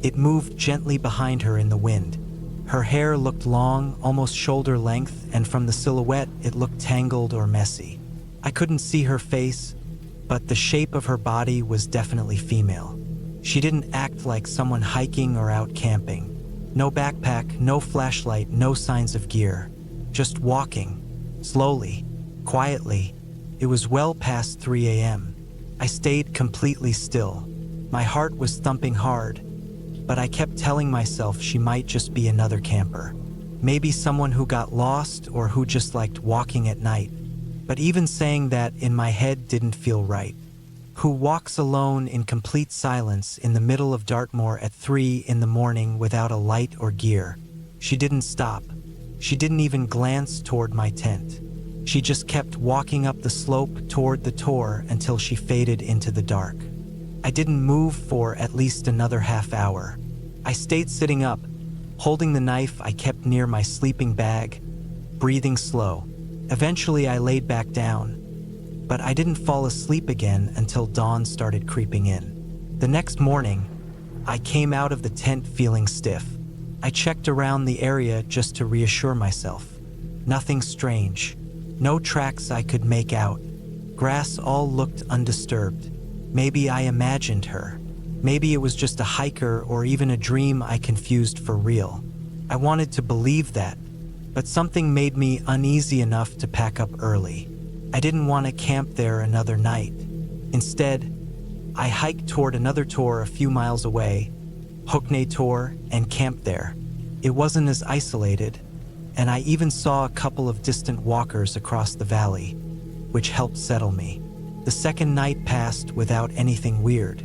A: It moved gently behind her in the wind. Her hair looked long, almost shoulder length, and from the silhouette it looked tangled or messy. I couldn't see her face, but the shape of her body was definitely female. She didn't act like someone hiking or out camping. No backpack, no flashlight, no signs of gear. Just walking, slowly, quietly. It was well past 3 a.m. I stayed completely still. My heart was thumping hard, but I kept telling myself she might just be another camper. Maybe someone who got lost or who just liked walking at night. But even saying that in my head didn't feel right. Who walks alone in complete silence in the middle of Dartmoor at 3 in the morning without a light or gear? She didn't stop. She didn't even glance toward my tent. She just kept walking up the slope toward the tor until she faded into the dark. I didn't move for at least another half hour. I stayed sitting up, holding the knife I kept near my sleeping bag, breathing slow. Eventually I laid back down, but I didn't fall asleep again until dawn started creeping in. The next morning, I came out of the tent feeling stiff. I checked around the area just to reassure myself. Nothing strange. No tracks I could make out. Grass all looked undisturbed. Maybe I imagined her. Maybe it was just a hiker or even a dream I confused for real. I wanted to believe that, but something made me uneasy enough to pack up early. I didn't want to camp there another night. Instead, I hiked toward another tor a few miles away, Hookney Tor, and camped there. It wasn't as isolated, and I even saw a couple of distant walkers across the valley, which helped settle me. The second night passed without anything weird.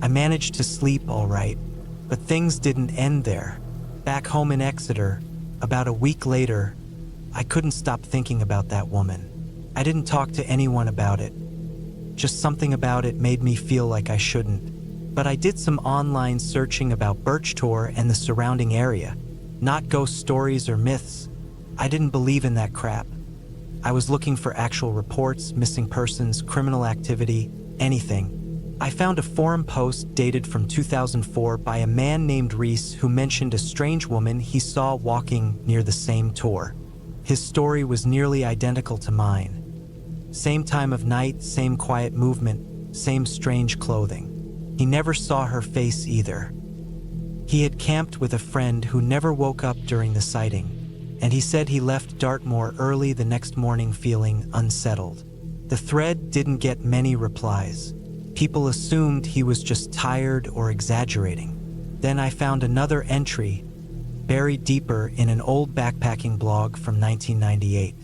A: I managed to sleep all right, but things didn't end there. Back home in Exeter, about a week later, I couldn't stop thinking about that woman. I didn't talk to anyone about it. Just something about it made me feel like I shouldn't. But I did some online searching about Birch Tor and the surrounding area. Not ghost stories or myths. I didn't believe in that crap. I was looking for actual reports, missing persons, criminal activity, anything. I found a forum post dated from 2004 by a man named Reese who mentioned a strange woman he saw walking near the same tor. His story was nearly identical to mine. Same time of night, same quiet movement, same strange clothing. He never saw her face either. He had camped with a friend who never woke up during the sighting, and he said he left Dartmoor early the next morning feeling unsettled. The thread didn't get many replies. People assumed he was just tired or exaggerating. Then I found another entry, buried deeper in an old backpacking blog from 1998.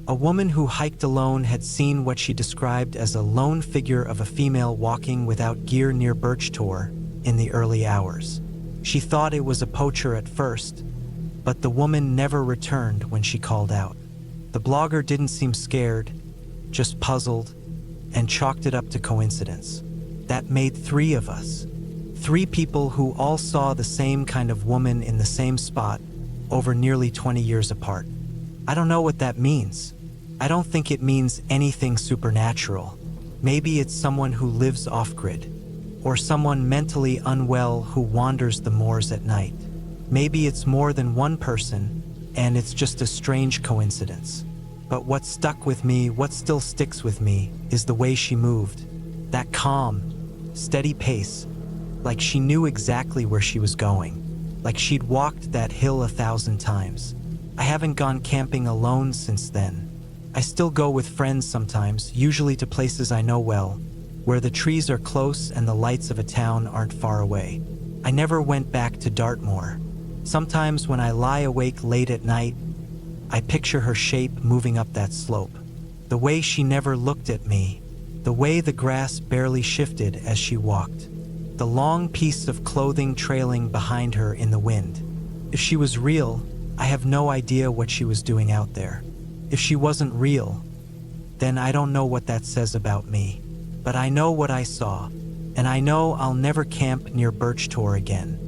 A: A woman who hiked alone had seen what she described as a lone figure of a female walking without gear near Birch Tor in the early hours. She thought it was a poacher at first, but the woman never returned when she called out. The blogger didn't seem scared, just puzzled, and chalked it up to coincidence. That made 3 of us. 3 people who all saw the same kind of woman in the same spot over nearly 20 years apart. I don't know what that means. I don't think it means anything supernatural. Maybe it's someone who lives off-grid, or someone mentally unwell who wanders the moors at night. Maybe it's more than one person, and it's just a strange coincidence. But what stuck with me, what still sticks with me, is the way she moved. That calm, steady pace. like she knew exactly where she was going, like she'd walked that hill 1,000 times. I haven't gone camping alone since then. I still go with friends sometimes, usually to places I know well, where the trees are close and the lights of a town aren't far away. I never went back to Dartmoor. Sometimes when I lie awake late at night, I picture her shape moving up that slope. The way she never looked at me, the way the grass barely shifted as she walked, the long piece of clothing trailing behind her in the wind. If she was real, I have no idea what she was doing out there. If she wasn't real, then I don't know what that says about me. But I know what I saw, and I know I'll never camp near Birch Tor again.